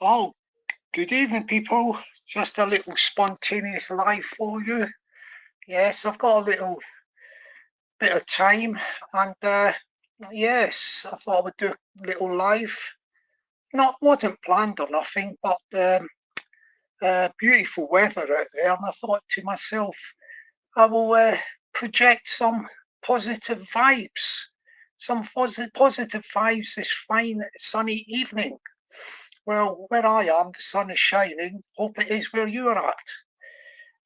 Oh, good evening, people. Just a little spontaneous live for you. Yes, I've got a little bit of time, and yes, I thought I would do a little live. Not wasn't planned or nothing, but beautiful weather out there, and I thought to myself, I will project some positive vibes, some positive vibes this fine sunny evening. Well, where I am, the sun is shining. Hope it is where you are at.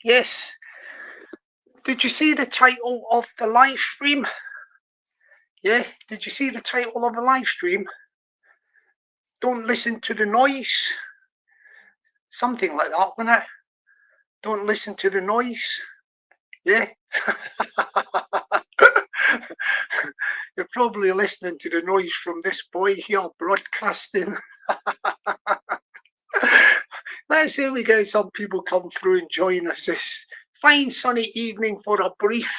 Yes. Did you see the title of the live stream? Yeah. Did you see the title of the live stream? Don't listen to the noise. Something like that, wasn't it? Don't listen to the noise. Yeah. You're probably listening to the noise from this boy here broadcasting. Let's say we get some people come through and join us this fine sunny evening for a brief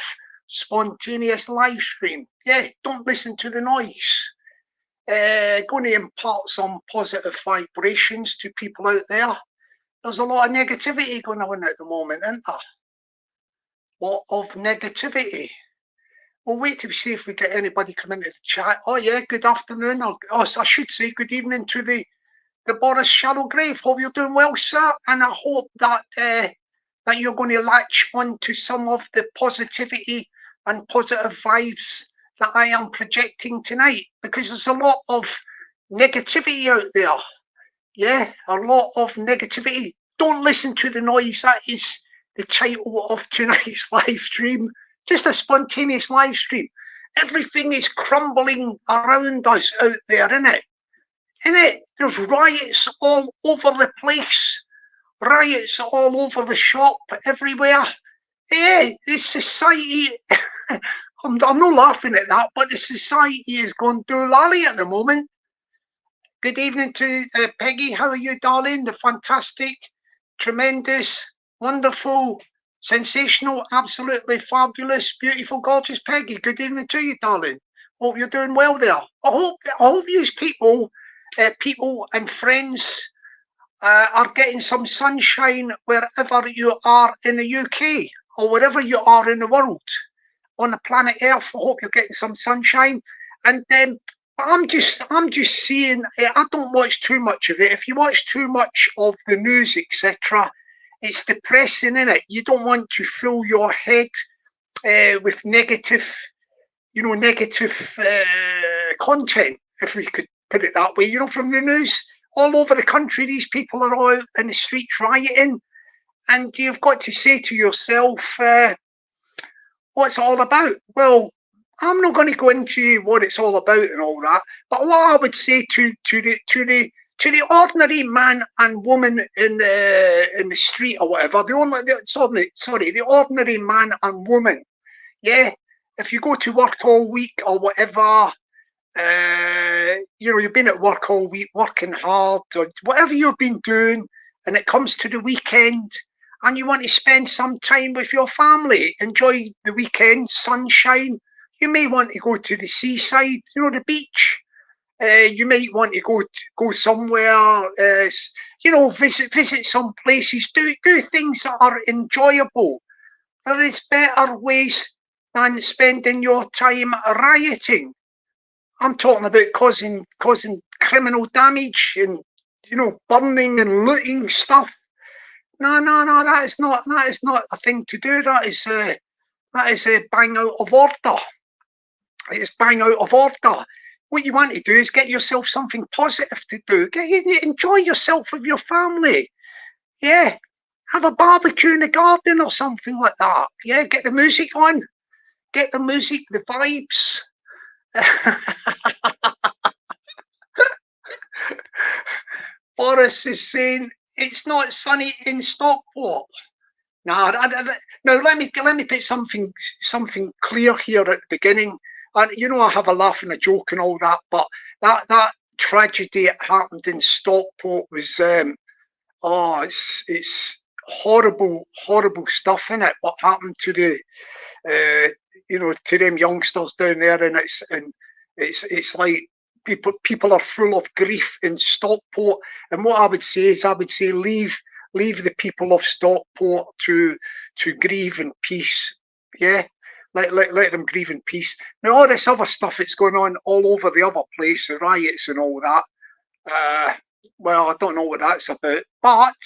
spontaneous live stream. Yeah, don't listen to the noise. Going to impart some positive vibrations to people out there. There's a lot of negativity going on at the moment, isn't there? A lot of negativity. We'll wait to see if we get anybody come into the chat. Oh yeah, good afternoon. I should say good evening to the Boris Shallowgrave. Hope you're doing well, sir, and I hope that that you're going to latch on to some of the positivity and positive vibes that I am projecting tonight, because there's a lot of negativity out there. Yeah, a lot of negativity. Don't listen to the noise. That is the title of tonight's live stream. Just a spontaneous live stream. Everything is crumbling around us out there, isn't it? There's riots all over the place. Riots all over the shop, everywhere. Yeah, this society, I'm not laughing at that, but the society is going doolally at the moment. Good evening to Peggy. How are you, darling? The fantastic, tremendous, wonderful, sensational, absolutely fabulous, beautiful, gorgeous Peggy. Good evening to you, darling. Hope you're doing well there. I hope you people and friends are getting some sunshine wherever you are in the UK or wherever you are in the world on the planet Earth. I hope you're getting some sunshine. And I'm just seeing. I don't watch too much of it. If you watch too much of the news, etc., it's depressing, isn't it? You don't want to fill your head with negative, content, if we could put it that way. From the news all over the country, these people are all out in the streets rioting, and you've got to say to yourself, what's it all about? Well, I'm not going to go into what it's all about and all that, but what I would say to the ordinary man and woman in the street or whatever, the ordinary man and woman, yeah. If you go to work all week or whatever, you've been at work all week, working hard, or whatever you've been doing, and it comes to the weekend, and you want to spend some time with your family, enjoy the weekend, sunshine. You may want to go to the seaside, the beach. You might want to go somewhere, visit some places, do things that are enjoyable. There is better ways than spending your time rioting. I'm talking about causing criminal damage and burning and looting stuff. No, that is not a thing to do. That is a bang out of order. It's bang out of order. What you want to do is get yourself something positive to do. Enjoy yourself with your family. Yeah, have a barbecue in the garden or something like that. Yeah, get the music on. Get the music, the vibes. Boris is saying it's not sunny in Stockport. Now let me put something clear here at the beginning. And I have a laugh and a joke and all that, but that tragedy that happened in Stockport was it's horrible stuff, isn't it? What happened to the to them youngsters down there, and it's like people are full of grief in Stockport. And what I would say is, leave the people of Stockport to grieve in peace. Yeah, let them grieve in peace. Now all this other stuff that's going on all over the other place, the riots and all that. Well, I don't know what that's about, but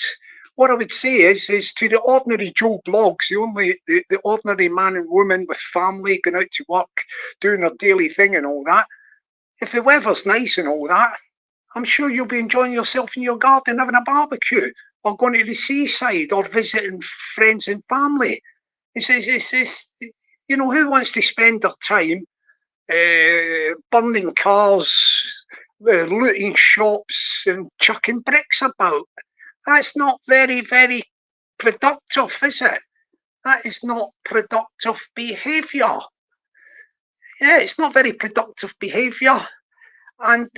what I would say is to the ordinary Joe Blogs, the ordinary man and woman with family going out to work, doing their daily thing and all that. If the weather's nice and all that, I'm sure you'll be enjoying yourself in your garden, having a barbecue, or going to the seaside, or visiting friends and family. It's you know, who wants to spend their time burning cars, looting shops, and chucking bricks about? That's not very, very productive, is it? That is not productive behaviour. Yeah, it's not very productive behaviour. And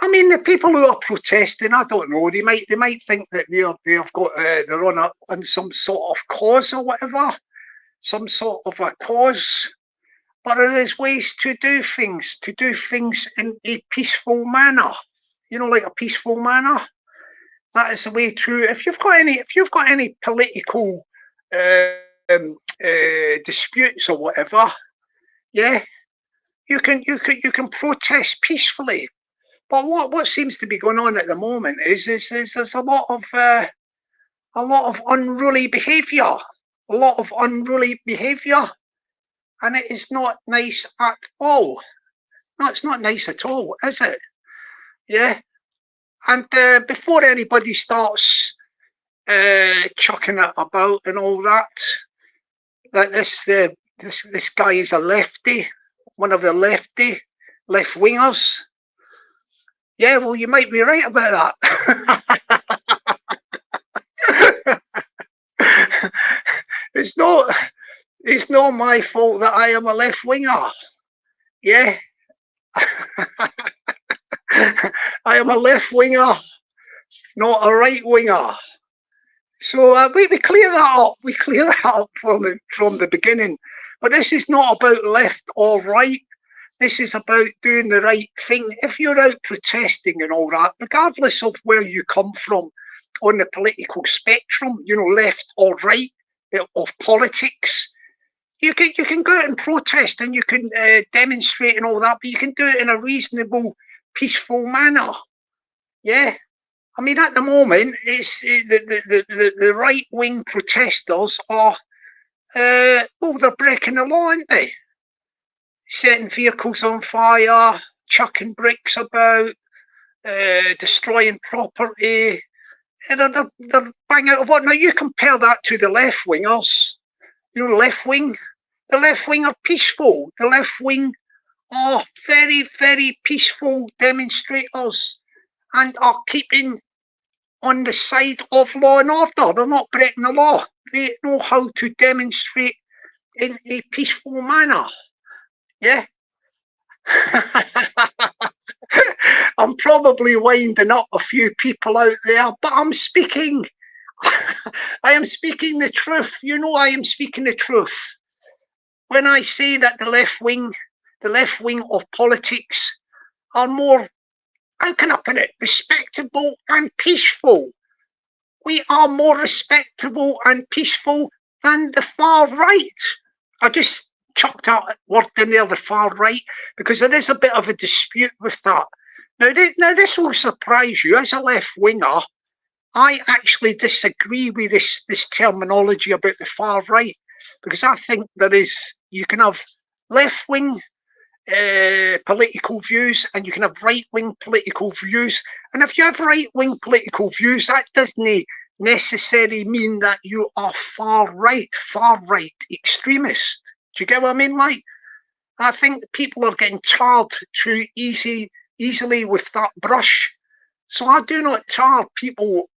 I mean, the people who are protesting, I don't know. They might think that they're on some sort of cause or whatever, some sort of a cause. But there's ways to do things in a peaceful manner. You know, like a peaceful manner. That is the way through. If you've got any political disputes or whatever, yeah, you can protest peacefully. But what seems to be going on at the moment is there's a lot of unruly behaviour, and it is not nice at all. No, it's not nice at all, is it? Yeah. And before anybody starts chucking it about and all that this guy is a lefty, one of the left wingers. Yeah, well, you might be right about that. It's not my fault that I am a left winger. Yeah. I am a left winger, not a right winger. So we clear that up. We clear that up from the beginning. But this is not about left or right. This is about doing the right thing. If you're out protesting and all that, regardless of where you come from on the political spectrum, you know, left or right of politics, you can go out and protest and you can demonstrate and all that, but you can do it in a reasonable, peaceful manner. Yeah. I mean, at the moment, it's the right wing protesters are they're breaking the law, aren't they? Setting vehicles on fire, chucking bricks about, destroying property. And they're bang out of what? Now you compare that to the left wingers. You know, the left wing are peaceful. The left wing are very, very peaceful demonstrators and are keeping on the side of law and order. They're not breaking the law. They know how to demonstrate in a peaceful manner. Yeah. I'm probably winding up a few people out there, but I'm speaking. I am speaking the truth. You know, I am speaking the truth. When I say that the left wing of politics are more, how can I put it, respectable and peaceful. We are more respectable and peaceful than the far right. I just chucked out a word in there, the far right, because there is a bit of a dispute with that. Now this will surprise you. As a left winger, I actually disagree with this terminology about the far right, because I think you can have left wing political views and you can have right wing political views. And if you have right wing political views, that doesn't necessarily mean that you are far right extremist. Do you get what I mean? Like, I think people are getting tarred too easily with that brush. So I do not tar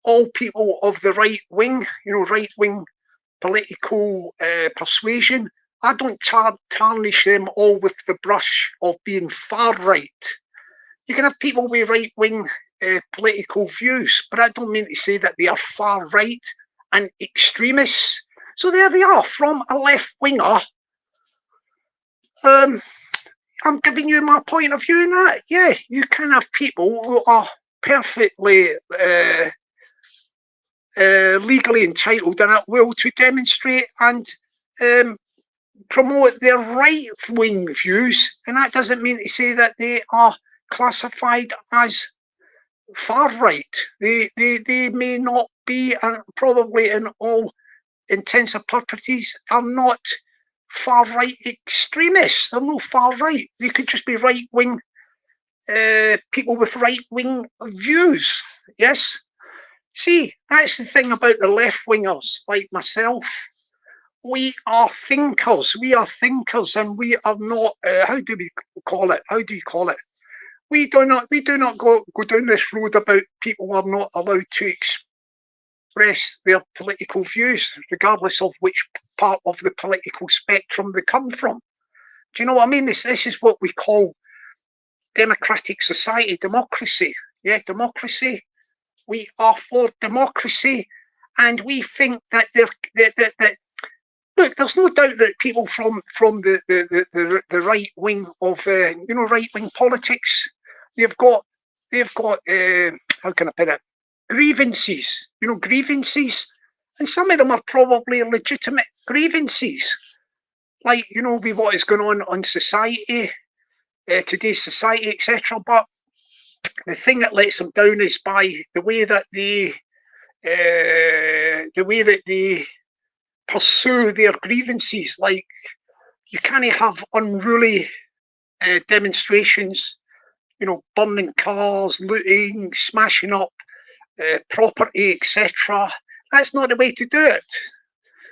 all people of the right wing, you know, right wing political persuasion. I don't tarnish them all with the brush of being far right. You can have people with right wing political views, but I don't mean to say that they are far right and extremists. So there they are, from a left winger. I'm giving you my point of view in that. Yeah, you can have people who are perfectly legally entitled and at will to demonstrate and promote their right-wing views, and that doesn't mean to say that they are classified as far right. They may not be, and probably in all intents and purposes, are not far right extremists. They're no far right. They could just be right wing people with right wing views. Yes. See, that's the thing about the left wingers like myself. We are thinkers. We are thinkers, and we are not. How do we call it? How do you call it? We do not go down this road about people are not allowed to express their political views, regardless of which part of the political spectrum they come from. Do you know what I mean? This is what we call democratic society, democracy. Yeah, democracy. We are for democracy, and we think that look, there's no doubt that people from the right wing of right wing politics, they've got how can I put it, grievances, grievances, and some of them are probably legitimate grievances, like with what is going on society, today's society, etc. But the thing that lets them down is by the way that they pursue their grievances. Like, you can't have unruly demonstrations, burning cars, looting, smashing up property, etc. That's not the way to do it.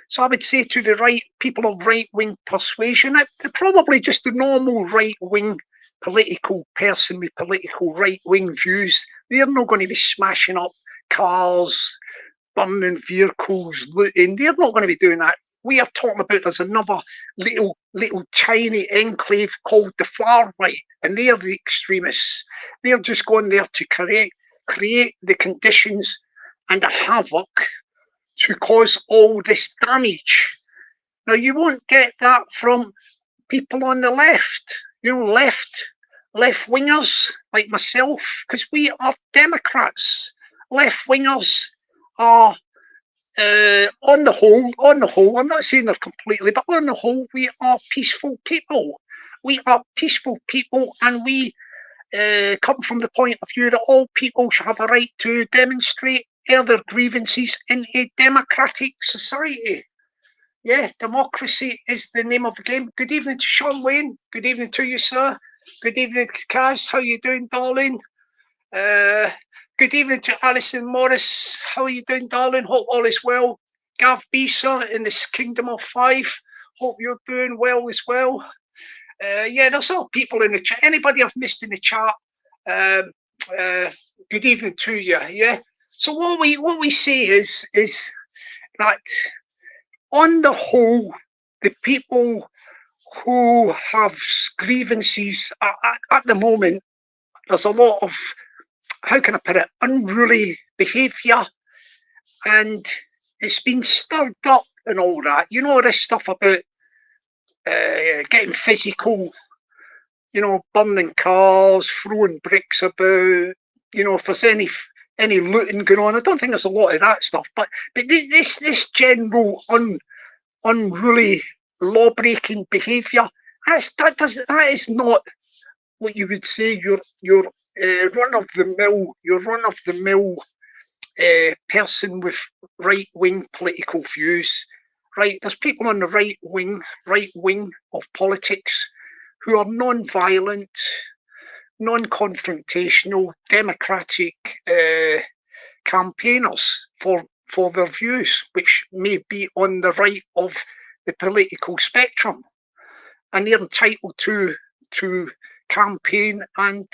So I would say to the people of right-wing persuasion, they're probably just the normal right-wing political person with political right-wing views. They're not going to be smashing up cars, burning vehicles, looting. They're not going to be doing that. We are talking about there's another little tiny enclave called the far right, and they're the extremists. They're just going there to create the conditions and the havoc to cause all this damage. Now, you won't get that from people on the left, left wingers like myself, because we are Democrats. Left wingers are, on the whole, I'm not saying they're completely, but on the whole, we are peaceful people. We are peaceful people, and we come from the point of view that all people should have a right to demonstrate their grievances in a democratic society. Yeah, democracy is the name of the game. Good evening to Sean Wayne. Good evening to you, sir. Good evening, Kaz. How you doing, darling? Good evening to Alison Morris. How are you doing, darling? Hope all is well. Gav B, sir, in this Kingdom of Five. Hope you're doing well as well. Yeah, there's all people in the chat. Anybody I've missed in the chat, good evening to you. Yeah. So what we say is that on the whole, the people who have grievances at the moment, there's a lot of, how can I put it, unruly behaviour, and it's been stirred up and all that. This stuff about getting physical, burning cars, throwing bricks about. If there's any looting going on, I don't think there's a lot of that stuff. But this general unruly law-breaking behaviour, that is not what you would say your run of the mill person with right-wing political views. Right, there's people on the right wing of politics who are non-violent, non-confrontational, democratic campaigners for their views, which may be on the right of the political spectrum, and they're entitled to campaign and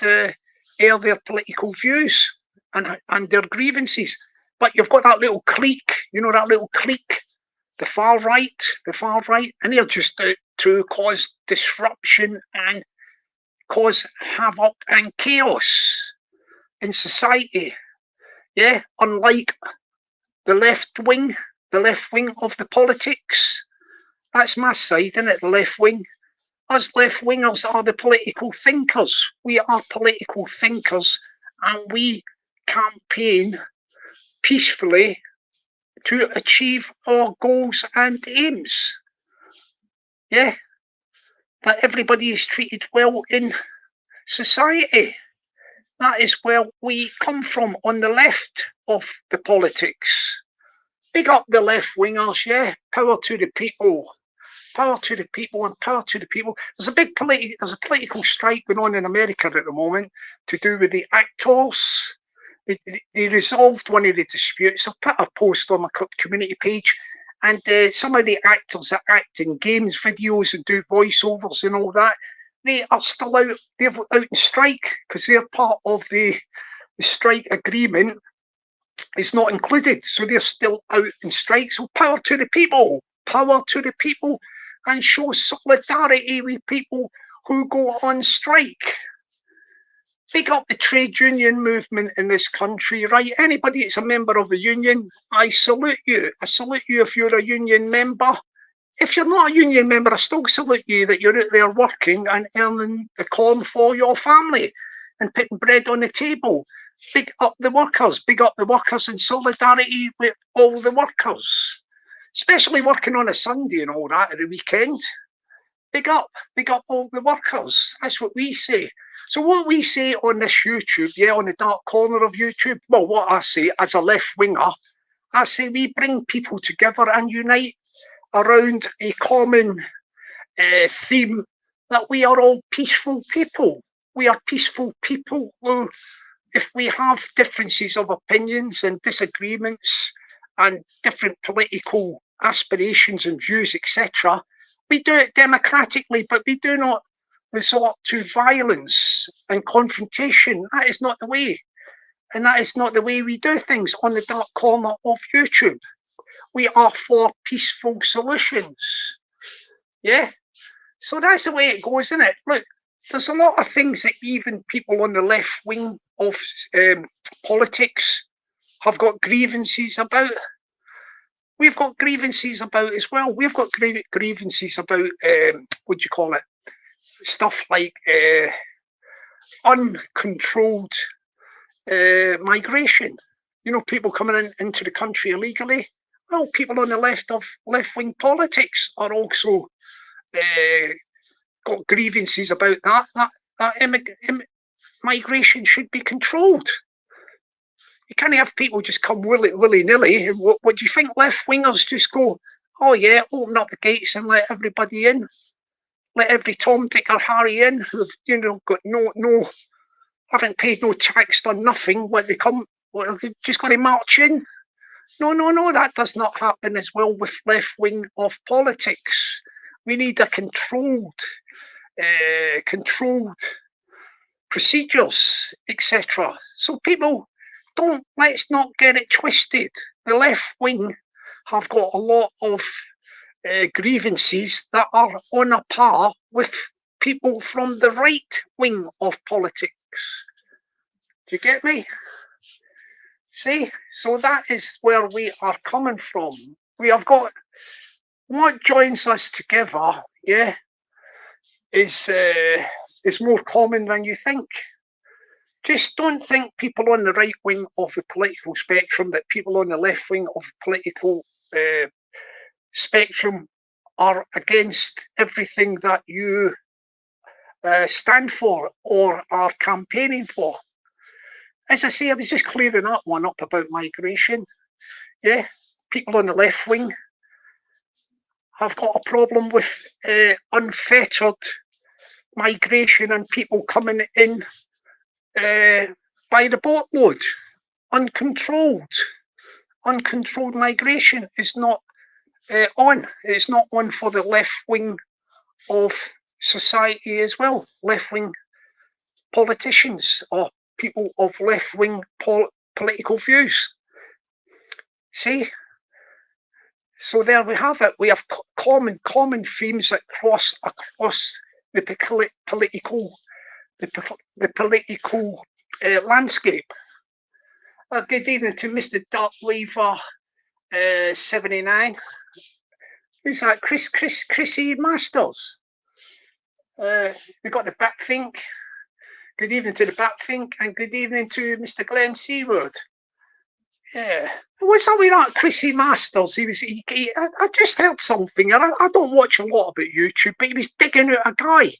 air their political views and their grievances. But you've got that little clique, the far right, and they're just out to cause disruption and cause havoc and chaos in society. Yeah, unlike the left wing of the politics. That's my side, isn't it? The left wing. Us left-wingers are the political thinkers. We are political thinkers, and we campaign peacefully to achieve our goals and aims. Yeah, that everybody is treated well in society. That is where we come from, on the left of the politics. Big up the left-wingers, yeah. Power to the people. Power to the people and power to the people. There's a political strike going on in America at the moment to do with the actors. They resolved one of the disputes. I've put a post on my community page, and some of the actors that act in games videos and do voiceovers and all that, they are still out. They're out in strike because they're part of the strike agreement. It's not included, so they're still out in strike. So power to the people. Power to the people. And show solidarity with people who go on strike. Big up the trade union movement in this country, right? Anybody that's a member of a union, I salute you. I salute you if you're a union member. If you're not a union member, I still salute you that you're out there working and earning the corn for your family and putting bread on the table. Big up the workers. Big up the workers in solidarity with all the workers. Especially working on a Sunday and all that at the weekend. Big up all the workers. That's what we say. So what we say on this YouTube, yeah, on the dark corner of YouTube, well, what I say as a left winger, I say we bring people together and unite around a common theme that we are all peaceful people. We are peaceful people who, if we have differences of opinions and disagreements and different political aspirations and views, etc., we do it democratically, but we do not resort to violence and confrontation. That is not the way. And that is not the way we do things on the dark corner of YouTube. We are for peaceful solutions. Yeah. So that's the way it goes, isn't it? Look, there's a lot of things that even people on the left wing of politics have got grievances about. We've got grievances about as well. We've got grievances about, what do you call it? Stuff like uncontrolled migration. You know, people coming into the country illegally. Well, people on the left of left-wing politics are also got grievances about that migration should be controlled. You can't have people just come willy-nilly. What do you think? Left-wingers just go, oh yeah, open up the gates and let everybody in. Let every Tom, Dick or Harry in who've, you know, got no, haven't paid no tax, done nothing. When they come, well, they're just got to march in. No, that does not happen as well with left-wing of politics. We need a controlled procedures, etc. So people, let's not get it twisted. The left wing have got a lot of grievances that are on a par with people from the right wing of politics. Do you get me? See, so that is where we are coming from. We have got what joins us together, yeah, is more common than you think. Just don't think people on the right wing of the political spectrum that people on the left wing of the political spectrum are against everything that you stand for or are campaigning for. As I say, I was just clearing that one up about migration. Yeah, people on the left wing have got a problem with unfettered migration and people coming in by the boatload. Uncontrolled migration is not on. It's not on for the left wing of society as well. Left wing politicians or people of left wing political views. See? So there we have it. We have common themes that cross across the political landscape. Good evening to Mr. Dark Weaver 79. Who's that? Chrissy Masters. We got the Batfink. Good evening to the Batfink, and good evening to Mr. Glenn Seaward. Yeah. What's up with that Chrissy Masters? I just heard something, and I don't watch a lot about YouTube, but he was digging out a guy.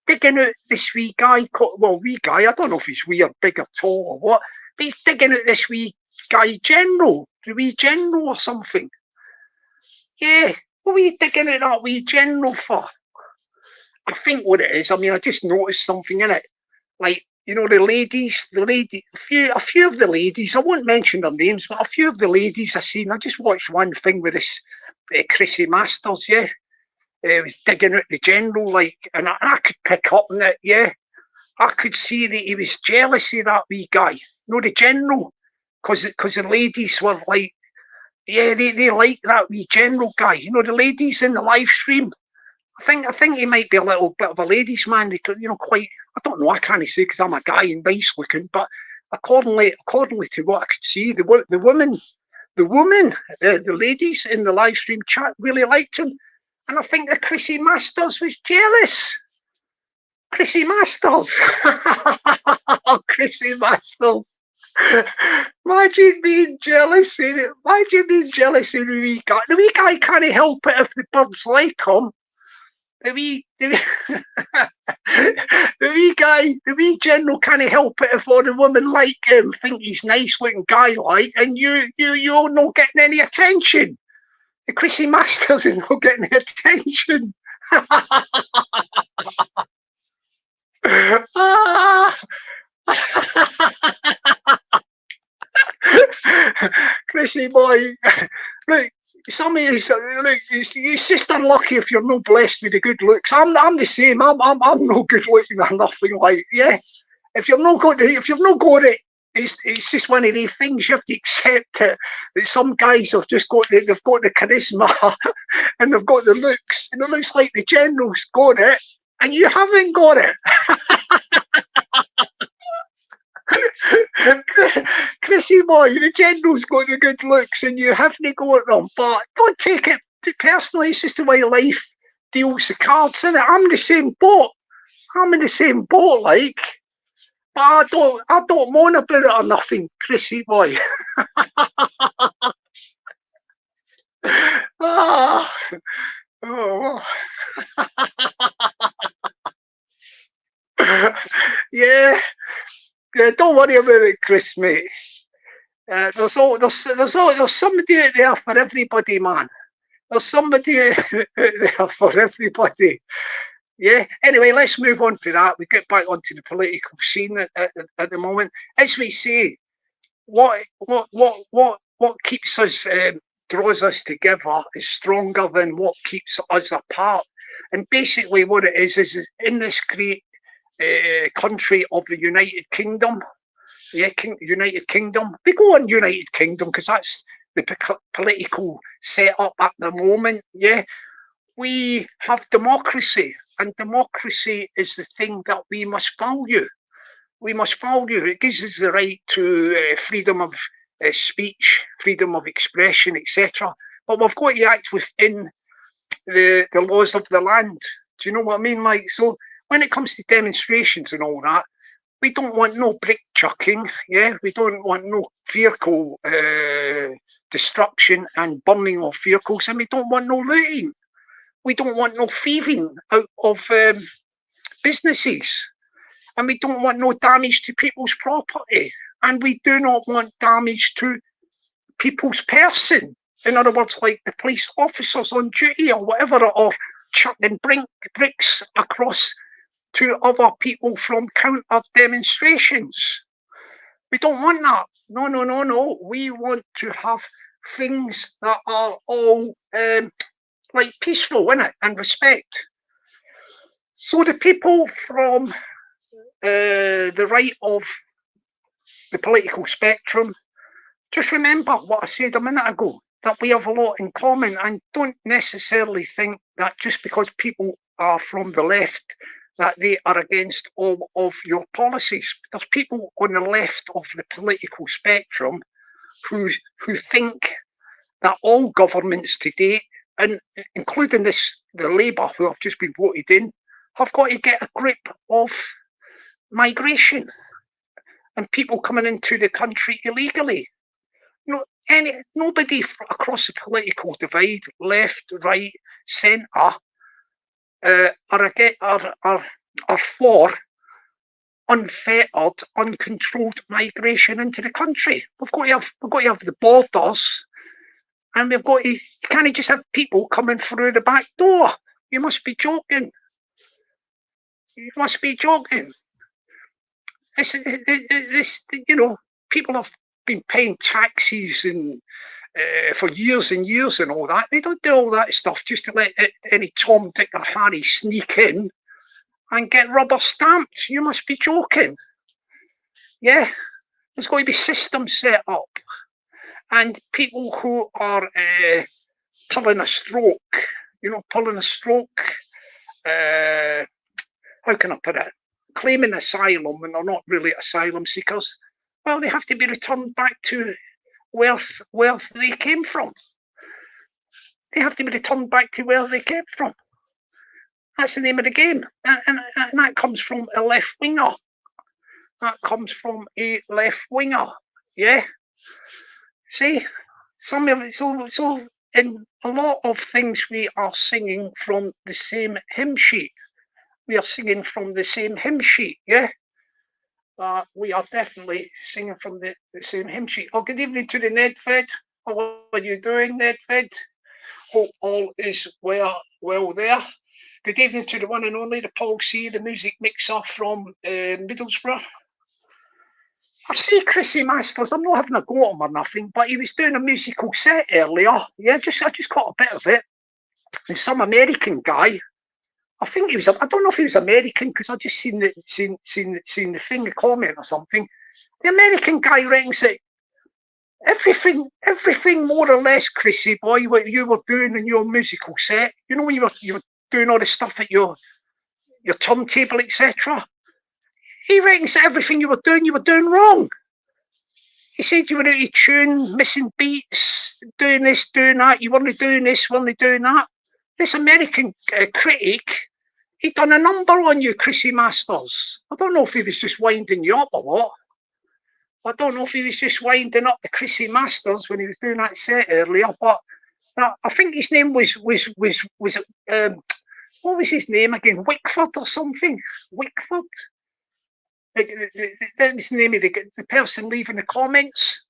Digging out this wee guy, wee guy, I don't know if he's wee or big or tall or what, but he's digging out this wee guy general, the wee general or something. Yeah, what were you digging out that wee general for? I think what it is, I mean, I just noticed something in it. Like, you know, a few of the ladies, I won't mention their names, but a few of the ladies I seen, I just watched one thing with this Chrissy Masters, yeah. Was digging out the general, like, and I could pick up on it, yeah. I could see that he was jealous of that wee guy, you know, the general, because the ladies were like, yeah, they like that wee general guy, you know, the ladies in the live stream. I think he might be a little bit of a ladies' man, you know, quite, I don't know, I can't say because I'm a guy and nice looking, but accordingly to what I could see, the women, the ladies in the live stream chat really liked him. And I think that Chrissy Masters was jealous. Chrissy Masters. Chrissy Masters. Imagine being jealous of it. Imagine being jealous of the wee guy. The wee guy can't help it if the birds like him. The wee general can't help it if all the women like him, think he's nice looking guy like, and you're not getting any attention. The Chrissy Masters is not getting any attention. Chrissy boy, look, some of you, look, it's just unlucky if you're not blessed with the good looks. I'm the same. I'm no good looking or nothing like, yeah. If you've not got it, it's just one of these things you have to accept it. That some guys have just got they've got the charisma and they've got the looks, and it looks like the general's got it, and you haven't got it. Chrissy boy, the general's got the good looks and you haven't got them, but don't take it personally. It's just the way life deals the cards, innit? I'm in the same boat. Like, but I don't moan about it or nothing, Chrissy boy. Oh. Yeah, don't worry about it, Chris, mate. There's somebody out there for everybody, man. There's somebody out there for everybody. Yeah. Anyway, let's move on for that. We get back onto the political scene at the moment. As we say, what keeps us draws us together is stronger than what keeps us apart. And basically, what it is in this great country of the United Kingdom. Yeah, United Kingdom. We go on United Kingdom because that's the political setup at the moment. Yeah, we have democracy, and democracy is the thing that we must value. We must value. It gives us the right to freedom of speech, freedom of expression, etc. But we've got to act within the laws of the land. Do you know what I mean? Like, so when it comes to demonstrations and all that, we don't want no brick chucking, yeah? We don't want no vehicle destruction and burning of vehicles, and we don't want no looting. We don't want no thieving out of businesses, and we don't want no damage to people's property, and we do not want damage to people's person. In other words, like the police officers on duty or whatever, or chucking bricks across to other people from counter demonstrations. We don't want that. No. We want to have things that are all like peaceful, innit, and respect. So the people from the right of the political spectrum, just remember what I said a minute ago, that we have a lot in common, and don't necessarily think that just because people are from the left that they are against all of your policies. There's people on the left of the political spectrum who think that all governments today, and including the Labour who have just been voted in, have got to get a grip of migration and people coming into the country illegally. Nobody across the political divide, left, right, centre, are for unfettered, uncontrolled migration into the country. We've got to have the borders, and we've got to. You can't just have people coming through the back door. You must be joking. You must be joking. This, people have been paying taxes and for years and years and all that. They don't do all that stuff just to let any Tom, Dick or Harry sneak in and get rubber stamped. You must be joking. Yeah, there's got to be systems set up, and people who are pulling a stroke, how can I put it? Claiming asylum when they're not really asylum seekers. Well, they have to be returned back to where they came from. They have to be returned back to where they came from. That's the name of the game, and that comes from a left winger. That comes from a left winger. Yeah. See, some of it. So in a lot of things, we are singing from the same hymn sheet. We are singing from the same hymn sheet. Yeah. We are definitely singing from the same hymn sheet. Oh, good evening to the Nedfed. How are you doing, Nedfed? Hope all is well there. Good evening to the one and only, the Paul C, the music mixer from Middlesbrough. I see Chrissy Masters. I'm not having a go at him or nothing, but he was doing a musical set earlier. Yeah, I just caught a bit of it. And some American guy, I think he was. I don't know if he was American because I just seen the thing, the comment or something. The American guy reckons that everything more or less, Chrissy boy, what you were doing in your musical set. You know when you were doing all the stuff at your turntable, etc. He reckons that everything you were doing wrong. He said you were out of tune, missing beats, doing this, doing that. You weren't doing this, weren't doing that. This American critic, he done a number on you, Chrissy Masters. I don't know if he was just winding you up or what. I don't know if he was just winding up the Chrissy Masters when he was doing that set earlier, but I think his name was what was his name again? Wickford or something? Wickford? That was the name of the person leaving the comments.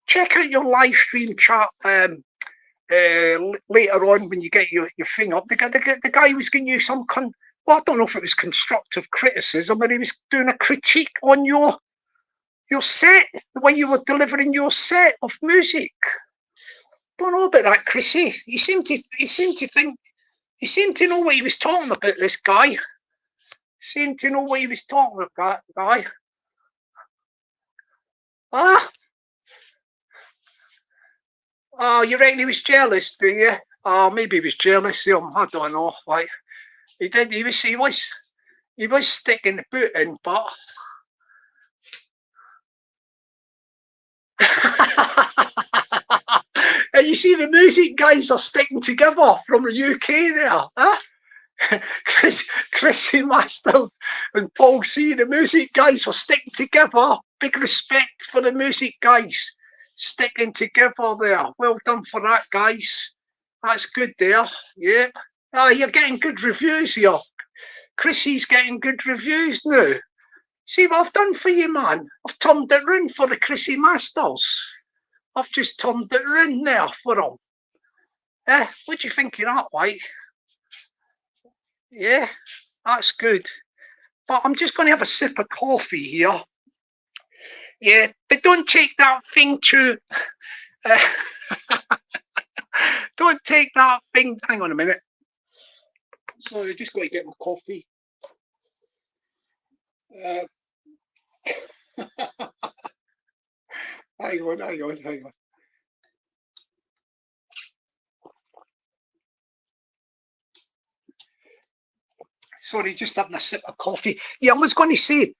Check out your live stream chat later on when you get your thing up. The guy was giving you some well, I don't know if it was constructive criticism, but he was doing a critique on your set, the way you were delivering your set of music. Don't know about that, Chrissy. He seemed to know what he was talking about, this guy. Seemed to know what he was talking about, guy. Oh, you reckon he was jealous, do you? Oh, maybe he was jealous of him. I don't know. Like he did. He was sticking the boot in, but. And you see, the music guys are sticking together from the UK there, huh? Chrissy Masters and Paul C, the music guys are sticking together. Big respect for the music guys sticking together there. Well done for that, guys. That's good there. Yeah. You're getting good reviews here. Chrissy's getting good reviews now. See what I've done for you, man? I've turned it round for the Chrissy Masters. I've just turned it round there for them. What do you think of that, White? Yeah, that's good. But I'm just going to have a sip of coffee here. Yeah, but don't take that thing to... don't take that thing... Hang on a minute. Sorry, I just got to get my coffee. Hang on. Sorry, just having a sip of coffee. Yeah, I was going to say,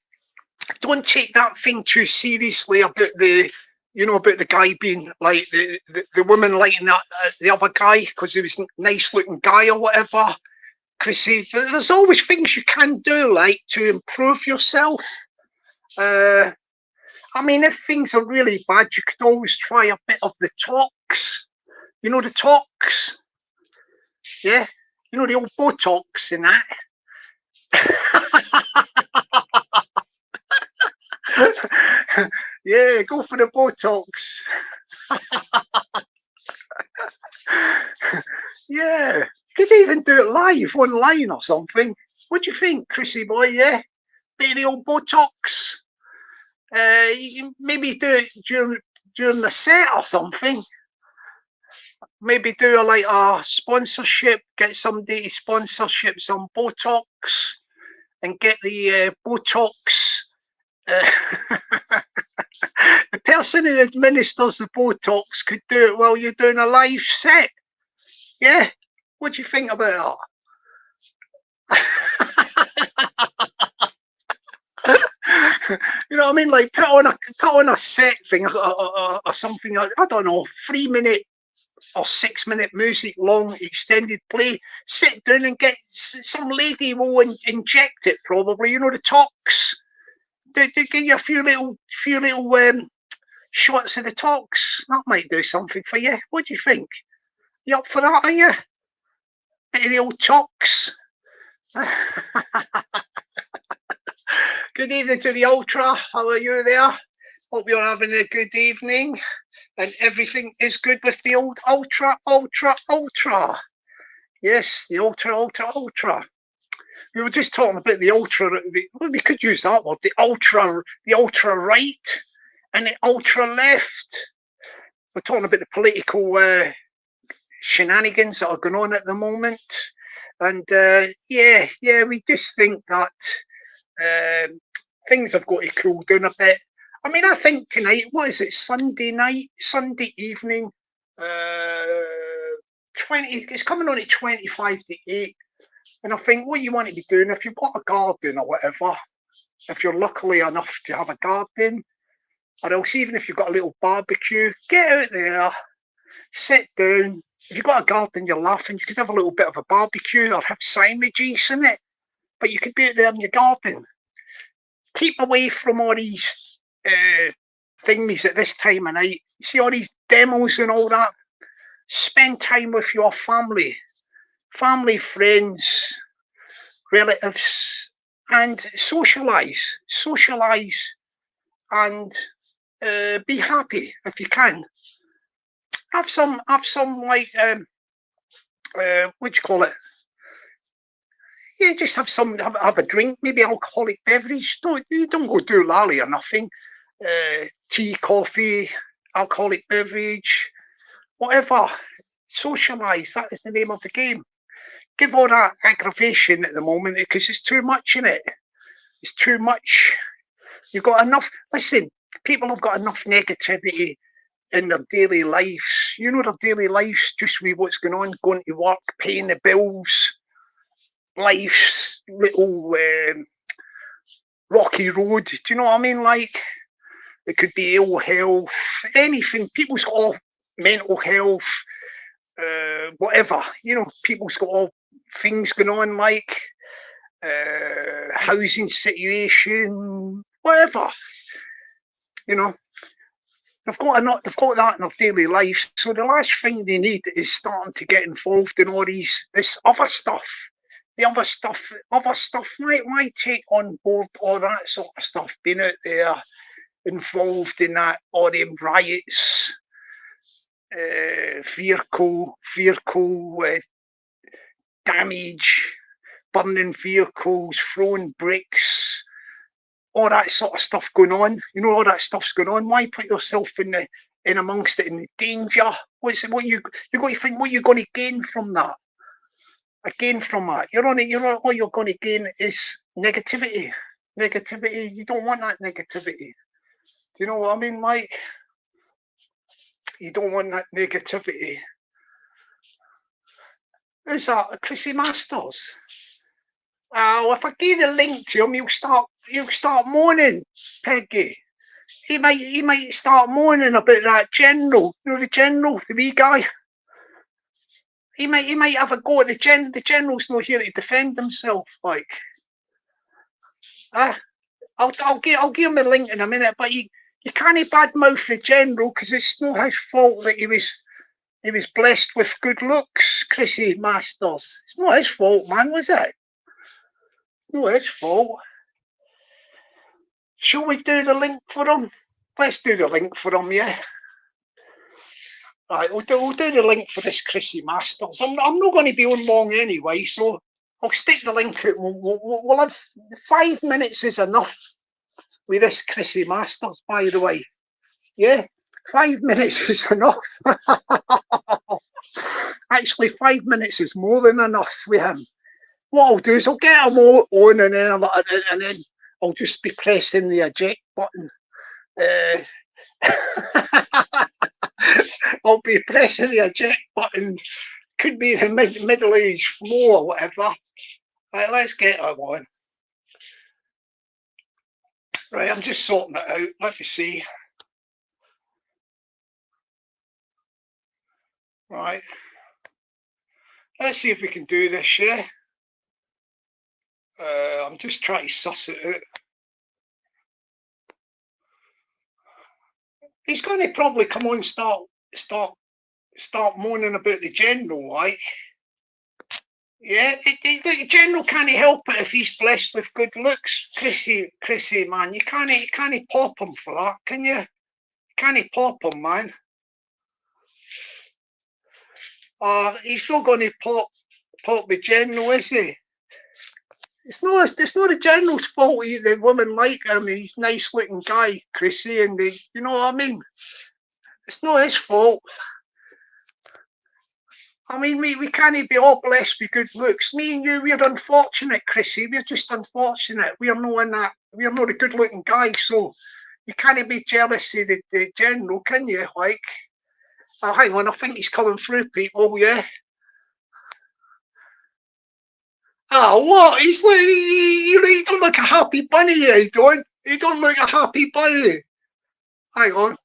don't take that thing too seriously about about the guy being like the woman lighting that the other guy because he was a nice looking guy or whatever. Chrissy, there's always things you can do, like, to improve yourself. I mean, if things are really bad, you could always try a bit of the talks. You know the talks? Yeah? You know the old Botox and that? Yeah, go for the Botox. Yeah, you could even do it live online or something. What do you think, Chrissy boy? Yeah, bit of the old Botox. You can maybe do it during the set or something. Maybe do like a sponsorship, get somebody to sponsorship some Botox, and get the Botox. The person who administers the Botox could do it while you're doing a live set. Yeah, what do you think about that? You know what I mean? Like put on a set thing or something. I don't know, 3-minute or 6-minute music long extended play. Sit down and get some lady will inject it probably. You know the talks. They give you a few little shots of the talks. That might do something for you. What do you think? You up for that? Are you? Bit of the old talks. Good evening to the Ultra. How are you there? Hope you're having a good evening and everything is good with the old Ultra. Yes, the Ultra. We were just talking about the Ultra. Well, we could use that word. The Ultra right and the Ultra left. We're talking about the political shenanigans that are going on at the moment. And yeah, we just think that things have got to cool down a bit. I mean, I think tonight, what is it, Sunday evening, 20, it's coming on at 25 to 8. And I think what you want to be doing, if you've got a garden or whatever, if you're lucky enough to have a garden, or else even if you've got a little barbecue, get out there, sit down. If you've got a garden, you're laughing, you could have a little bit of a barbecue or have sandwiches in it, but you could be out there in your garden. Keep away from all these thingies at this time of night. You see all these demos and all that. Spend time with your family, friends, relatives, and socialise, and be happy if you can. Have some like what do you call it? Yeah, just have a drink, maybe alcoholic beverage. You don't go do lally or nothing. Tea, coffee, alcoholic beverage, whatever. Socialise. That is the name of the game. Give all that aggravation at the moment because it's too much in it. It's too much. You've got enough. Listen, people have got enough negativity in their daily lives. You know, their daily lives, just with what's going on, going to work, paying the bills, life's little rocky road. Do you know what I mean? Like, it could be ill health, anything. People's got all mental health, whatever. You know, people's got all things going on, like housing situation, whatever. You know, they've got that in their daily life. So the last thing they need is starting to get involved in all this other stuff. The other stuff. Why take on board all that sort of stuff? Being out there, involved in that, all them riots, vehicle damage, burning vehicles, throwing bricks, all that sort of stuff going on. You know, all that stuff's going on. Why put yourself in amongst it, in the danger? What you got to think? What you're going to gain from that? All you're going to gain is negativity. You don't want that negativity. Do you know what I mean, Mike? You don't want that negativity. Who's that? Chrissy Masters. If I give the link to him, he'll start moaning, Peggy. He might start moaning about that general. You know the general, the wee guy. he might have a go at the general. The general's not here to defend himself. Like, I'll give him a link in a minute. But you can't badmouth the general because it's not his fault that he was blessed with good looks. Chrissy Masters. It's not his fault, man. Was it? It's not his fault. Shall we do the link for him? Let's do the link for him, yeah. Right, we'll do the link for this Chrissy Masters. I'm not going to be on long anyway, so I'll stick the link out. We'll have 5 minutes is enough with this Chrissy Masters, by the way. Yeah, 5 minutes is enough. Actually, 5 minutes is more than enough with him. What I'll do is I'll get him all on, and then I'll just be pressing the eject button. I'll be pressing the eject button. Could be the middle-aged flow or whatever. Right, let's get him on. Right, I'm just sorting it out. Let me see. Right. Let's see if we can do this, yeah? I'm just trying to suss it out. He's going to probably come on and start moaning about the general, like. Yeah, the general can't help it if he's blessed with good looks, Chrissy, man. You can't pop him for that, can you? Can't pop him, man. He's not going to pop the general, is he? It's not the general's fault. The women like him. He's a nice looking guy, Chrissy, and you know what I mean. It's not his fault. I mean, we can't be all blessed with good looks. Me and you, we're unfortunate, Chrissy. We're just unfortunate. We're not a good looking guy, so you can't be jealous of the general, can you? Like, oh, hang on, I think he's coming through, people. Yeah. Oh, what? He's like, he don't look a happy bunny, he don't. He don't look a happy bunny. Hang on.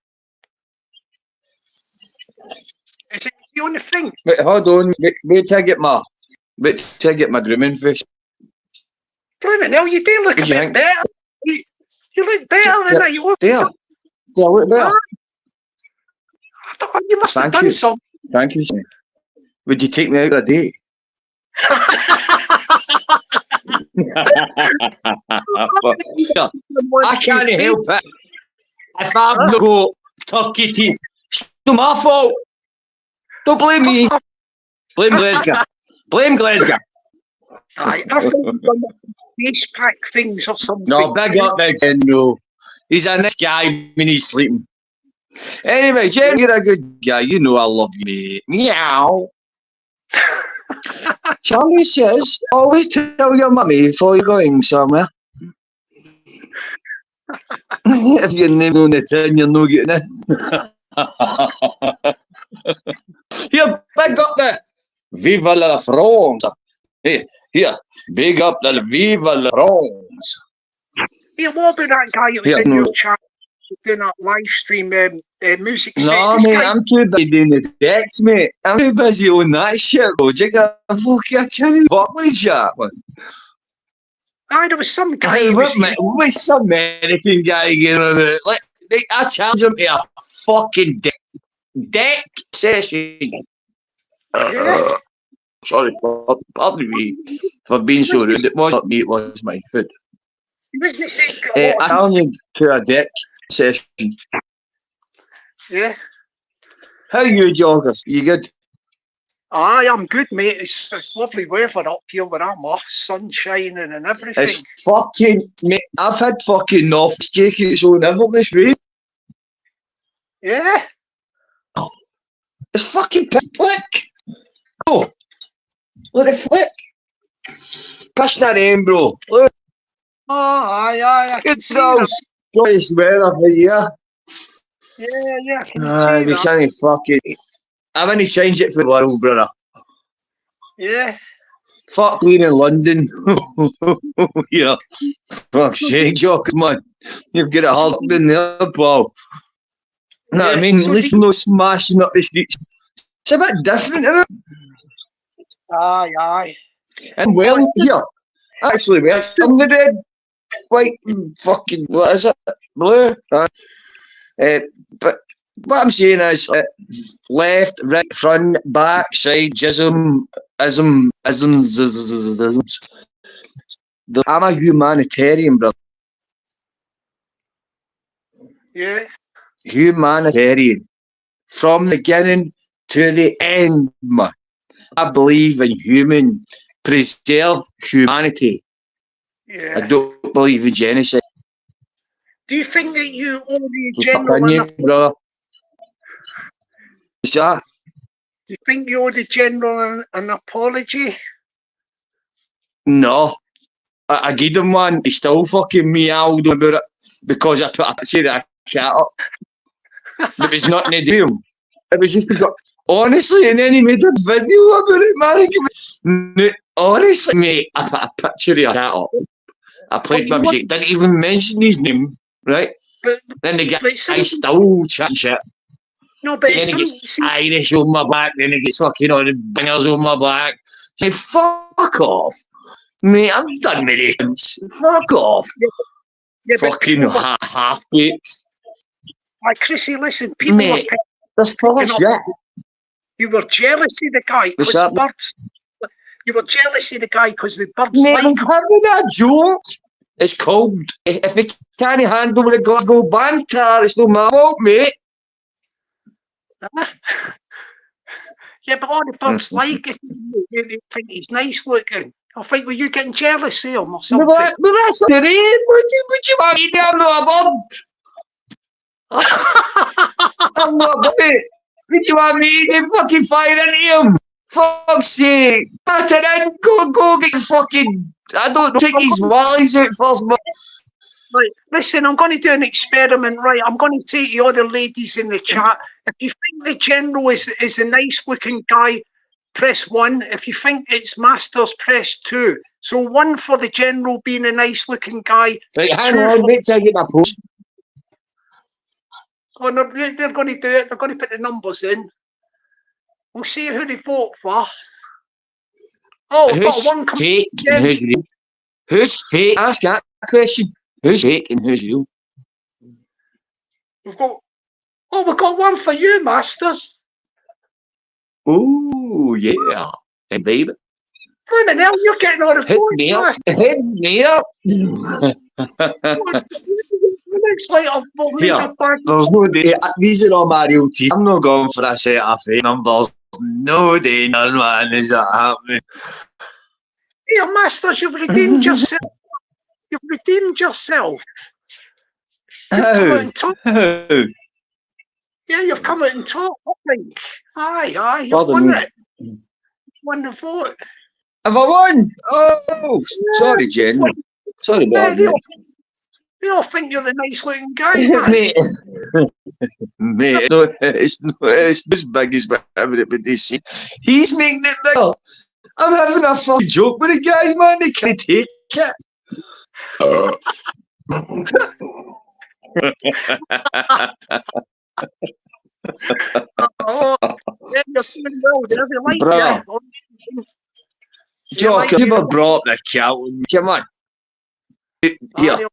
Is he on the thing? Wait, hold on. Wait till I get my grooming fish. Blimey, now you do look a bit better. You look better than that. You look better. Yeah, I look better. You must have done something. Thank you. Would you take me out a date? I can't help it. If I've not got turkey teeth, it's not my fault. Don't blame me. Blame Glasgow. Blame Glasgow. I think you've done face pack things or something. No, big up that general. He's a nice guy when he's sleeping. Anyway, Jen, you're a good guy. You know I love you, mate. Meow. Charlie says, always tell your mummy before you're going somewhere. If your name's on the tin, you're not getting in. Here, big up the Viva la France. Here, big up the Viva la France. Yeah, what about that guy who was in your chat doing that live stream music set? No, mate, I'm too busy doing the decks, mate. I'm too busy on that shit, bro. I can't even fuck with each other, man. There was some guy with some American guy getting about. Like, I challenge him to a fucking deck session. Yeah. Sorry, pardon me for being so rude. It wasn't me, it was my food. I challenge him to a deck session. Yeah. How are you, joggers? You good? Aye, I'm good, mate. It's lovely weather up here where I'm off, sun shining and everything. It's fucking, mate, I've had fucking North jackets on every street. Yeah. It's fucking flick. Oh, look at flick. Push that in, bro. Look. Oh, aye. Good girls. Scottish weather for you. Yeah. We can't fucking. I'm going to change it for the world, brother. Yeah. Fuck being in London. Yeah. Fuck's sake, Joe, come on. You've got it hard in there, pal. No, I mean, at least no smashing up the streets. It's a bit different, isn't it? Aye. And well, here, actually, we're on the red, white, and fucking, what is it? Blue. But what I'm saying is, left, right, front, back, side, isms. I'm a humanitarian, brother. Yeah. Humanitarian. From the beginning to the end, man. I believe in preserve humanity. Yeah. I don't believe in genocide. Do you think that you owe the Just general opinion, brother. What's that? Do you think you owe the general an apology? No. I gave him one. He still fucking meowed about it because I put a cat up. There was nothing to do. It was just because, honestly, and then he made a video about it, man. Honestly, mate, I put a picture of a cat up. I played my music, didn't even mention his name, right? But then the guy still chat shit. No, but then he gets Irish on my back, then he gets fucking all the bangers on my back. Say, fuck off. Mate, I'm done with it. Fuck off. Yeah, fucking half-bakes. Like, Chrissy, listen, people mate, that's full of shit. You were jealous of the guy because the birds. You were jealous of the guy because the birds. Mate, it's having a joke. It's cold. If they can't handle the Glasgow banter, it's not my fault, mate. Yeah, but all the birds like it. They think he's nice looking. I think, were you getting jealous of him or something? But that's the name. What do you want me to do? I'm not a bird. I'm not a bird. What do you want me to fucking fire into him? Fuck's sake. Batter in. Go get fucking... I don't know. Take his wallies out first, man. Right, listen, I'm going to do an experiment, right? I'm going to say to all the ladies in the chat, if you think the general is a nice-looking guy, press 1. If you think it's Masters, press 2. So 1 for the general being a nice-looking guy. Right, hang on, wait till I get my post. Oh, no, they're going to do it. They're going to put the numbers in. We'll see who they vote for. Oh, we've got one. Fake and who's real? Who's fake? Ask that question. Who's fake and who's real? We've got one for you, Masters. Oh, yeah. Hey, baby. Flippin' hell, you're getting all the votes. Hit me up. Looks like I've there's no day. These are all my real teeth. I'm not going for a set of fake numbers. No day, none, man. Is that happening? Here, Masters, you've redeemed yourself. You've redeemed yourself. How? Yeah, you've come out and talked, I think. Aye, you've won it. You won the vote. Have I won? Oh, sorry, Jen. Sorry about that. You don't think you're the nice looking guy, man. Mate, it's as big as everybody see. He's making it bigger. I'm having a fucking joke with a guy, man. He can't take it. Bro, Jock, you never brought the cat with me. Come on. Here.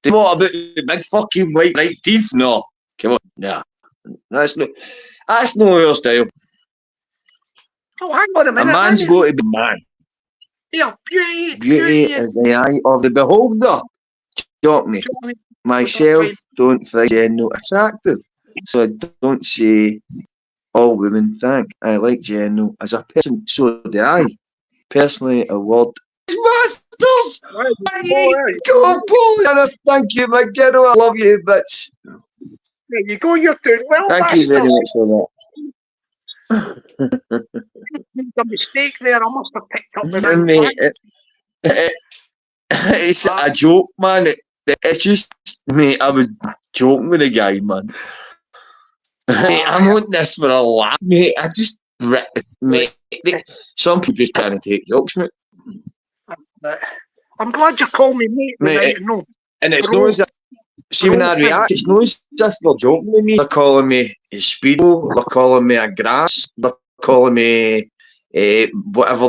What about the big fucking white right teeth? No. Come on. Nah. That's no your style. Oh, hang on a minute. A man's got to be man. Yeah, beauty is the eye of the beholder. Jock me. Myself don't find Jen attractive. So I don't say all women think I like Jen as a person. So do I. Personally, a word. Masters! Go, Paul! Thank you, my girl. I love you, bitch. There you go, you're doing well. Thank you very much for that. A mistake there. I must have picked up the mate. It's a joke, man. It's just, mate, I was joking with the guy, man. Mate, I'm on this for a laugh, mate. I just, mate, some people just can't take jokes, mate. I'm glad you called me mate. Mate, and it's not as if, see when I react, it's not as if they're joking with me. They're calling me a speedo, they're calling me a grass, they're calling me whatever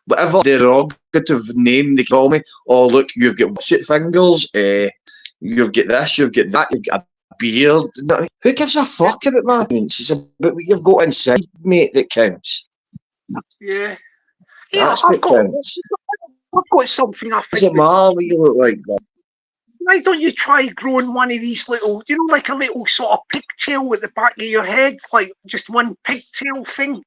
whatever derogative name they call me. Oh, look, you've got what's it fingers, you've got this, you've got that, you've got a beard. Who gives a fuck about my appearance? It's about what you've got inside, mate, that counts. Yeah. That's what counts. I've got something I think. Does it matter what you look like, man? Why don't you try growing one of these little, like a little sort of pigtail at the back of your head, like just one pigtail thing?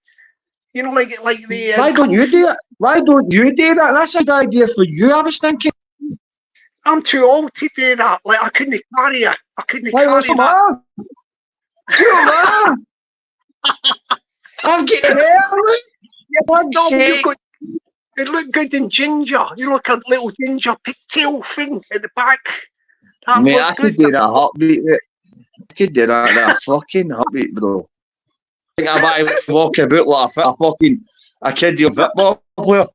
Like the. Why don't you do it? Why don't you do that? That's a good idea for you. I was thinking. I'm too old to do that. Like I couldn't carry it. I couldn't Why, carry what's the that. matter? I'm getting hair. It looked good in ginger. Like a little ginger pigtail thing at the back. Mate, I could do that heartbeat, mate. I could do that in a fucking heartbeat, bro. I think I might walk about like a kid your football player.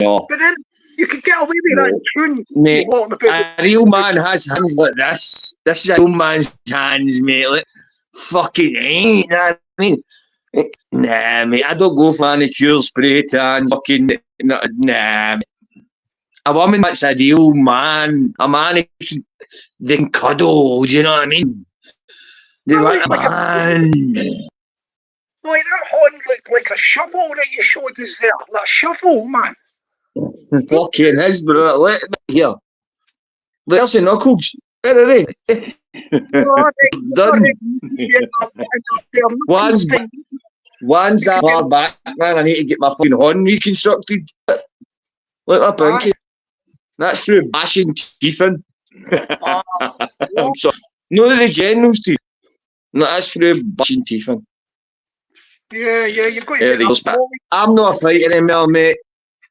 No. But then you could get away with that tune. Mate, a real man has hands like this. This is a real man's hands, mate. Like, fucking, you know what I mean? Nah, mate, I don't go for manicure, spray tan, fucking, nah, mate. A woman that's a real man, a man they can cuddle, do you know what I mean? They like a man. Like that horn looked like a shovel that you showed us there. That shovel, man. Fucking his, bro. Let me here. There's the knuckles. Where are they? Done. One's that far back, man. I need to get my fucking horn reconstructed. Look up, pinky. That's through bashing teeth in. I'm sorry. No, the general's teeth. No, that's through bashing teeth in. Yeah, you've got to I'm not fighting anymore, mate.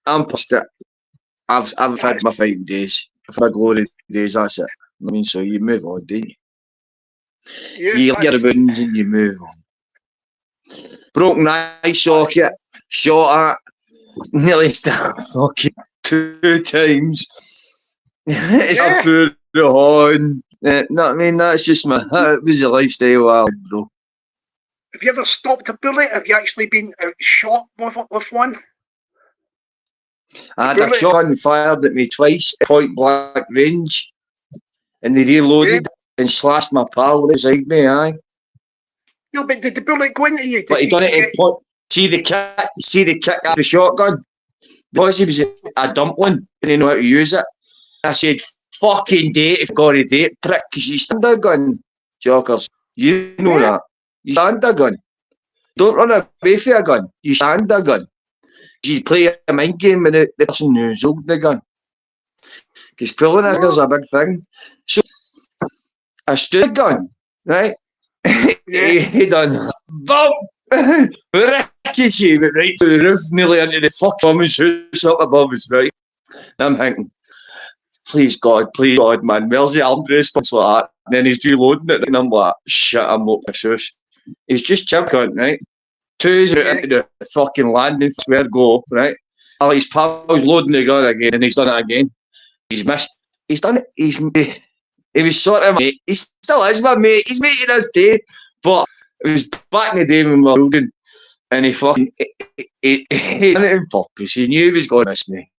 I'm past it. I've had my fighting days. I've had glory days, that's it. I mean, so you move on, don't you? You get your wounds and you move on. Broken eye socket, shot at, nearly stabbed fucking 2 times. It's a poor horn. No, I mean, that's just that was the lifestyle, bro. Have you ever stopped a bullet? Have you actually been shot with one? I had a shotgun fired at me twice at point blank range, and they reloaded and slashed my pal beside me. Aye. No, but did the bullet go into you? But he done it in point. See the kick out of the shotgun. Because he was a dumpling, didn't know how to use it. I said, "Fucking date if got a date trick, because you stand a gun, jokers. You know that. You stand a gun. Don't run away from a gun. You stand a gun. You play a mind game with the person who's holding the gun. Because pulling a gun's a big thing. So I stood the gun, right? He done bump. Rickety, went right to the roof, nearly into the fucking woman's house up above us, right? And I'm thinking, please God, man, where's the armed response like that? And then he's reloading it, and I'm like, shit, I'm up this house. He's just chipping, right? 2's out into the fucking landing, where go, right? Oh, his pal's loading the gun again, and he's done it again. He's missed. He's done it. He was sort of, mate. He still is my mate. He's making his day. But it was back in the day when we were building, and he fucking he done it on purpose. He knew he was going to miss me.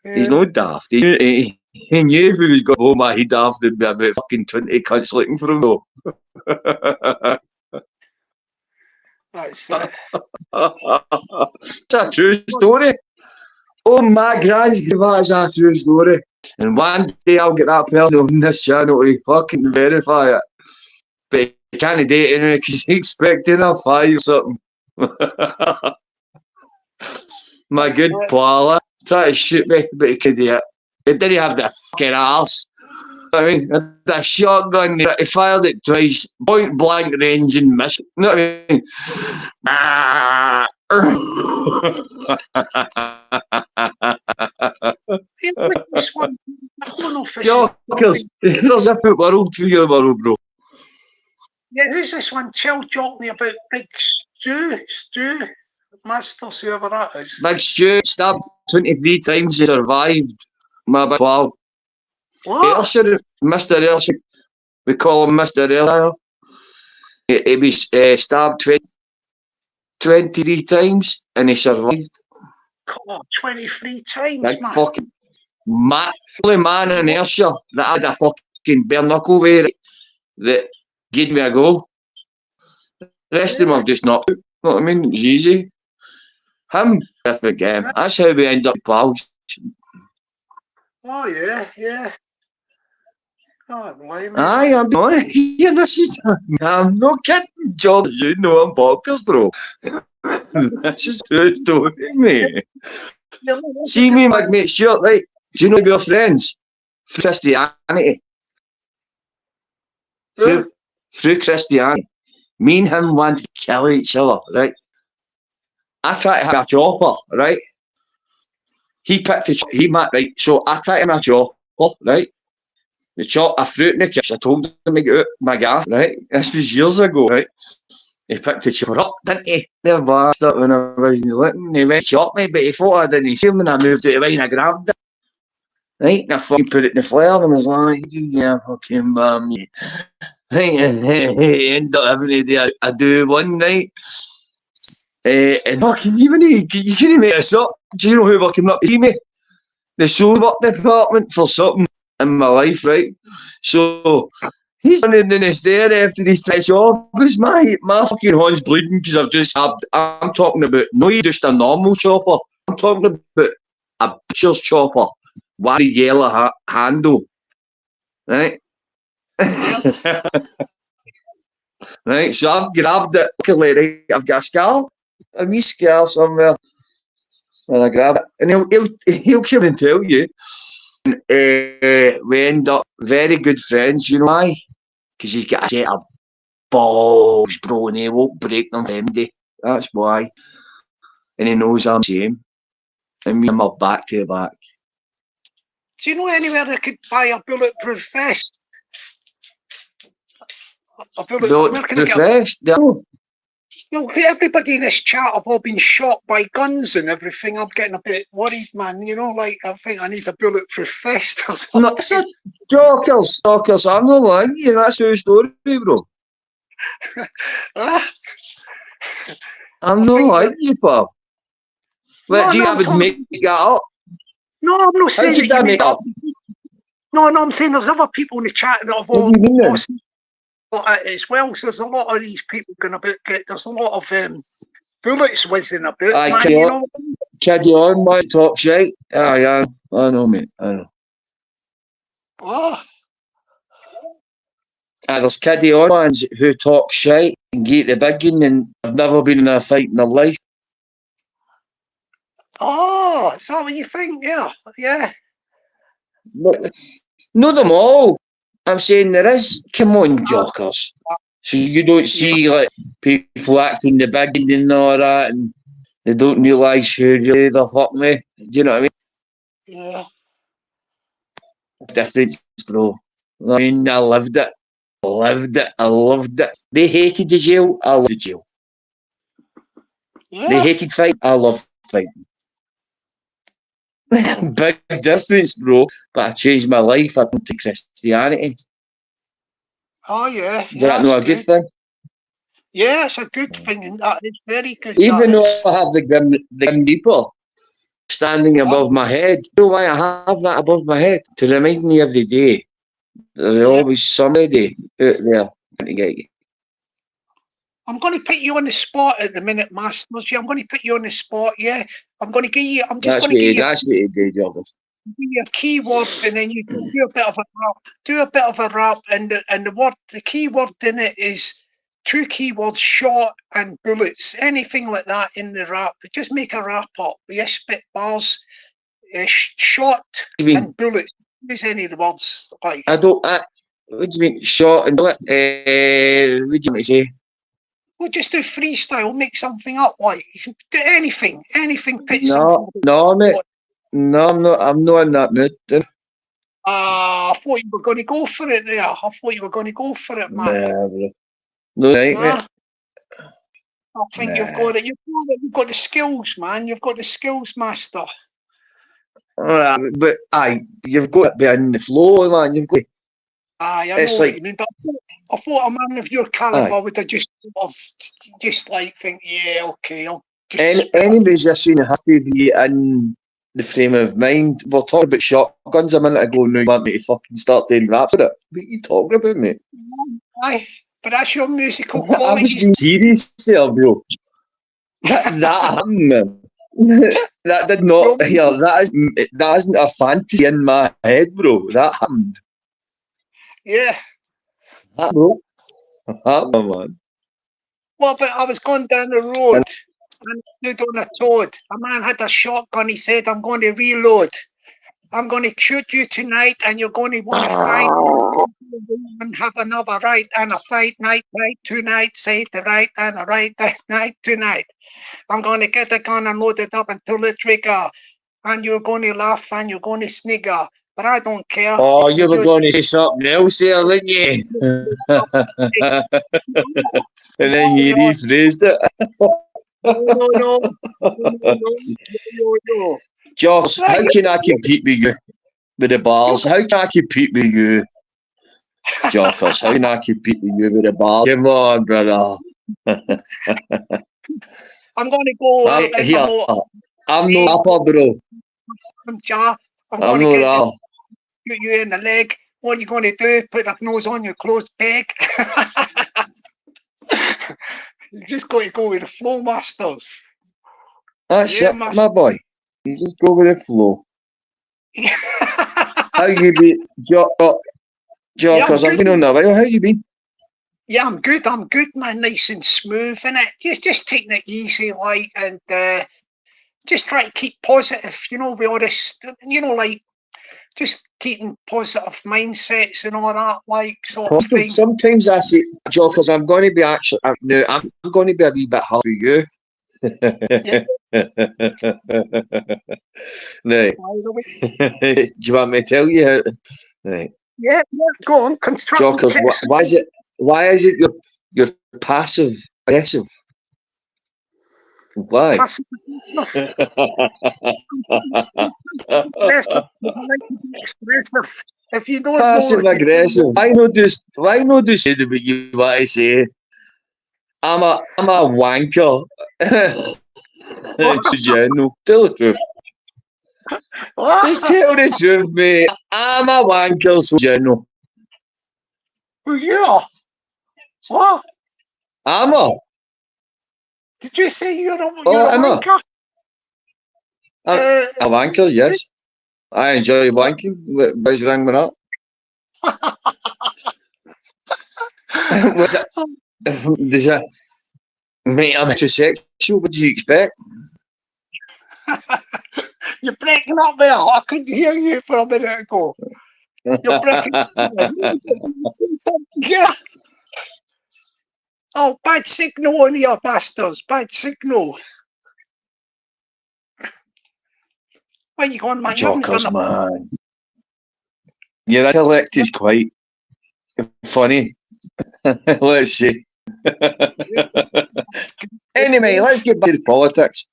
Yeah. He's no daft. He knew if he was going home, he'd have to be about fucking 20 cunts looking for him, though. That's it's a true story. Oh my grand's that's a true story. And one day I'll get that person on this channel to fucking verify it. But he can't date it because he's expecting a 5 or something. My good pal, tried to shoot me, but he couldn't do it. He didn't have the fucking arse. I mean, the shotgun, he fired it twice, point blank range and missed. You know what I mean? Jokers, there's a foot world for your world, bro. Yeah, who's this one? Tell me about Big Stu Masters, whoever that is. Big Stu, stabbed 23 times, he survived. My big pal. Ayrshire, Mr. Ayrshire, we call him Mr. Ayrshire. He was stabbed 23 times and he survived. God, 23 times, Big man. fucking only man in Ayrshire that had a fucking bare knuckle with it that gave me a go. The rest of them have just knocked out. You know what I mean? It's easy. Him, perfect game. That's how we end up pals. Oh, yeah. Oh, blimey. Aye, I'm honest. Yeah, this is, I'm not kidding, George. You know I'm bonkers, bro. This is true story, mate. See me, my mate Stuart, right? Do you know we were friends? Through Christianity. Through Christianity. Me and him wanted to kill each other, right? I tried to have a chopper, right? He picked right? So I tried to have a chopper, right? The chop, I threw it in the kitchen. I told him to get out my gaff, right? This was years ago, right? He picked the chopper up, didn't he? The bastard, when I was looking, he went to chop me, but he thought I didn't see him when I moved out of the way and I grabbed it. Right? And I fucking put it in the flare and was like, yeah, fucking bum. Right? He ended up having to do a do one night. And fucking, you couldn't make this up. Do you know who I came up to see me? The social work department for something in my life, right? So he's running in the stair after he's tried job. Because my fucking horn's bleeding because I'm talking about not just a normal chopper. I'm talking about a butcher's chopper. Wide yellow handle. Right? Right, so I've grabbed it. Luckily, right, I've got a wee scar somewhere. And I grab it. And he'll come and tell you. We end up very good friends, you know why? Because he's got a set of balls, bro, and he won't break them for MD. That's why. And he knows I'm the same. And me and him are back to back. Do you know anywhere I could buy a bulletproof vest? Bulletproof vest? No. Well, everybody in this chat have all been shot by guns and everything. I'm getting a bit worried, man. You know, like, I think I need a bulletproof vest or something. No, it's a Jockers. I'm not lying to you. That's your story, bro. I'm not lying to you, pal. What, do you have to make that up? No, I'm not saying that you make up. No, I'm saying there's other people in the chat that have all lost as well. So there's a lot of these people going to get. There's a lot of bullets whizzing about. Carry on, my talk shite. I know, mate. I know. Oh. There's kiddie on ones who talk shite and get the biggin and have never been in a fight in their life. Oh, is that what you think? Yeah. But, not them all. I'm saying there is. Come on, Jockers. So you don't see like people acting the big and all that, and they don't realise who really the fuck me. Do you know what I mean? Yeah. Difference, bro. I mean, I lived it. I loved it. They hated the jail. I loved the jail. Yeah. They hated fighting. I loved fighting. Big difference, bro. But I changed my life. I went to Christianity. Oh, yeah. Is that not a good thing? Yeah, it's a good thing. And that is very good. Even though I have the Grim Reaper standing above my head. You know why I have that above my head? To remind me every day. There's always somebody out there trying to get you. I'm going to put you on the spot at the minute, Masters. Yeah, I'm going to put you on the spot. Yeah, I'm going to give you. That's what you do, Joggers. Give you a keyword, and then you can do a bit of a rap. Do a bit of a rap, and the keyword in it is 2 keywords: shot and bullets. Anything like that in the rap. Just make a rap up. Yes, spit bars. Shot and bullets. Use any of the words like. What do you mean, shot and bullet? What do you want me to say? Well, just do freestyle, make something up. Like you can do anything. No, mate. No, I'm not in that mood. I thought you were going to go for it there. I thought you were going to go for it, man. Nah, bro. No, right, mate. I think you've got it. You've got the skills, man. You've got the skills, master. But you've got to be in the flow, man. You've got. I know what you mean, but I thought a man of your caliber Aye. would have just sort of just like think, yeah, okay, I'll just Any musician has to be in the frame of mind. We're talking about shotguns a minute ago. Now you want me to fucking start doing raps with it? What are you talking about, mate? aye, but that's your musical I was qualities. being serious there, bro. That happened, man. That did not. Yeah, that isn't a fantasy in my head, bro. That happened. Yeah. That, bro. Happened, man. Well, but I was going down the road and stood on a toad. A man had a shotgun. He said, I'm going to reload. I'm going to shoot you tonight and you're going to want to fight and have another right and a fight night tonight. Say the right and a right night tonight. I'm going to get the gun and load it up and pull the trigger. And you're going to laugh and you're going to snigger. But I don't care. Oh, you were going to say something else there, weren't you? And then you rephrased it. No. Josh, how can I compete with you with the bars? How can I compete with you? Jockers, how can I compete with you with the bars? Come on, brother. I'm going to go Right, here. I'm no rapper, bro. I'm going to no shoot you in the leg. What are you going to do? Put the nose on your closed peg? You just got to go with the flow, Masters. That's it, my boy. You just go with the flow. How you been, Jockers? I've been on a while. How you been? Yeah, I'm good, man. Nice and smooth, innit? Just taking it easy, like, and just try to keep positive, with all this, like, just keeping positive mindsets and all that, like, sort of thing. Sometimes I say, Jockers, I'm going to be I'm going to be a wee bit hard for you. Yeah. Right. Do you want me to tell you how? Right. Yeah, go on. Jockers, why is it you're passive aggressive? Why? Passive aggressive. If you don't passive aggressive. Why not do say what you want to say? I'm a wanker. It's general. Tell the truth. Just tell the truth, mate. I'm a wanker, so general. Who you are? What? I'm a. Did you say you're a wanker? A wanker, yes. I enjoy wanking. What's wrong with that? Does that mate, I'm heterosexual. What do you expect? You're breaking up there. I couldn't hear you for a minute ago. You're breaking up. Yeah. Oh, bad signal on here, bastards. Bad signal. Where you going, man? Jockers, man. Yeah, that elect is quite funny. Let's see. Anyway, let's get back to the politics.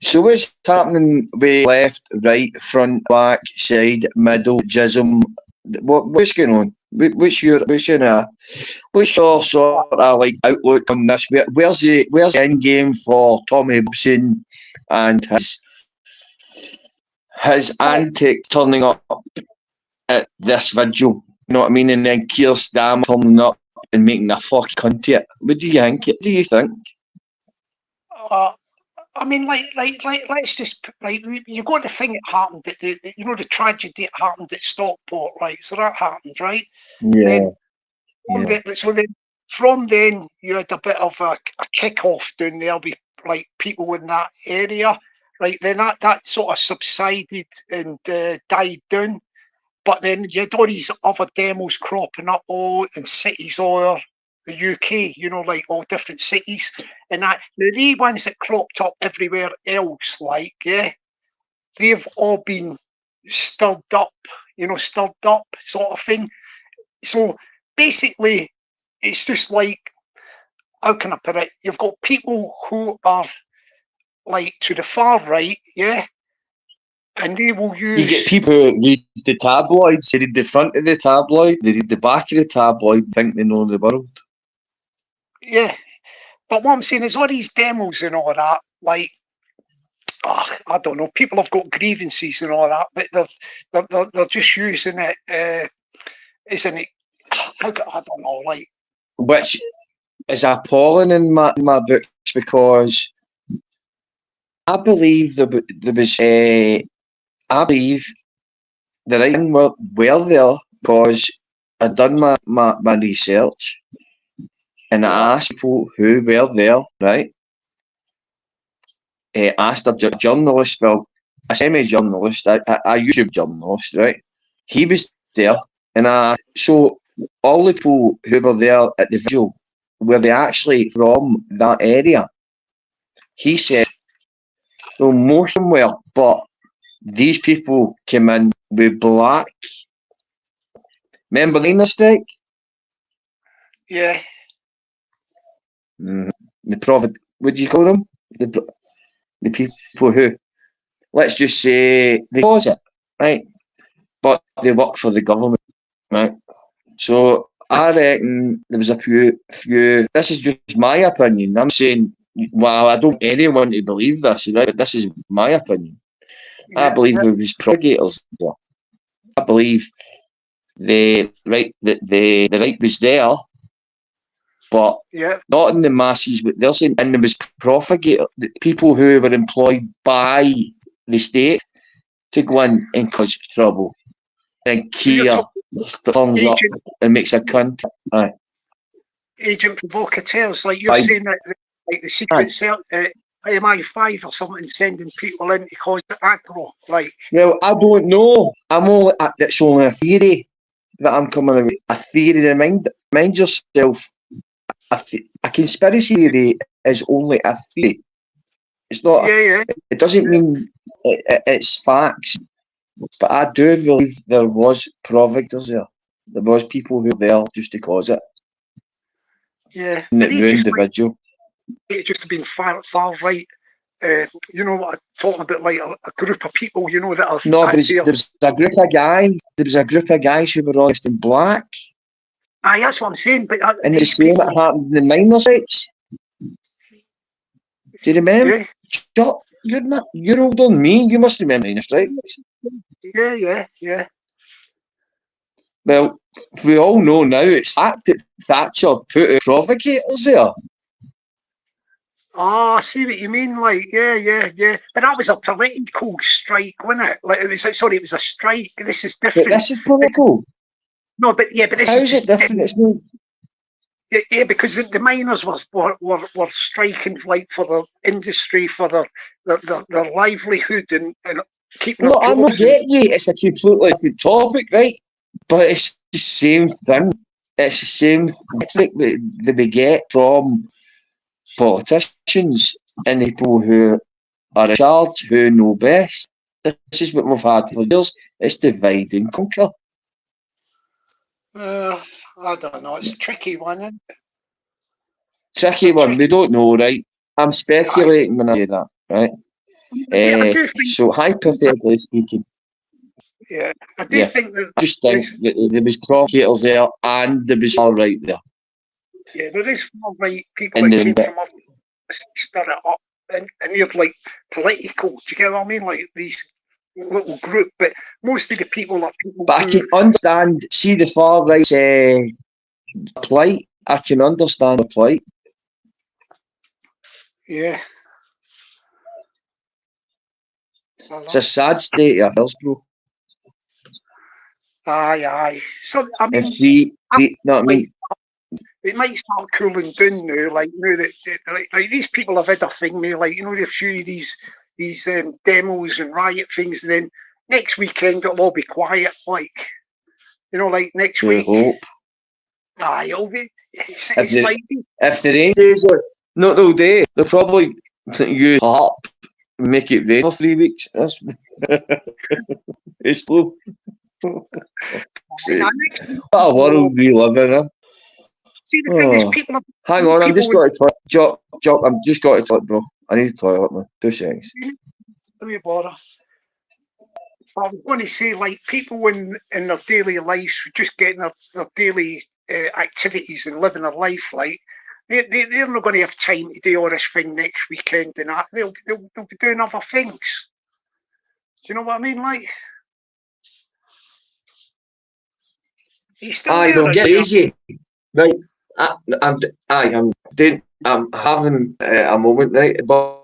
So what's happening with left, right, front, back, side, middle, jism? What's going on? What's your sort of like outlook on this? Where's the end game for Tommy Gibson and his antics turning up at this vigil? You know what I mean? And then Keir Starmer turning up and making a fucking cunt of it. What do you think? What do you think? I mean, let's just you got the thing that happened that the tragedy that happened at Stockport, right? So that happened, right? Yeah. From then you had a bit of a kick-off down there with like people in that area, right? Then that sort of subsided and died down. But then you had all these other demos cropping up all in cities all over the UK, like all different cities. And that the ones that cropped up everywhere else, like, yeah, they've all been stirred up sort of thing. So basically, it's just like, how can I put it? You've got people who are like to the far right, yeah, And they will use... You get people who read the tabloids, they read the front of the tabloid, they read the back of the tabloid, and think they know the world. Yeah. But what I'm saying is all these demos and all that, like, I don't know, people have got grievances and all that, but they're just using it, isn't it? I don't know, like... Which is appalling in my books, because I believe there was I believe the right thing were there, because I'd done my research and I asked people who were there, right? I asked a journalist, well, a semi-journalist, a YouTube journalist, right? He was there, and so all the people who were there at the vigil, were they actually from that area? He said, well, most of them were, but these people came in with black. Remember the Liner strike? Yeah. The prophet, what do you call them? The people who, let's just say, they cause it, right? But they work for the government, right? So I reckon there was a few. This is just my opinion. I'm saying, well, I don't want anyone to believe this, right? But this is my opinion. I believe there was propagators there. I believe the right was there, but not in the masses. But they're saying, and there was people who were employed by the state to go in and cause trouble. And Kia turns up and makes a cunt. Agent provocateurs, like you're saying that, like the secret MI5 or something, sending people in to cause the aggro. Like, well, I don't know. It's only a theory that I'm coming with. A theory. Mind yourself. A conspiracy theory is only a theory. It's not. It doesn't mean it's facts. But I do believe there was provogators there. There was people who were there just to cause it. Yeah. And it ruined the vigil. It just been far right. You know what I'm talking about, like a group of people, you know, that are... No, but there's a group of guys. There was a group of guys who were all dressed in black. Aye, that's what I'm saying. But and the same that happened in the minor sites. Do you remember? Yeah. You're older than me. You must remember minor strikes. Yeah. Well, we all know now it's fact that Thatcher put provocators there. Oh, I see what you mean. Like, yeah. But that was a political strike, wasn't it? Like, it was a strike. This is different. But this is political. No, but this How is it different? It's no... Yeah, because the miners were striking, like, for the industry, for their livelihood and keeping. No, I don't get you. It's a completely different topic, right? But it's the same thing. It's the same rhetoric that we get from politicians and the people who are in charge, who know best. This is what we've had for years. It's divide and conquer. I don't know. It's a tricky one, isn't it? Tricky one. We don't know, right? I'm speculating when I say that, right? So hypothetically speaking. Yeah, I do think that... I just think that there was provocators there and there was all right there. Yeah, there is far right people that came from up, stir it up, and you're like political. Do you get what I mean? Like these little group, but most of the people are people. But I can understand. See the far right plight. I can understand the plight. Yeah. It's a sad state of affairs, bro. Aye. So I mean, know what I mean? It might start cooling down now. Like now that like these people have had a thing, me. Like, you know, a few of these demos and riot things. And then next weekend it'll all be quiet. Like, you know, like next week. Hope. Aye, it'll be. If the rain days are not all day, they'll probably use harp and make it rain for 3 weeks. That's it's blue. What a world we live in, huh? See, the thing is, people have... Hang on, I'm just got to toilet. Jock, I'm just got to toilet, bro. I need a toilet, man. 2 seconds. Let me bother. I was going to say, like, people in their daily lives, just getting their daily activities and living their life, like, they're not going to have time to do all this thing next weekend and that. They'll be doing other things. Do you know what I mean? Like, he's still I there. don't get easy. Right. I'm having a moment, right? But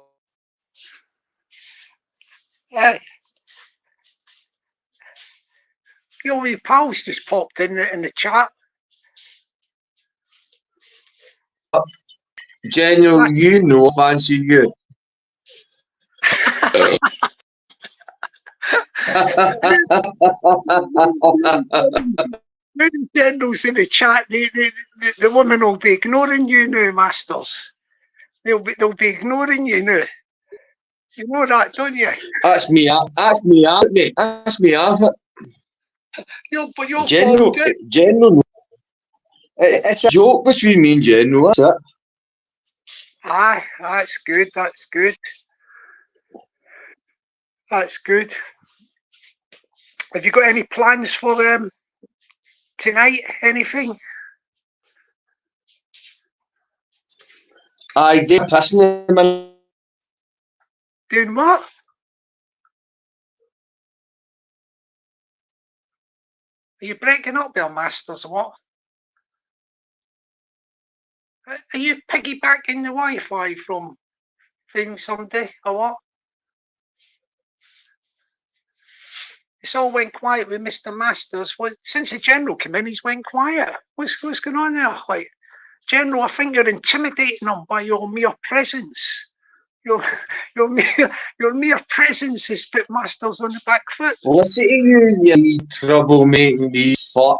Your pals just popped in the chat. General, you know, fancy you. The generals in the chat, the women will be ignoring you now, Masters. They'll be ignoring you now. You know that, don't you? That's me. That's me out, mate. That's me out. But you're General, General. It's a joke between me and General. That's it. Aye, that's good. That's good. That's good. Have you got any plans for tonight? Anything? I did personally. Doing what? Are you breaking up, Bill Masters, or what? Are you piggybacking the Wi-Fi from things someday, or what? It's all went quiet with Mr. Masters. Well, since the General came in, he's went quiet. What's going on there? Like, General, I think you're intimidating them by your mere presence. Your mere presence has put Masters on the back foot. Listen to you troublemaking me fuck.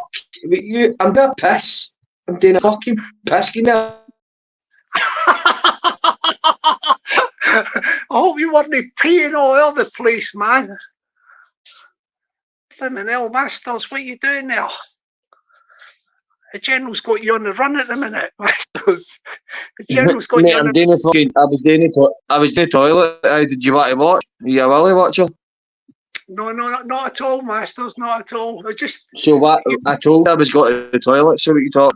I'm gonna piss. I'm doing a fucking piss now. I hope you weren't peeing all over the place, man. Blimmin' hell, Masters, what are you doing there? The General's got you on the run at the minute, Masters. The General's got Mate, you on I'm doing a fucking. I was doing the toilet. Did you want to watch? Are you a willy watcher? No, not at all, Masters, not at all. So what? I told you I was going to the toilet. So what you talk?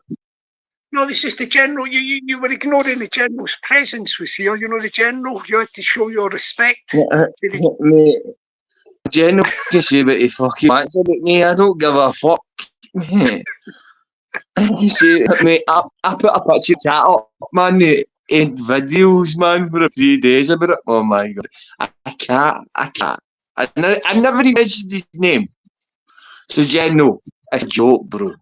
No, it's just the General. You were ignoring the General's presence was here. You know, the General. You had to show your respect. Mate, General can say what he fucking wants about me. I don't give a fuck, mate. You see, mate, I put a picture of that up, man, in videos, man, for 3 days about it. Oh my god. I can't. I never even mentioned his name. So, General, it's a joke, bro.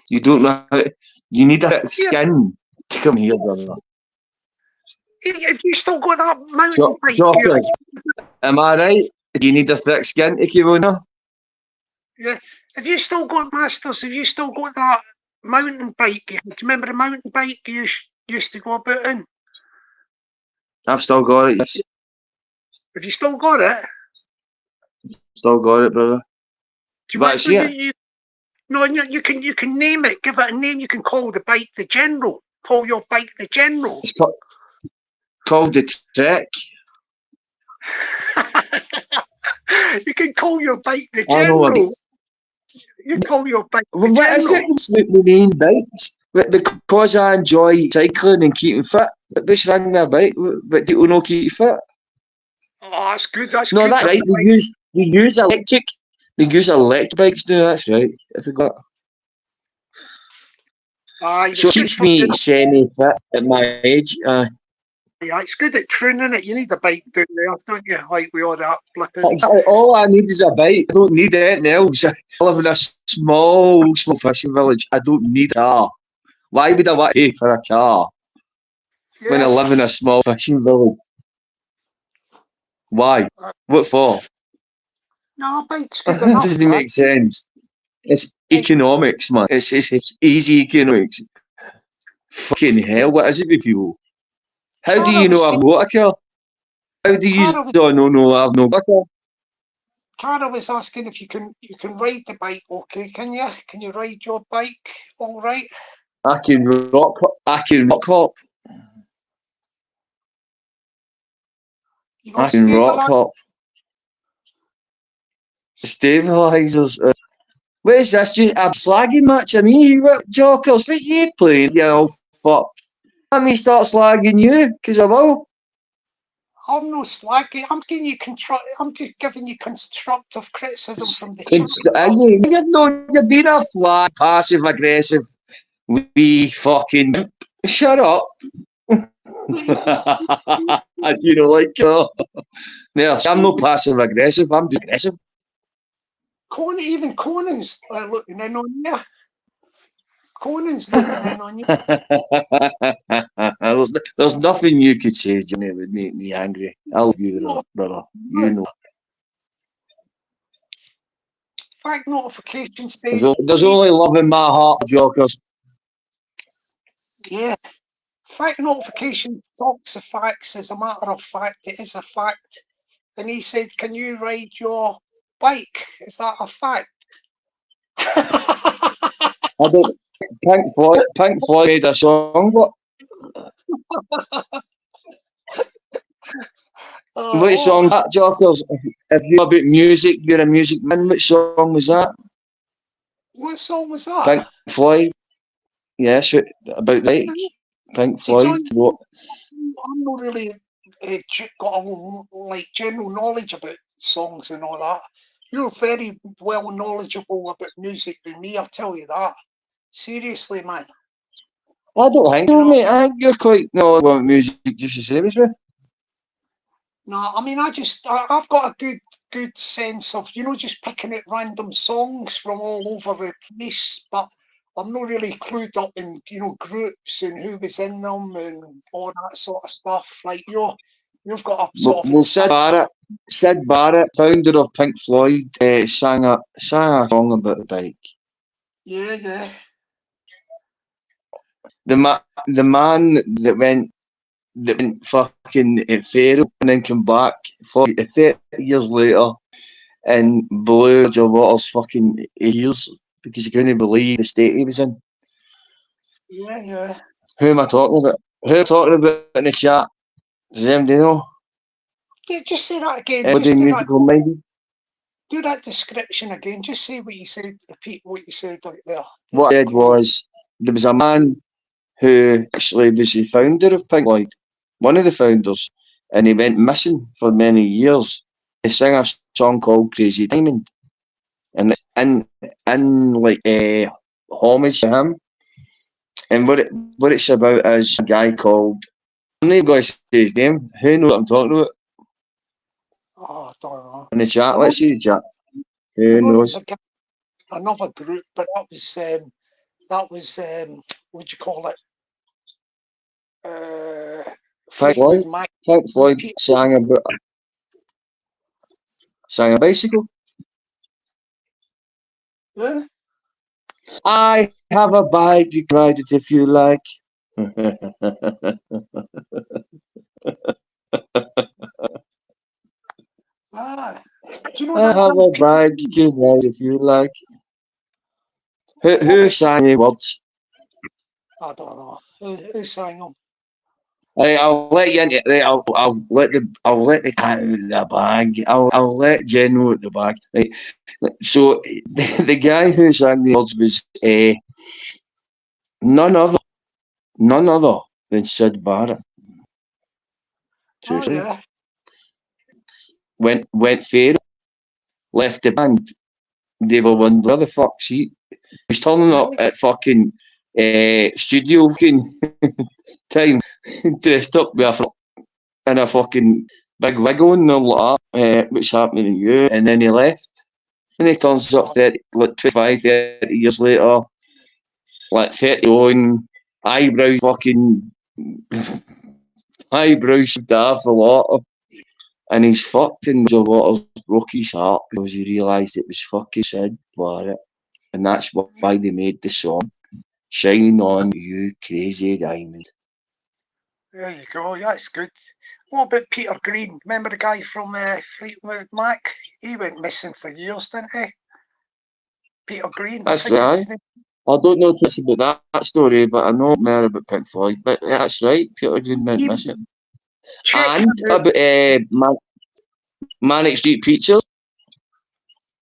You don't know how you need a thick skin to come here, brother. Have you still got that mountain bike? Joker, am I right? You need a thick skin to keep on here? Yeah. Have you still got, Masters? Have you still got that mountain bike? Do you remember the mountain bike you used to go about in? I've still got it, yes. Have you still got it? Still got it, brother. Do you see it? No, you can name it. Give it a name. You can call the bike the General. Call your bike the General. It's called the Trek. You can call your bike the General. You call your bike the General. What is it with the main bikes? Because I enjoy cycling and keeping fit. What's wrong with my bike? But do you not keep fit? Oh, that's good. That's no, good. That's right. They use electric. They use electric bikes now. That's right. I forgot. So it keeps me semi-fit at my age. Yeah, it's good at tuning it. You need a bike down there, don't you? Like we all that flipping. Exactly. All I need is a bike. I don't need anything else. I live in a small fishing village. I don't need a car. Why would I want to pay for a car when I live in a small fishing village? Why? What for? No, bike's good enough. It doesn't make sense. It's economics, man. It's easy economics. Fucking hell, what is it with people? How do you know I've got a car? How do you know I've no got a car? Cara was asking if you can ride the bike, okay? Can you? Can you ride your bike all right? I can rock hop. I can rock hop. Stabilisers. What is this? A slagging match of me? What, Jockers? What you playing? You old fuck. Let me start slagging you, because I will. I'm no slagging. I'm giving you constructive criticism from the chat. You're being a flag, passive aggressive, wee fucking. Shut up. Do you know, like, no, I'm not passive aggressive. I'm aggressive. Even Conan's looking in on you. Conan's looking in on you. There's nothing you could say, Johnny, that would make me angry. I love you, brother. You know. Fact notification says There's only love in my heart, Jokers. Yeah. Fact notification talks the facts as a matter of fact. It is a fact. And he said, "Can you ride your bike? Is that a fact?" I don't. Pink Floyd made a song, but what song that, Jokers? If you're about music, you're a music man. What song was that? What song was that? Pink Floyd. Yes, about like Pink Floyd. What? I'm not really got a general knowledge about songs and all that. You're very well knowledgeable about music than me, I'll tell you that. Seriously, man. I don't think so, mate. I think you're quite knowledgeable about music just the same as me. No, I mean, I've got a good sense of, just picking out random songs from all over the place, but I'm not really clued up in, groups and who was in them and all that sort of stuff. Like, you've got a sort of... Well, Sid Barrett, founder of Pink Floyd, sang a song about the bike. Yeah. The man that went fucking feral and then came back 30 years later and blew Roger Waters' fucking ears because he couldn't believe the state he was in. Yeah. Who am I talking about? Who am I talking about in the chat? Does anybody know? Yeah, just say that again. Anybody musical minded? Do that description again. Just say what you said. Repeat what you said out there. What I said was, there was a man who actually was the founder of Pink Floyd, one of the founders, and he went missing for many years. He sang a song called Crazy Diamond, and it's in like homage to him. And what it's about is a guy called, I'm not even going to say his name. Who knows what I'm talking about? Oh, I don't know. In the chat, let's see the chat. Who knows? Another group, but that was what do you call it? Pink Floyd sang a bicycle. Yeah. I have a bike, you can ride it if you like. Do you know I have a bike, you can ride if you like. Who sang the words? I don't know. Who sang them? I'll let you into it. I'll let the cat out of the bag. I'll let Jen know at the bag. Right. So the guy who sang the words was none other than Sid Barrett. Oh, yeah. Went fair, left the band. They were wondering where the fuck's he? He's turning up at fucking studio fucking time, dressed up with a fucking big wig on and all that. What's happening to you? And then he left. And he turns up 25, 30 years later, like 30 on, eyebrows fucking eyebrows shaved off a lot. And he's fucked, and Roger Waters broke his heart because he realised it was fucking Sid Barrett. And that's why they made the song Shine On You Crazy Diamond. There you go, that's good. What about Peter Green? Remember the guy from Fleetwood Mac? He went missing for years, didn't he? Peter Green. That's right. I don't know much about that story, but I know more about Pink Floyd. But that's right, Peter Green went missing. And about Manic Street Preachers.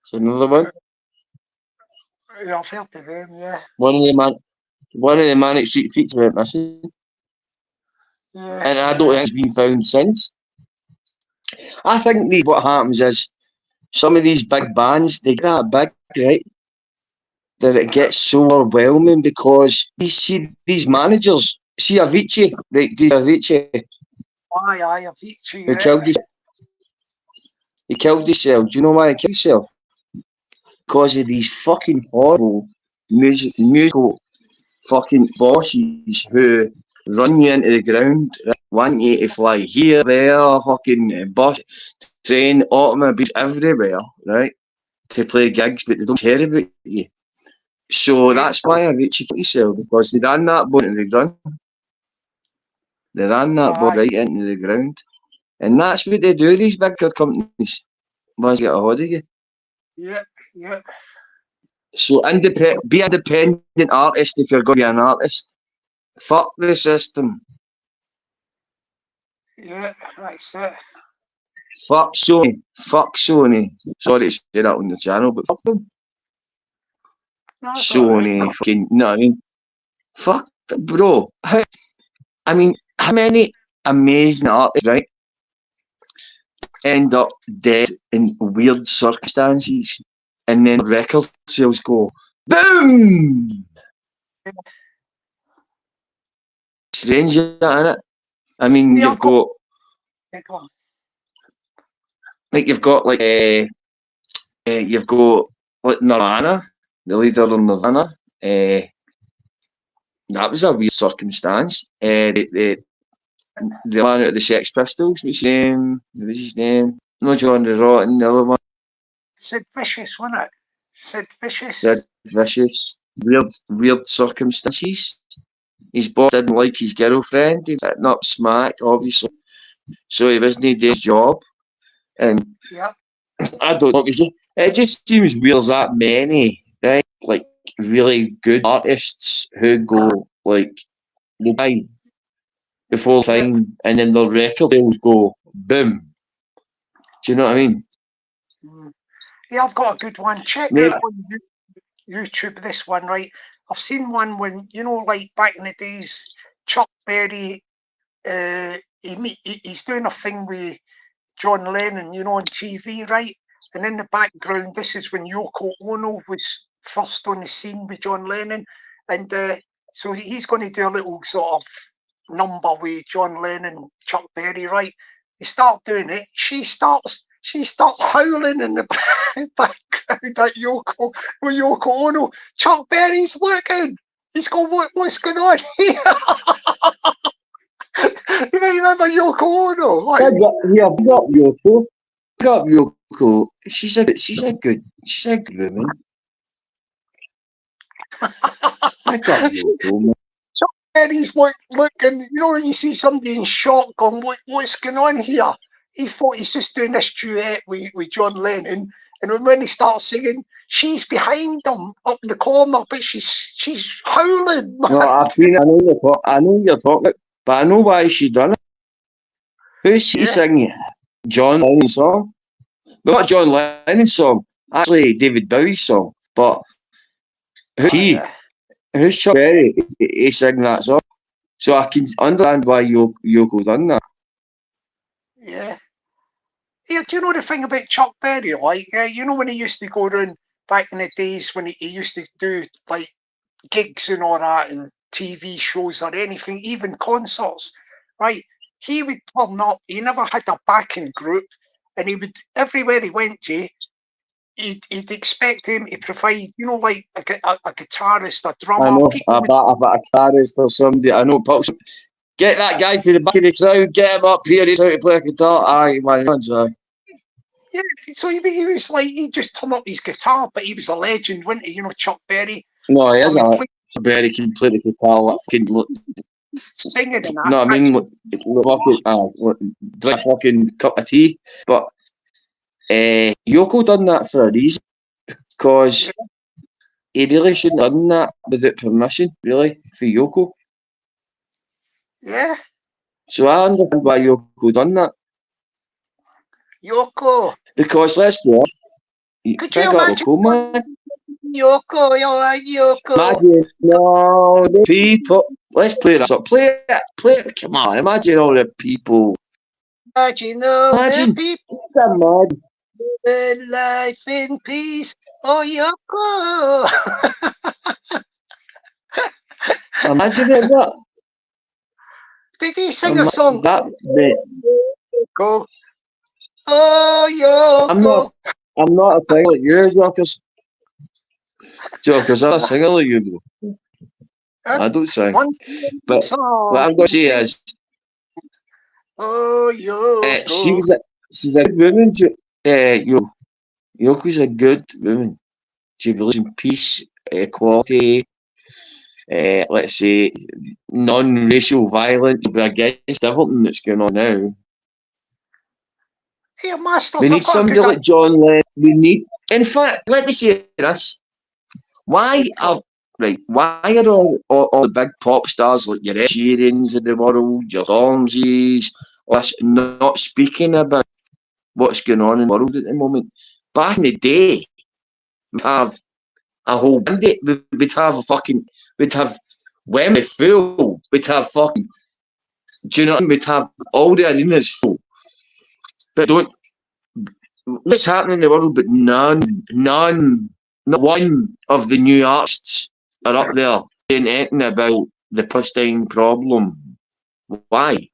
It's another one. Yeah, I've heard of them, yeah. One of the Manic Street Preachers went missing. Yeah. And I don't think it's been found since. I think what happens is some of these big bands, they get that big, right? That it gets so overwhelming because you see these managers, see Avicii, right? Avicii, Aye, Avicii, who yeah. killed himself. He killed himself. Do you know why he killed himself? Because of these fucking horrible musical fucking bosses who run you into the ground, right? Want you to fly here, there, fucking bus, train, automobiles, everywhere, right? To play gigs, but they don't care about you. So that's why I reached yourself, because they ran that boat into the ground. They ran that boat right into the ground. And that's what they do, these big companies. Once you get a hold of you. Yeah, yeah. So be an independent artist if you're going to be an artist. Fuck the system. Yeah, that's it. Fuck Sony. Fuck Sony. Sorry to say that on the channel, but fuck them. No, Sony, right. fucking, you know what I mean? Fuck, bro. I mean, how many amazing artists, right, end up dead in weird circumstances, and then record sales go boom? Strange, isn't it? I mean, Yeah, you've got you've got like Nirvana, the leader of Nirvana. That was a weird circumstance. The man out of the Sex Pistols, what's his name? What was his name? No, John the Rotten, the other one. Sid Vicious, wasn't it? Sid Vicious. Sid Vicious. Weird circumstances. His boss didn't like his girlfriend. He was up smack, obviously. So he wasn't doing his job. And yeah. I don't know. It just seems weird that many, right? Like really good artists who go like they die before time, and then their record sales go boom. Do you know what I mean? Yeah, I've got a good one. Check Maybe. out on YouTube this one, right? I've seen one when, you know, like back in the days, Chuck Berry, he's doing a thing with John Lennon, you know, on TV, right? And in the background, this is when Yoko Ono was first on the scene with John Lennon. And so he's going to do a little sort of number with John Lennon, Chuck Berry, right? They start doing it. She starts howling in the background at Yoko Ono. Chuck Berry's looking. He's going, what's going on here? You may remember Yoko Ono. Like, yeah, big up Yoko. Big up Yoko. She's a good woman. Big up Yoko, man. Chuck Berry's looking, you know, when you see somebody in shock going, what's going on here? He thought he's just doing this duet with John Lennon. And when he starts singing, she's behind him up in the corner, but she's howling. Man. No, I've seen it. I know you're talking, but I know why she done it. Who's she singing? John Lennon's song? Not John Lennon's song. Actually, David Bowie's song. But who's Chuck Berry? He sang that song. So I can understand why Yoko done that. Yeah. Yeah, do you know the thing about Chuck Berry? Like, you know when he used to go around back in the days when he used to do like gigs and all that and TV shows or anything, even concerts, right? He would turn up. He never had a backing group, and he would everywhere he went to. He'd expect him to provide, you know, like a guitarist, a drummer. I know, a guitarist or somebody. I know, get that guy to the back of the crowd, get him up here, he's how to play a guitar. Aye, my hands, aye. Yeah, so he was like, he just turned up his guitar, but he was a legend, wasn't he? You know, Chuck Berry. No, he is a Berry can play the guitar like fucking singing and that. No, I mean, drink a fucking cup of tea. But Yoko done that for a reason, because he really shouldn't have done that without permission, really, for Yoko. Yeah. So I understand why Yoko done that. Yoko. Because let's be honest, Could Big you up imagine local, man. Yoko, Yoko? Imagine all the people. Let's play that. So play it. Come on, imagine all the people. Imagine all the Imagine. people Come on. in life in peace. Oh, Yoko. Imagine it. What? Did he sing a song? That bit. Yoko. Oh, Yoko. I'm not a singer like you, Jokers. Jokers, I'm a singer like you, bro. I don't sing. But what I'm going to say is, oh, Yoko. she's a good woman. Yoko's a good woman. She believes in peace, equality, let's say, non-racial violence, but against everything that's going on now. Hey, Masters, We need somebody like John Lennon. In fact, let me say this. Why are all the big pop stars like your Ed Sheerans of the world, your Stormzy's, not speaking about what's going on in the world at the moment? Back in the day, we'd have a whole bandit. We'd have Wembley full. We'd have fucking, do you know what I mean? We'd have all the arenas full. But what's happening in the world? But not one of the new artists are up there saying anything about the Palestine problem. Why?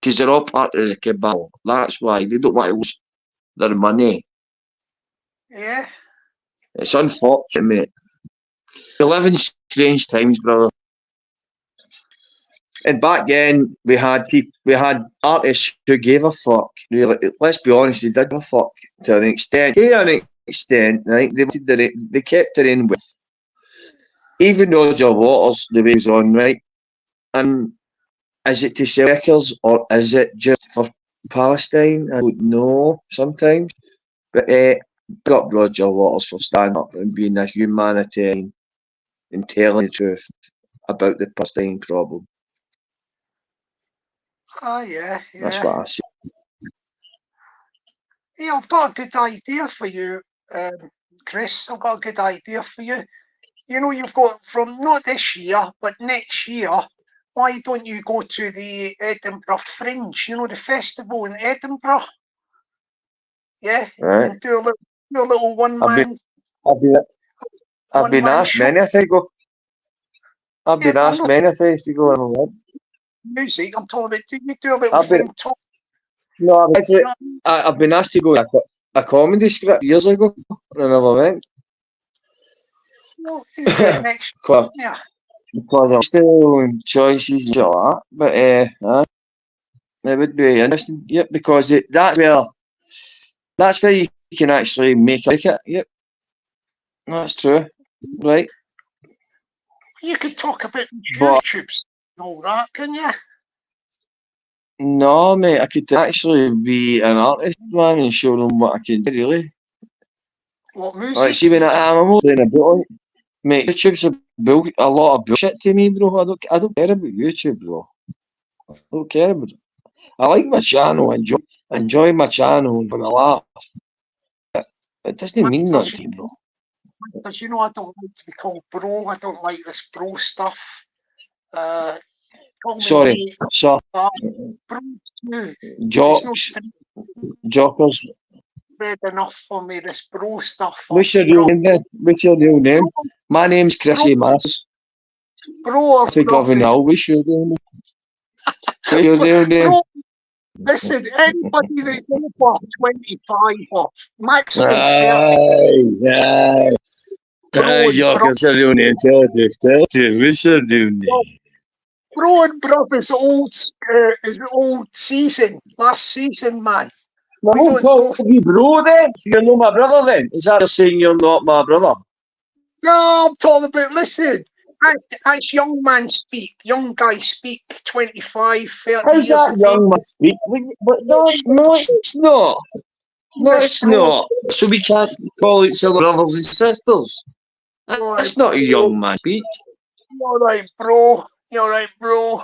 Because they're all part of the cabal. That's why. They don't want to lose their money. Yeah. It's unfortunate, mate. We live in strange times, brother. And back then, we had artists who gave a fuck. Really, let's be honest, they did give a fuck to an extent. To an extent, right? They kept their in with. Even though Joe Waters, the way he's on, right? And is it to sell records or is it just for Palestine? I don't know sometimes. But big up Roger Waters for standing up and being a humanitarian and telling the truth about the Palestine problem. Oh, yeah. That's what I say. Yeah, I've got a good idea for you, Chris. I've got a good idea for you. You know, you've got from not this year, but next year, why don't you go to the Edinburgh Fringe? You know, the festival in Edinburgh? Yeah, Right. and do a little one-man. I've been asked many a time to go. I've been asked many a times to go on music. I'm talking about, do you do a little thing? No, I've been asked to go a comedy script years ago, and I never went. No, next year. Because I'm still in choices and shit like that. But it would be interesting. Yep, because that's where you can actually make it. Yep, that's true. Right. You could talk about YouTubes and all that, can you? No, mate, I could actually be an artist, man, and show them what I can do, really. What music? Like, see, when I'm playing a bit on it, mate, YouTube's a lot of bullshit to me, bro. I don't care about YouTube, bro. I don't care about it. I like my channel, enjoy my channel, and I laugh. It doesn't mean nothing, bro. Because you know, I don't like to be called bro. I don't like this bro stuff. Sorry. Jokers. Bad enough for me, this bro stuff. What's your real name then? What's your real name? My name's Chrissy Masters. Bro or Governor, what's your real name? What's your real name? Bro, listen, anybody that's over 25 or maximum 30. Jokers, your real name. Tell it. What's your real name? Bro and bruv is old season, last season, man. I won't call you bro then. You're not my brother then. Is that saying you're not my brother? No, I'm talking about, listen, as young man speak, young guy speak, 25, 30 How's that young man speak? No, it's not. No, it's not. So we can't call each other brothers and sisters. That's not a young man speech. You're right, bro. You're right, bro.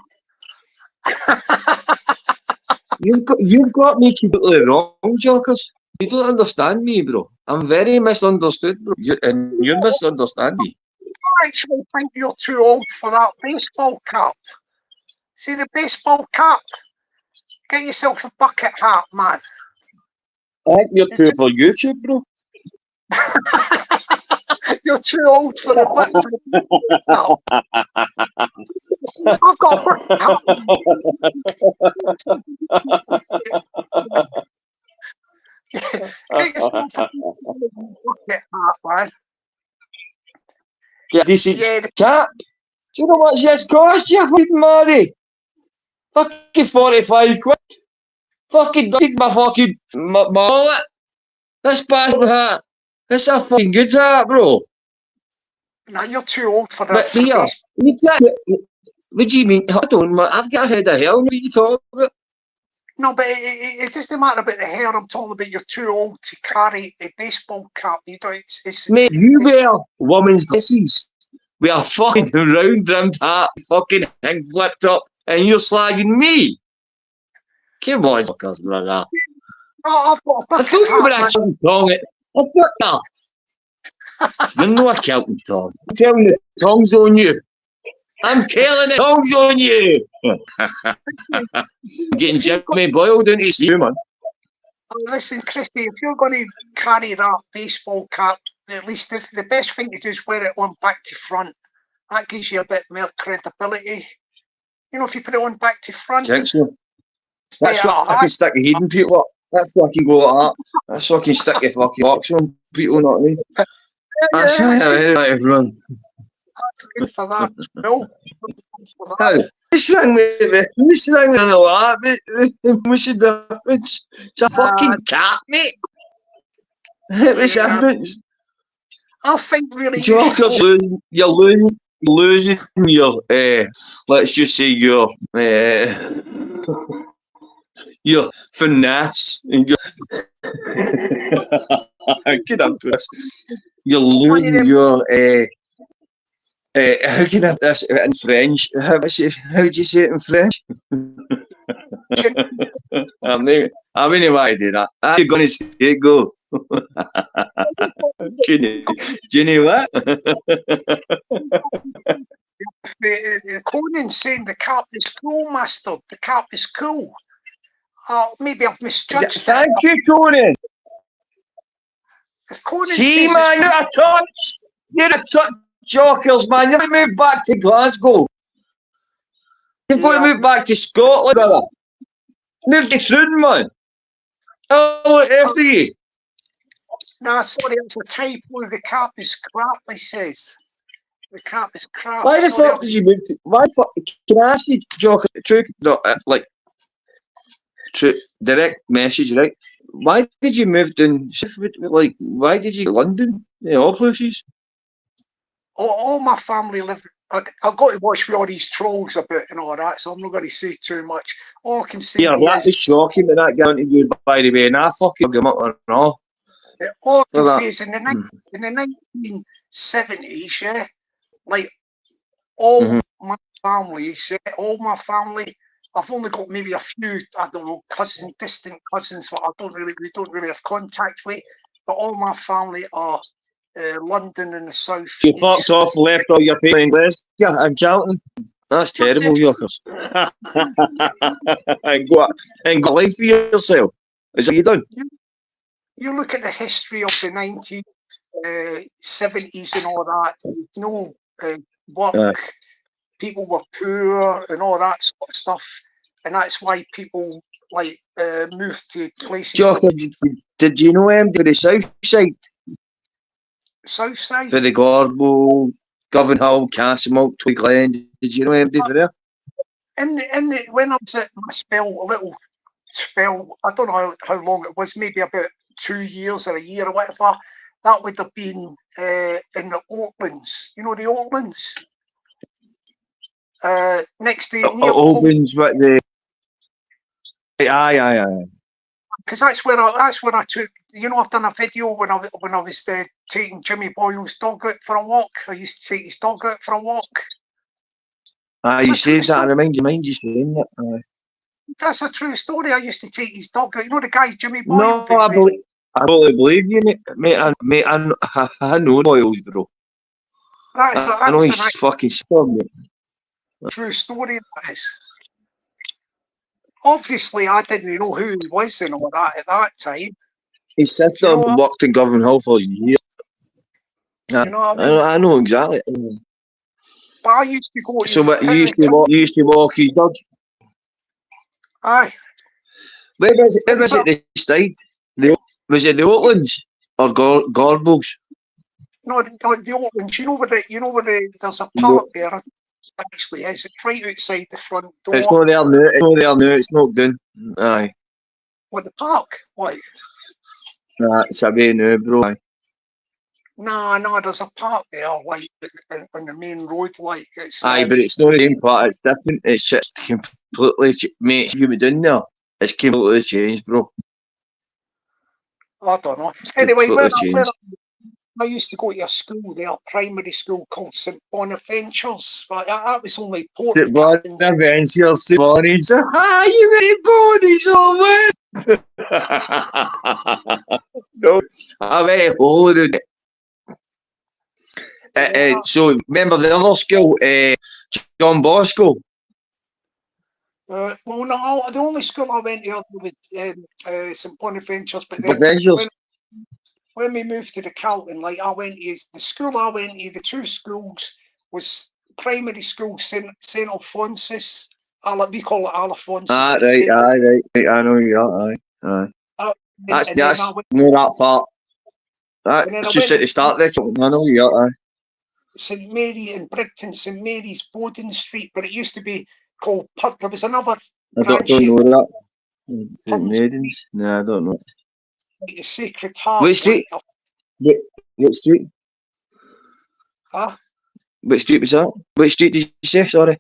You've got me completely wrong, Jokers. You don't understand me, bro. I'm very misunderstood, bro. You misunderstand me. I actually think you're too old for that baseball cap. See the baseball cap? Get yourself a bucket hat, man. I think you're too for YouTube, bro. You're too old for the bucket cap. I've got a bucket hat. Get yourself a bucket hat, man. Get a decent Yeah, cap. Do you know what this cost you, fucking Mary? Fucking 45 quid. Fucking take my fucking my wallet. This bastard hat. It's a fucking good hat, bro. now you're too old for that. But here, you can't. What do you mean? Hold on, man. I've got a head of hair. What are you talking about? No, but it doesn't matter about the hair. I'm talking about you're too old to carry a baseball cap. You don't. Mate, you wear women's glasses. We are fucking round rimmed hat, fucking thing flipped up, and you're slagging me. Come on, fuckers, brother. Oh, I've got a I bucket thought you were a hat, Kelton Tong. I thought that. You're not a Kelton Tong. I'm telling the tongues on you. I'm telling the tongues on you. I'm getting Jimmy boiled into you, man. Listen, Chrissy, if you're going to carry that baseball cap, at least the best thing to do is wear it on back to front. That gives you a bit more credibility. You know, if you put it on back to front. I think so. That's so I can stick a hidden people up. That's so I can go like that. That's so I can stick a fucking box on people, you know what I mean? That's right, everyone. That's good for that. No. How? What's wrong with me? What's wrong with the lap, mate? What's the difference? It's a fucking cap, mate. What's the difference? I think really Joker's you're losing your, let's just say your finesse. And get up to this. You're losing your, how can I have this in French? How do you say it in French? I'm not why I do that. How are you going to say it? Go. Do you know what? The Conan's saying the cap is cool, master. The cap is cool. Maybe I've misjudged. Thank you, Conan. See, man, you're a touch. You're a touch, jokers, man. You've got to move back to Glasgow. You've got to move back to Scotland, brother. Move to Sweden, man. I'll look after you. No, sorry, it's a typo. The cap is crap, he says. The cap is crap. Why the fuck did you move to... Why fuck... Can I ask you, Joker, true... No, true, direct message, right? Why did you move down... Like, why did you go to London? Yeah, all places. All my family live... I've got to watch all these trolls about and all that, so I'm not going to say too much. All I can say yeah, that was shocking that that guy interviewed, by the way, and I fucking him up and all. All I can say is in the 1970s, yeah, like all my family, I've only got maybe a few, I don't know, distant cousins, but we don't really have contact with. But all my family are London and the south. You fucked off, left all your family in Glasgow and Charlton. That's terrible, Yorkers. and got a life for yourself. Is that you done? You look at the history of the 1970s and all that. There's no work. People were poor and all that sort of stuff, and that's why people like moved to places. Joker, did you know him to the south side? South side? For the Gorbo, Govan Hill, Castlemilk, Twigland. Did you know him for there? When I was at my little spell, I don't know how long it was, maybe about 2 years or a year or whatever. That would have been in the Oaklands. You know the Oaklands? Next to Oaklands, what the... Aye. Because that's where I took. You know, I've done a video when I was taking Jimmy Boyle's dog out for a walk. I used to take his dog out for a walk. You said that. I remind you saying that. That's a true story. I used to take his dog out. You know the guy Jimmy Boyle? No, I believe. I totally believe you, mate. I know Boyles, bro. I know That's he's an fucking stubborn, mate. true story. That is. Obviously, I didn't know who he was and all that at that time. His Do you sister know what? worked in Govan Hall for years. You know what I mean? I know exactly. But I used to go So to what, town. you used to walk his dog? Aye. Where But was it they stayed? Was it the Oatlands or Gorbals? no, the Oakland. You know where there's a No, park there. Actually, is it's right outside the front it's door. not there now. It's not there now. It's not done. Aye. What the park? What? Nah, it's away now, bro. Aye. No, there's a park there, like on the main road, like it's. Aye, but it's not the same part. It's different. It's just completely, mate. If you were doing there, it's completely changed, bro. I don't know. It's Anyway, completely changed. I used to go to a school there, primary school called St Bonaventures, but that was only porta cabins. Adventures, Bonnies. Ah, you many Bonnies, oh man. No, I went holiday. So remember the other school, John Bosco. Well, no, the only school I went to was St Bonaventures, but then Adventures. when we moved to the Calton, like I went to the school I went to, the two schools was primary school St Alphonsus. We call it Alphonsus. Ah, right, aye, right. I know you are, aye. That's not that far. That's just at the start there. I know you are, aye. St Mary in Brigton, St Mary's, Bowden Street, but it used to be called Put. There was another I don't know that. St Maidens? No, I don't know. Like the Sacred Heart. Which street? What street? Huh? Which street was that? Which street did you say? Sorry.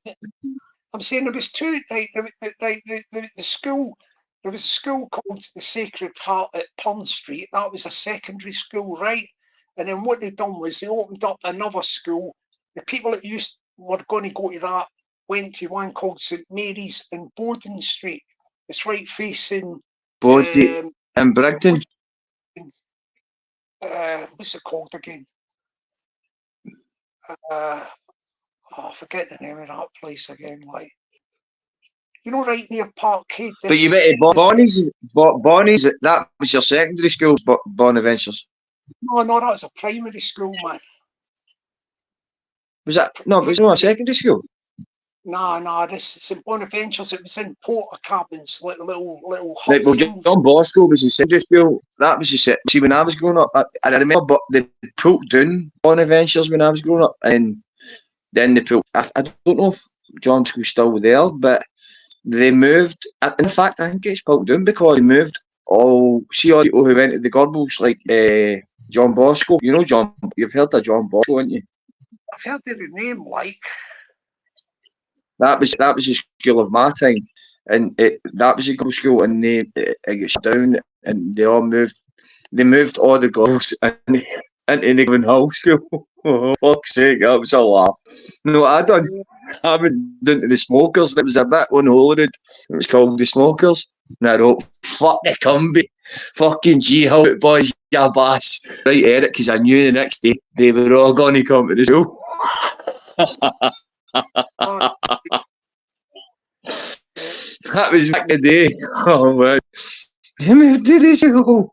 I'm saying there was two. The school. There was a school called the Sacred Heart at Pond Street. That was a secondary school, right? And then what they done was they opened up another school. The people that were going to go to that went to one called St Mary's in Bowden Street. It's right facing Bowden Street in Brigton. What's it called again? I forget the name of that place again. Like, you know, right near Parkhead. But you went to Bonnie's. That was your secondary school, Bonaventures. No, that was a primary school, man. Was that? No, it was not a secondary school. No, this St Bonaventures. It was in porta cabins, like little Right, well, John Bosco was a secondary school. That was just it. See, when I was growing up, I remember, but they pulled down Bonaventures when I was growing up, and then they pulled. I don't know if John School's still there, but they moved. In fact, I think it's pulled down because they moved all people who went to the Gorbals, like John Bosco. You know John. You've heard of John Bosco, haven't you? I've heard of the name, like. That was the school of my time, and that was a girls' school, and it got shut down, and they all moved. They moved all the girls into the Glen Hall School. Oh, fuck's sake, that was a laugh. No, I went down to the Smokers. It was a bit on Holyrood. It was called the Smokers. And I wrote, fuck the Cumbie. Fucking G-Hall boys, ya bass. Right, Eric, because I knew the next day they were all going to come to the school. That was back in the day. Oh man. They moved to the school.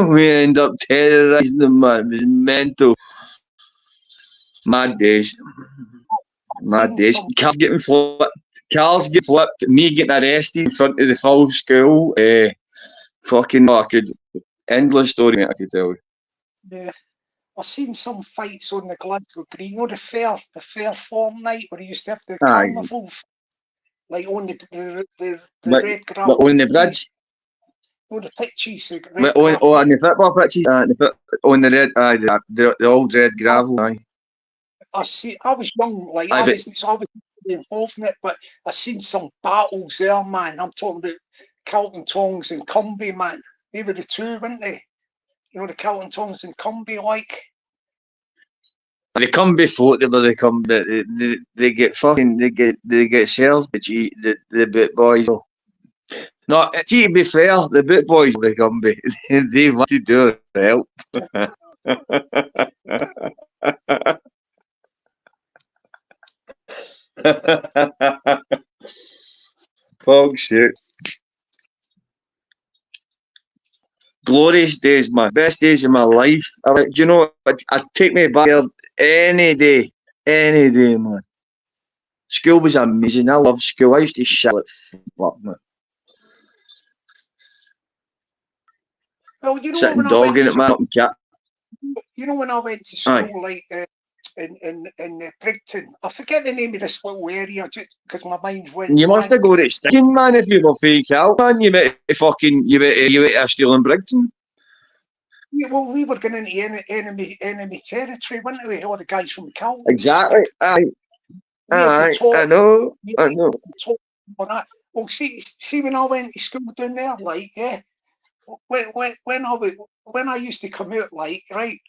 We end up terrorising them, man. It was mental. Mad days. Cars getting flipped. Me getting arrested in front of the full school. Endless story, mate, I could tell you. Yeah. I've seen some fights on the Glasgow Green. You know the fair fortnight where you used to have the carnival, like on the red gravel. On the bridge. No, the pitches. On the football pitches. On the red, the old red gravel. Aye. I was young, like I wasn't involved in it, but I seen some battles there, man. I'm talking about Calton Tongs and Cumbie, man. They were the two, weren't they? You know, the Calton Tongs and Cumbie, like. They come before they come, but they get fucking they get served. The bit boys. No, see, to be fair, the boot boys like Gumby, they want to do help. Fuck's sake. Glorious days, man. Best days of my life. Do you know, I'd take me back there any day. Any day, man. School was amazing. I love school. I used to shit like fuck, man. Well, you know Sitting when I went dogging to it, man. school, Cat. you know when I went to Aye. school, like in Brigton, I forget the name of this little area because my mind went. You must have got it sticking, man, if you were fake out, man. You met a school in Brigton. Well, we were going into enemy territory, weren't we? All the guys from Cal. Exactly. Aye. Aye. I know. Well, see, when I went to school down there, like, yeah, when I used to come out, like, right,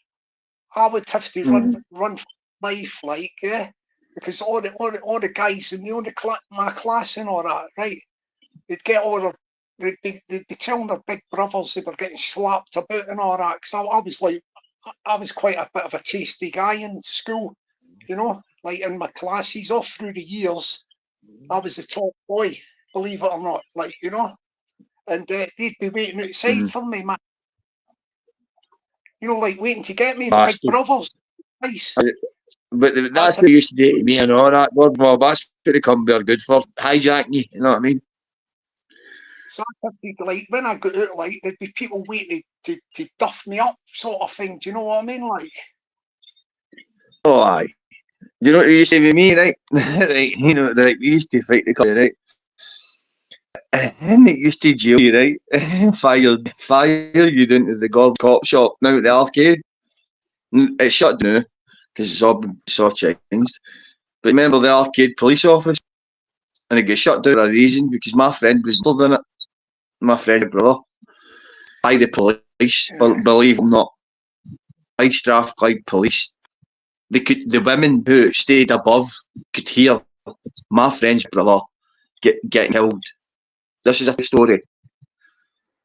I would have to run for life, like, yeah, because all the guys in my class and all that, right, they'd get they'd be telling their big brothers they were getting slapped about and all that. Because I was quite a bit of a tasty guy in school, you know, like in my classes all through the years. I was the top boy, believe it or not, like, you know, and they'd be waiting outside for me, man. You know, like waiting to get me, the big brothers. Nice. But that's what they used to do to me and all that. Well, that's what they come there good for, hijacking you, you know what I mean? So like when I got out, like there'd be people waiting to duff me up, sort of thing. Do you know what I mean? Like, oh, aye. You know what they used to say with me, right? Like, you know, like we used to fight the country, right? And they used to jail you, right? fire you down to the gold cop shop, now at the arcade. It's shut down because it's all been changed. But remember the arcade police office? And it got shut down for a reason because my friend was involved in it. My friend's brother. By the police, believe it or not. By Strathclyde police. The women who stayed above could hear my friend's brother getting killed. This is a true story.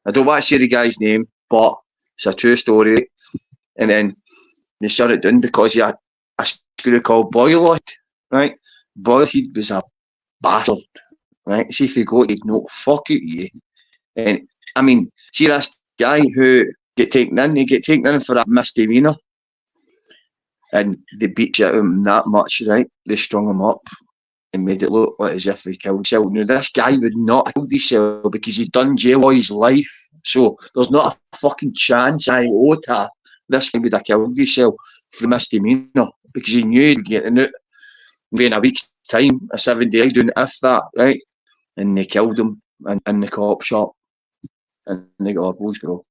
I don't want to say the guy's name, but it's a true story. And then they shut it down because he had a school called Boylehead, right? Boylehead was a bastard, right? See if you go, he'd no fuck at you. And I mean, see this guy who get taken in, he get taken in for a misdemeanor. And they beat shit out of him that much, right? They strung him up and made it look like as if he killed himself. Now, this guy would not have killed himself because he'd done jail all his life. So there's not a fucking chance iota this guy would have killed himself for misdemeanor because he knew he'd get out in a week's time, a 7 day doing if that, right? And they killed him in the co-op shop. And they got a blows girl.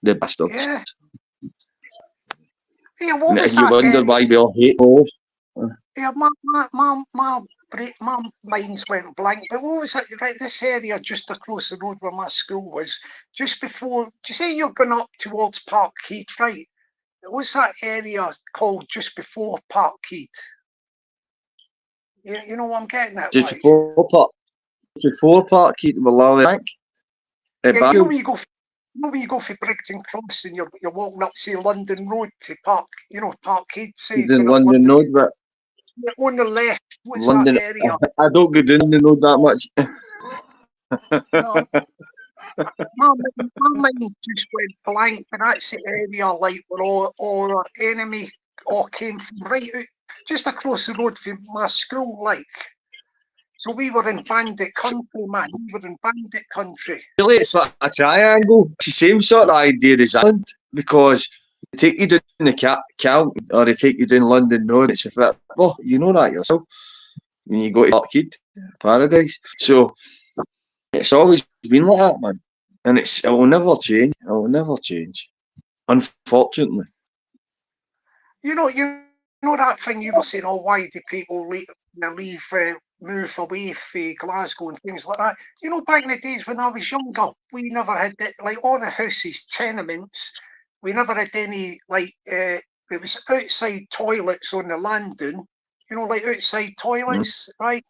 The bastards. Yeah. Yeah, what was and you wonder why we all hate both. Yeah, my minds went blank. But what was it? Right, this area just across the road where my school was, just before. Do you say you're going up towards Parkhead, right? What's that area called just before Parkhead? You know what I'm getting at? Just before Parkhead, Malala Bank. Yeah, you know when you go for Brigton Cross and you're walking up, say, London Road to Parkhead, say. The London Road, but on the left, what's London, that area? I don't go down the road that much. No, my mind just went blank, and that's the area like where all our enemy all came from, right out, just across the road from my school, like. So we were in bandit country, man. We were in bandit country. Really, it's like a triangle. It's the same sort of idea as Ireland because they take you down the Cal or they take you down London Road. It's a bit, well, you know that yourself when you go to Parkhead, Paradise. So it's always been like that, man. And it will never change. It will never change. Unfortunately. You know that thing you were saying, oh, why do people move away from Glasgow and things like that? You know, back in the days when I was younger, we never had like all the houses, tenements. We never had any it was outside toilets on the landing. You know, like outside toilets, right?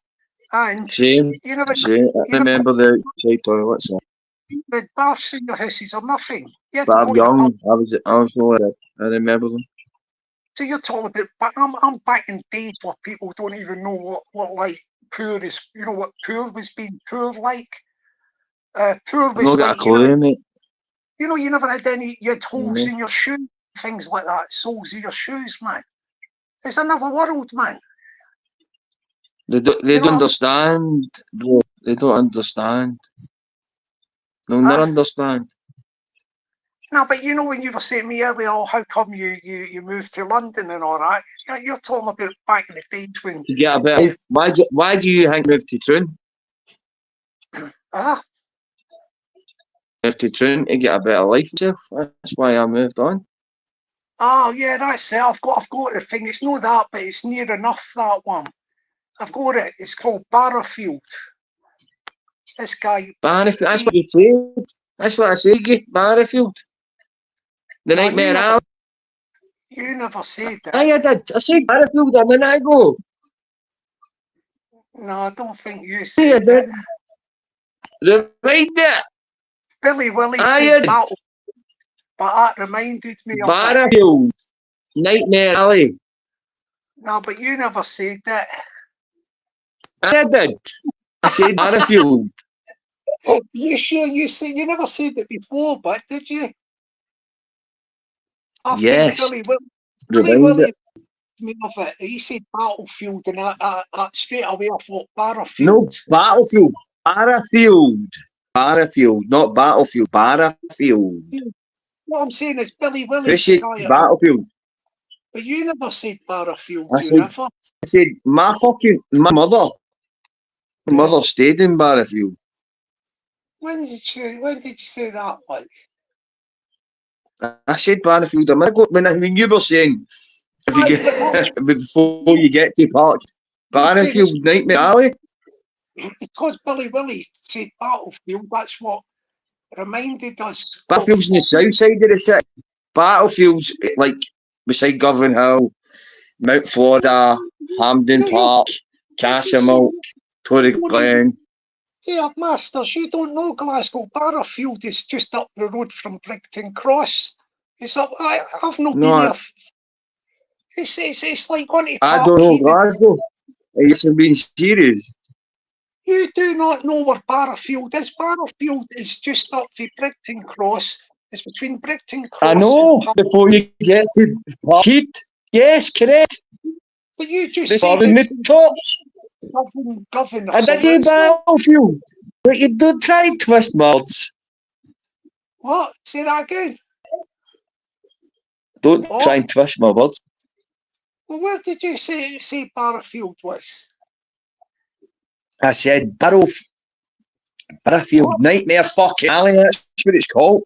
And Same. you never, Same. I remember the outside toilets. the baths in your houses or nothing. You had But to I'm go to the pub. young. I was no I remember them. So you're talking about, but I'm back in days where people don't even know what like poor is. You know what poor was being poor like. Poor I've was not got a like, you know, clue, mate. you never had any. You had holes No. in your shoes, things like that. Soles in your shoes, man. It's another world, man. They don't You know what I mean? understand, bro. They don't understand. They'll never understand. No, but you know when you were saying to me earlier, oh, how come you moved to London and all that? You're talking about back in the days when. To get a better life. Why do you think move to Troon? Ah, Move to Troon to get a better life for yourself. That's why I moved on. oh yeah, that's it. I've got the thing. It's not that, but it's near enough that one. I've got it. It's called Barrowfield. This guy. Barrafield. That's what you said. That's what I said. Barrafield. The No, Nightmare Alley. you never said that. Aye, I did. I said Barrafield a minute ago. No, I don't think you Aye, I said did. that. Rewind it. Billy Willie Aye, said I did. battle, but that reminded me of it. Barrafield. Nightmare Alley. No, but you never said that. I did. I said Barrafield. You sure you never said it before, but did you? I Yes. think Billy Rewind Willie it. me of it. He said Battlefield, and I straight away I thought Barrowfield. No, Battlefield. Barrafield. Barrafield, not Battlefield. Barrafield. What I'm saying is Billy Willie. Who said Battlefield? But you never said Barrowfield, I you said, never. I said, my mother stayed in Barrafield. When did you say that, like? I said Barrafield a minute ago when you were saying if you get before you get to Park Barrafield Nightmare Alley. Because Billy Willie said Battlefield, that's what reminded us. Battlefield's on the south side of the city. Battlefield's like beside Govan Hill, Mount Florida, Hampden Park, Castlemilk, Torrey Glen. Yeah, Masters, you don't know Glasgow. Barrowfield is just up the road from Brigton Cross. It's up. I've not been there. It's like going to I don't know Glasgow. You're being serious. You do not know where Barrowfield is. Barrowfield is just up the Brigton Cross. It's between Brigton Cross. I know. Before you get to Parkhead. Yes, correct. But you just said in the tops. I did say Battlefield. But you don't try and twist words. What? Say that again. Don't try and twist my words. Well, where did you say Barrowfield was? I said Barrowfield Nightmare fucking Alley. That's what it's called.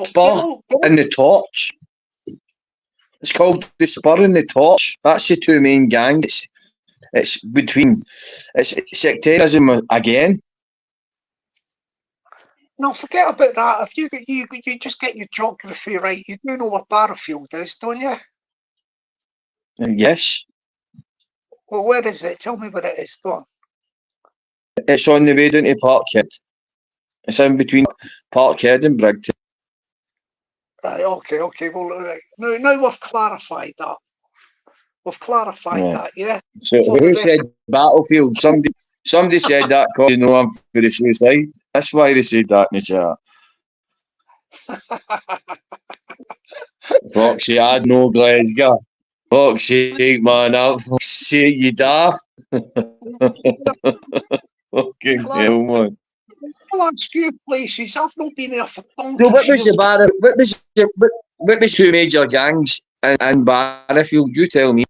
Spur and the Torch. It's called the Spur and the Torch. That's the two main gangs. It's between. It's sectarianism again. No, forget about that. If you just get your geography right, you do know where Barrowfield is, don't you? Yes. Well, where is it? Tell me where it is. Go on. It's on the way down to Parkhead. It's in between Parkhead and Brigton. Right, okay. Well, right. Now we've clarified that. That, yeah? So who said Battlefield? Somebody said that because you know I'm for the suicide. That's why they said that in the chat. Foxy, I know Glasgow. Foxy, man, I'll say you daft. Fucking hell, man. I'll ask you places. I've not been there for donkey's So what was years. what was two major gangs in Barrowfield? You tell me.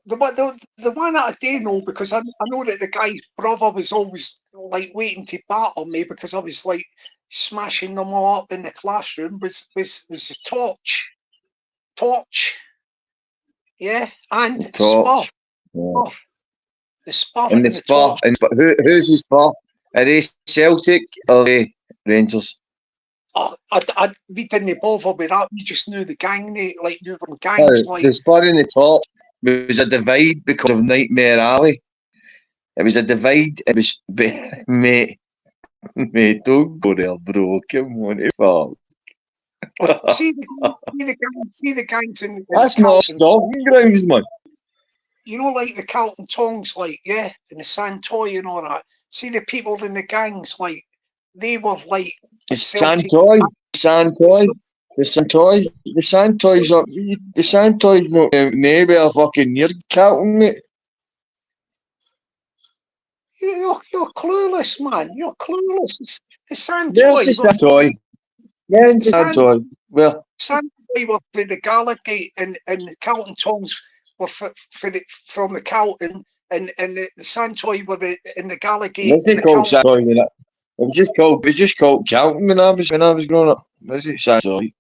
The one that I do know, because I know that the guy's brother was always like waiting to battle me because I was like smashing them all up in the classroom was the torch, yeah, and the Spur. Yeah. The Spur and the Spur. And who's the Spur? Are they Celtic or are they Rangers? We didn't bother with that. We just knew the gang name, like we were gangs. Like the Spur in the top. It was a divide because of Nightmare Alley. It was a divide. It was, mate, don't go there, bro. Come on, fuck. See the gangs in That's not stopping grounds, man. You know, like the Carlton Tongs, like, yeah, and the Santoy and all that. See the people in the gangs, like, they were like the Santoys not nowhere fucking near Carlton, mate. You're clueless, man. You're clueless. The Santoy. There's the Santoy. Where's the Santoy? Well, Santoy were for the Gallagher and the Carlton Tongs were from the Carlton and the Santoy were in the Gallagher. What's it called Santoy? It was just called Carlton when I was growing up. Was it Santoy?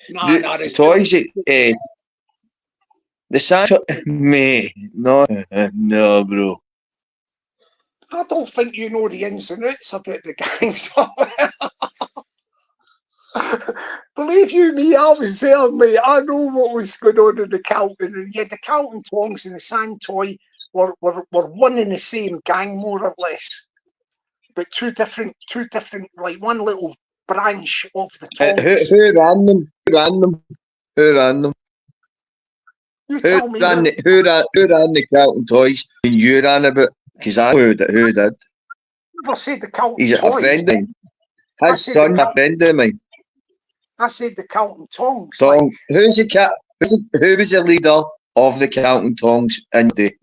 No, the toys. The Santoy, mate. No, bro. I don't think you know the ins and outs about the gangs. Believe you me, I was there, mate. I know what was going on in the Carlton. And yeah, the Carlton Tongs and the Santoy were one and the same gang, more or less. But two different, like one little branch of the Tongs. Who ran them? Who ran them? You tell me. Who ran the Carlton Toys and you ran about? Because I know who did. I said the Carlton He's Toys. A friend of mine. His son, a friend of mine. I said the Carlton Tongs. Who was the leader of the Carlton Tongs in the day?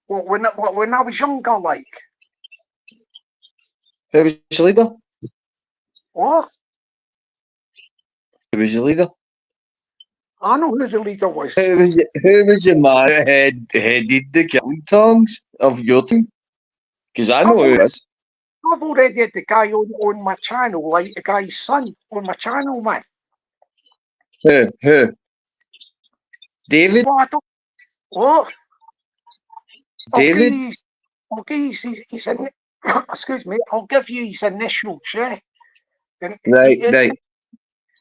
Well, when I was younger, like. Who was the leader? What? Who was the leader? I know who the leader was. Who was the man who headed the Carlton Tongs of your team? Because I know who it is. I've already had the guy on my channel, like the guy's son on my channel, man. Who? David? Well, I don't. What? David? Excuse me. I'll give you his initials, yeah. And right.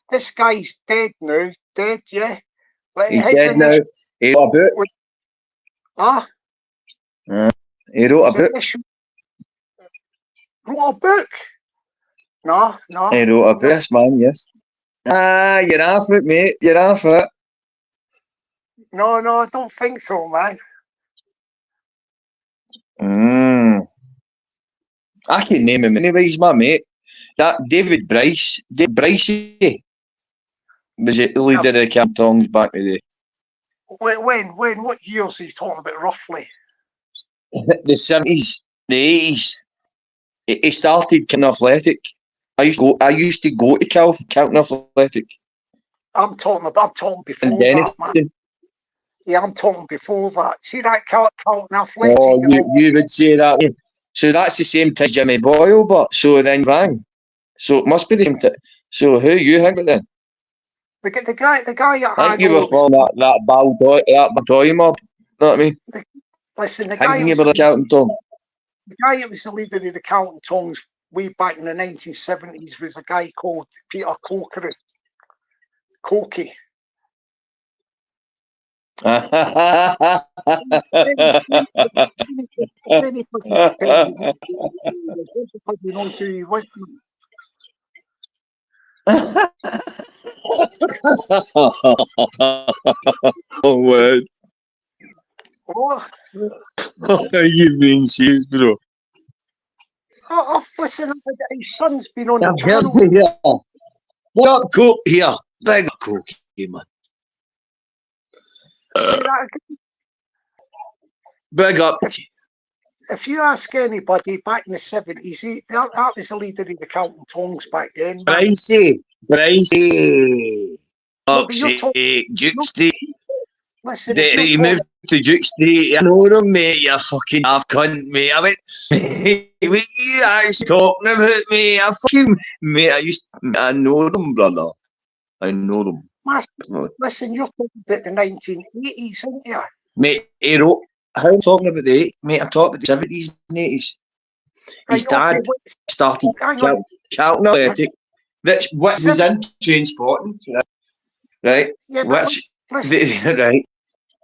This guy's dead now. Dead, yeah. But he's dead now. He wrote a book. He wrote a book. Wrote a book? No. He wrote a book, man, yes. You're off it, mate. You're off it. No, I don't think so, man. I can name him anyway, he's my mate. That David Bryce was it the leader of the Carlton Tongs back in the day? When? What years are you talking about, roughly? The 70s, the 80s. He started Carlton Athletic. I used to go to Carlton Athletic. I'm talking before that, man. Yeah, I'm talking before that. See that Carlton Athletic? Oh, you would say that. Yeah. So that's the same time as Jimmy Boyle, but so then rang. So it must be the same time. So who you think about then? The guy. I think you were from that Baldoy mob. You know what I mean? Listen, the guy. You were the Carlton Tongs. The guy that was the leader of the Carlton Tongs way back in the 1970s was a guy called Peter Corky. Oh, word. What? Are you being serious, bro? Listen, his son's been on the channel. Here. What up, Coke? Here. Big Coke, man. Big up. If you ask anybody back in the 70s, that was the leader of the Carlton Tongs back then. Bricey. Duke Street. Listen, he moved to Duke Street. I know them, mate. You fucking half cunt, mate. I went, what are you actually talking about, mate? I know them, brother. I know them. Listen, you're talking about the 1980s, aren't you? Mate, how I'm talking about the 80s, mate, I'm talking about the 70s and 80s. His dad started Carlton Athletic, which was in Trainspotting, right? Yeah, right?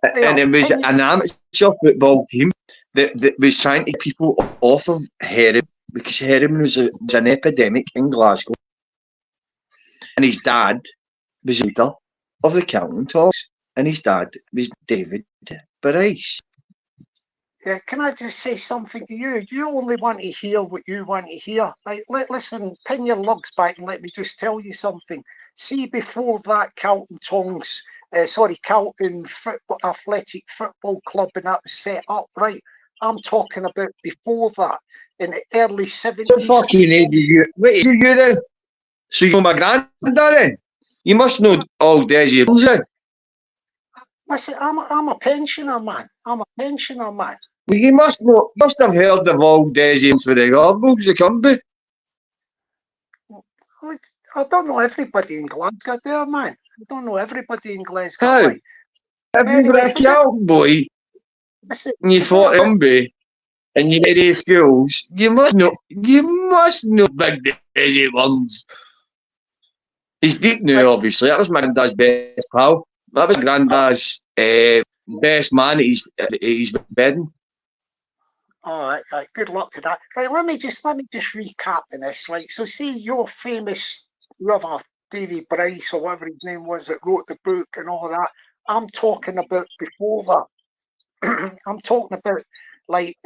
And it was an amateur football team that was trying to get people off of heroin because heroin was an epidemic in Glasgow. And his dad was leader of the Counting Talks, and his dad was David Bryce. Yeah, can I just say something to you? You only want to hear what you want to hear. Like, listen, pin your lugs back and let me just tell you something. See, before that, Carlton Athletic Football Club, and that was set up, right? I'm talking about before that, in the early 70s. So fucking age you. Wait, you then? So you know my granddad then? You must know all Desi Burns. Listen, I'm a pensioner, man. I'm a pensioner, man. Well, you must have heard of all Desi for the Garbos, the company. I don't know everybody in Glasgow there, man. I don't know everybody in Glasgow. How? Right? If you were a Celtic boy, listen, and you fought Humby, and you made A schools, you must know Big Desi Burns. He's deep now, obviously. That was my granddad's best pal. That was my granddad's best man at his wedding. All right, good luck to that. Right, let me just recap on this. Like, so see your famous whoever, Davy Bryce or whatever his name was that wrote the book and all that. I'm talking about before that. I'm talking about like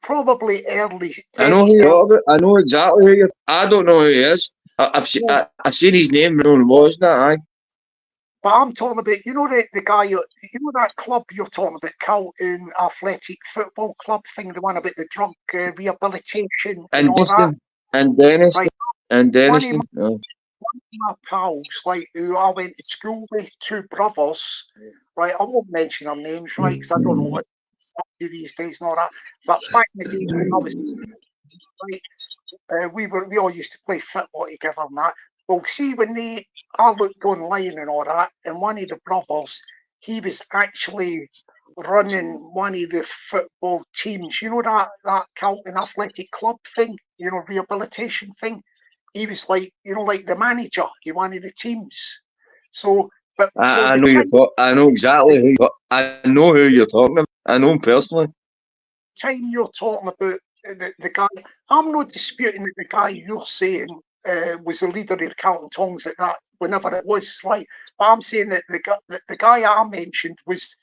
probably early. I know who you're about. I know exactly who you're. I don't know who he is. I've seen his name. No one was that. Aye. But I'm talking about, you know, the guy, you know that club you're talking about, Carlton Athletic Football Club thing, the one about the drug rehabilitation and all that. And Dennis. Right. And Dennis. One of my pals, like, who I went to school with, two brothers, right? I won't mention their names, right? Because I don't know what these days and all that. But back in the days when I was, right, we all used to play football together and that. Well, see, I looked online and all that, and one of the brothers, he was actually running one of the football teams. You know that Carlton Athletic Club thing, you know, rehabilitation thing. He was like, you know, like the manager. He one of the teams. So, but I know exactly I know who you're talking about. I know him personally. Time you're talking about the guy, I'm not disputing that the guy you're saying was the leader of the Carlton Tongs at that, whenever it was, like, but I'm saying that the guy I mentioned was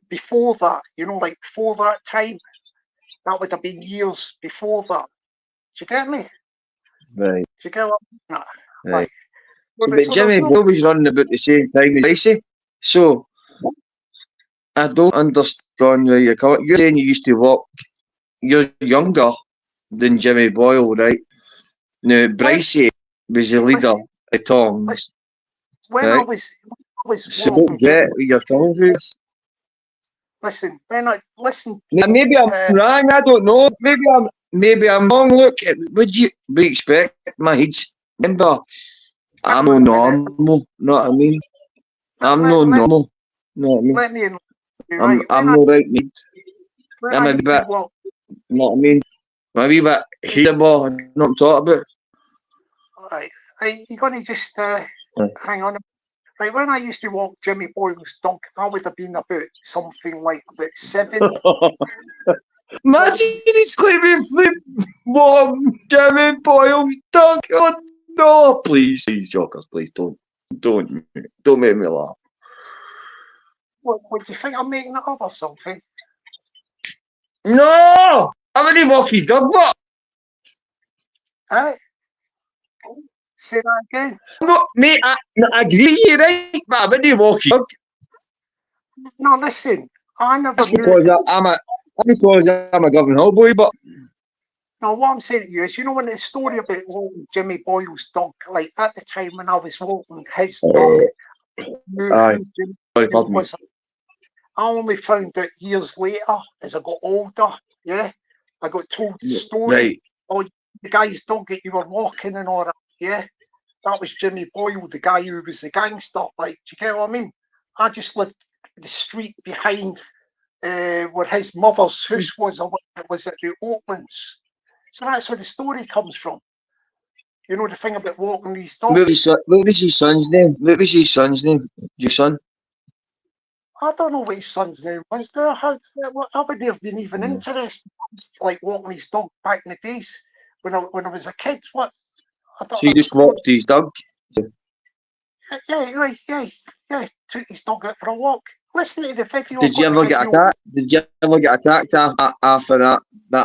before that, you know, like before that time. That would have been years before that. Do you get me? Right. Do you get what I mean? Right. Like, well, but Jimmy Boyle was running about the same time as Dicey, so I don't understand where you're coming. You're saying you used to walk. You're younger than Jimmy Boyle, right? Now, Brycey was the leader of Tongs. When right? I was so don't get your tongue first. Listen, when I listen. Now, maybe I'm wrong. I don't know. Maybe I'm wrong. Look, would you expect my age? Remember, I'm no normal. Know what I mean? I'm no normal. Know what I mean? Let me in. I'm no right mate. I'm a bit. Know what I mean? I'm a wee bit heatable. You know what I'm talking about? Right. You're going to just hang on. Like when I used to walk Jimmy Boyle's dog, I would have been about something like about 7. Imagine he's claiming flip Jimmy Boyle's dog. Oh no! Please, jokers, please don't make me laugh. What do you think? I'm making it up or something? No! How many walk his dog? What? Say that again. No, mate, I agree with you, right? But I wouldn't walk his dog. No, listen, I never That's because I'm a Governor Hill boy, but. No, what I'm saying to you is, you know, when the story about walking Jimmy Boyle's dog, like at the time when I was walking his dog, I only found out years later as I got older. Yeah, I got told the story. Right. Oh, the guy's dog that you were walking and all that. Yeah, that was Jimmy Boyle, the guy who was the gangster. Like, do you get what I mean? I just lived the street behind where his mother's house was. It was at the Oaklands. So that's where the story comes from. You know the thing about walking these dogs. What was his son's name? What was his son's name? Your son? I don't know what his son's name was there. How would they have been even interested? Like walking his dog back in the days when I was a kid. What? So you just walked his dog? Yeah. Took his dog out for a walk. Listen to the video. Did you ever get attacked? Did you ever get attacked after that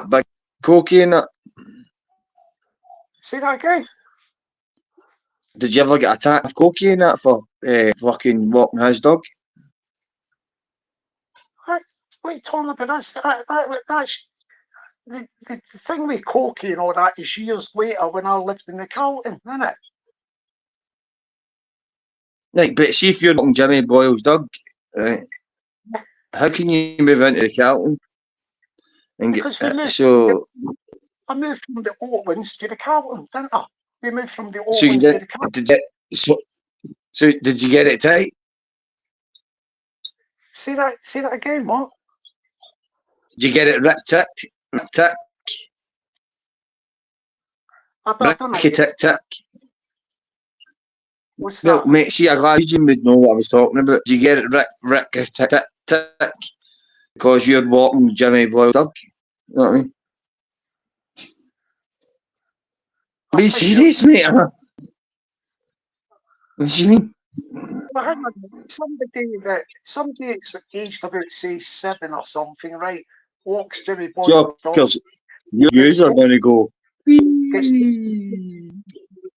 big cocaine? Say that again. Did you ever get attacked with cocaine for fucking walking his dog? What are you talking about? That's the thing with cocaine and all that is years later when I lived in the Carlton, isn't it? Like, but see if you're walking Jimmy Boyle's dog, right? How can you move into the Carlton? And Because we moved. So I moved from the Oatlands to the Carlton, didn't I? We moved from the so you Oatlands did, to the Carlton. so did you get it tight? Say that again, what? Did you get it tick? I don't know. Tick. What's Well, that? mate, see, a Glasgow would know what I was talking about. Did you get it tick? Because you're walking Jimmy Boyle's dog. You know what I mean? Be serious, mate. What do you mean? Well, hang on. Somebody that's aged about say 7 or something, right? Walks Jimmy Boyle's dog. Because you are going to go.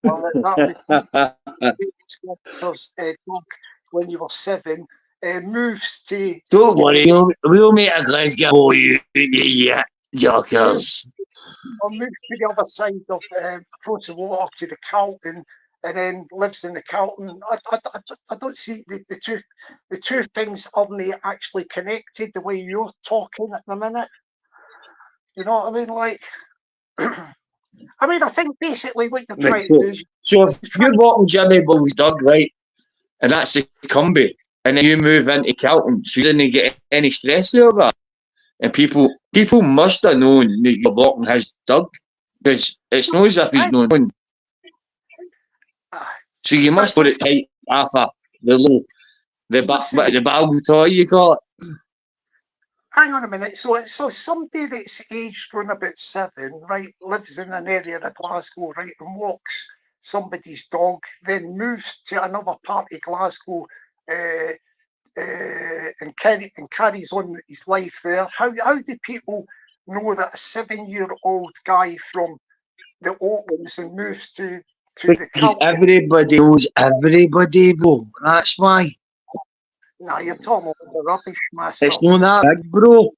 Well, that was dog when you were 7. Moves to. Don't worry, we'll make a Glasgow for you, yeah, jokers. Or moves to the other side of across the water to the Carlton, and then lives in the Carlton. I don't see the two things aren't actually connected the way you're talking at the minute. You know what I mean? Like, I think basically what you're trying to do is. So if you're walking Jimmy Boyle's dog, right, and that's a combi, and then you move into Carlton, so you didn't get any stress over that. And people must have known that you're walking his dog, because it's not as if he's known. So you must put it tight after the Bible toy you call it. Hang on a minute. So somebody that's aged around about 7, right, lives in an area of Glasgow, right, and walks somebody's dog, then moves to another part of Glasgow, and carries on his life there. How do people know that a 7-year-old guy from the Oatlands and moves to the Carlton? Everybody knows everybody, bro. That's why. Nah, you're talking about the rubbish, Masters. It's not that big, bro.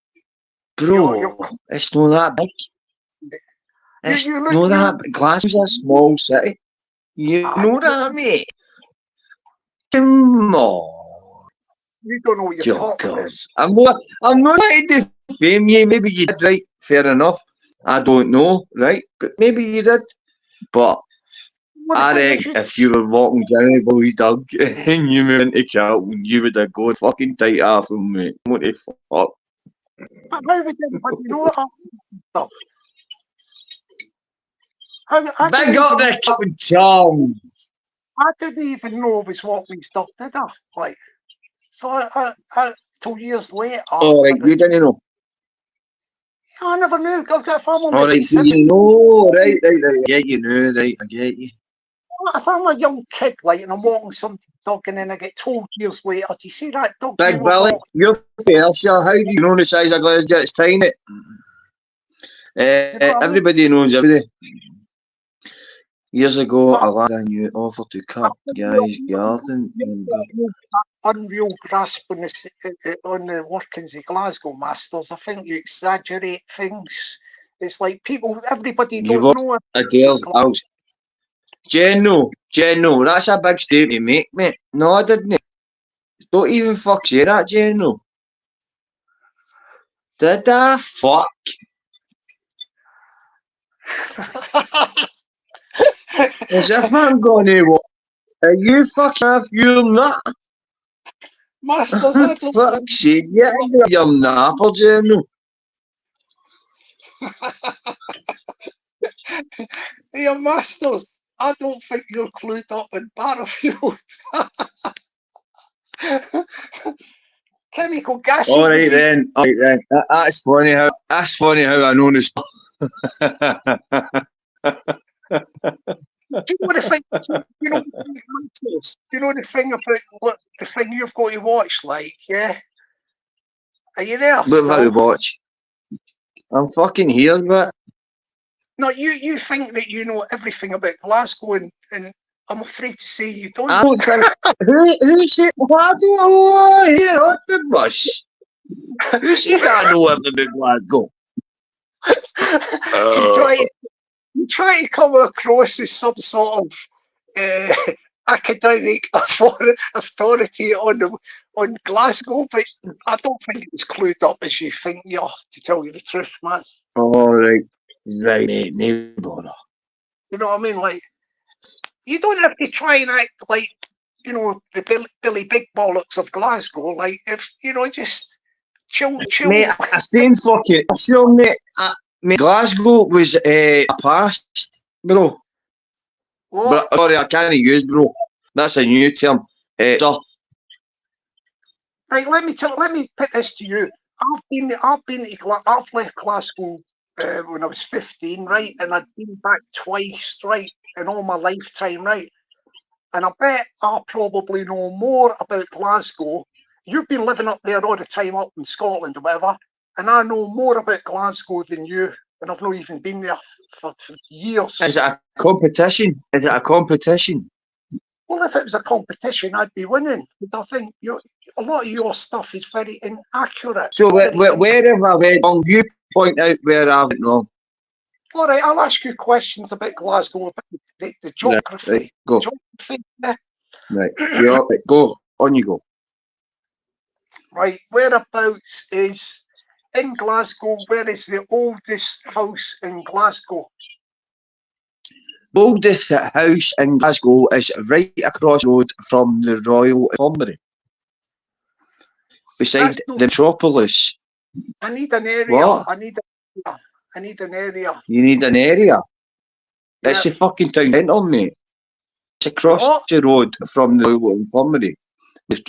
It's not that big. It's not that big. Glasgow's a small city. You know that, mate. Come on. You don't know what you're talking about. I'm not trying to defame you. Maybe you did, right? Fair enough. I don't know, right? But maybe you did. But I reckon if you were walking Jimmy Boyle's dog and you moved into Carlton, you would have gone fucking tight off him, mate. What the fuck? But how would anybody know that? Big up the fucking charms. I didn't even know I was walking his dog, did I? Like, so I till years later. All right, you didn't know. I never knew. If I'm all right, so you know, right. Yeah, you know, right. I get you. If I'm a young kid, like, and I'm walking somebody's dog, and then I get told years later, do you see that dog? Big Billy, you're fair, sir. How do you know the size of Glasgow? It's tiny. Everybody knows everything. Years ago, a lad I knew offered to cut guy's garden. Unreal grasp on the workings of Glasgow, Masters. I think you exaggerate things. It's like everybody don't know. A girl's house. General, that's a big statement to make, mate. No, I didn't. Don't even fuck say that, General. Did I fuck? As if I'm gonna walk. Are you fucking off? You're not. Masters, I don't fuck shit, yeah, you're napper, General. Hey, Masters, I don't think you're clued up in Battlefield. chemical gases. All right then. That's funny how I know this. Do you know the thing? You know the thing, Masters? Do you know the thing about what the thing you've got to watch? Like, yeah, are you there? What have I to watch? I'm fucking here, but No, you think that you know everything about Glasgow, and I'm afraid to say you don't. I don't think. Who said? I don't here on the bus. Who said I know everything about Glasgow? You try to come across as some sort of academic authority on Glasgow, but I don't think it's clued up as you think you are, to tell you the truth, man. All right, mate, no bother. You know what I mean? Like, you don't have to try and act like, you know, the Billy Big Bollocks of Glasgow. Like, if you know, just chill. Mate, I staying fucking. Sure, mate. Mate, Glasgow was a past, bro. What? But, sorry, I can't use bro. That's a new term. So, Right, let me put this to you. I've left Glasgow when I was 15, right, and I'd been back twice, right, in all my lifetime, right, and I bet I probably know more about Glasgow. You've been living up there all the time, up in Scotland or whatever, and I know more about Glasgow than you, and I've not even been there for years. Is it a competition? Well, if it was a competition, I'd be winning, because I think a lot of your stuff is very inaccurate. So where have I went wrong? You point out where I went wrong. All right, I'll ask you questions about Glasgow, about the geography. Right, go. Geography, yeah. Right, go. On you go. Right, whereabouts is, in Glasgow, where is the oldest house in Glasgow? The oldest house in Glasgow is right across the road from the Royal Infirmary. Beside the metropolis. I need an area. What? I need an area. You need an area? Yeah. It's a fucking town centre, mate. It's across the road from the Royal Infirmary.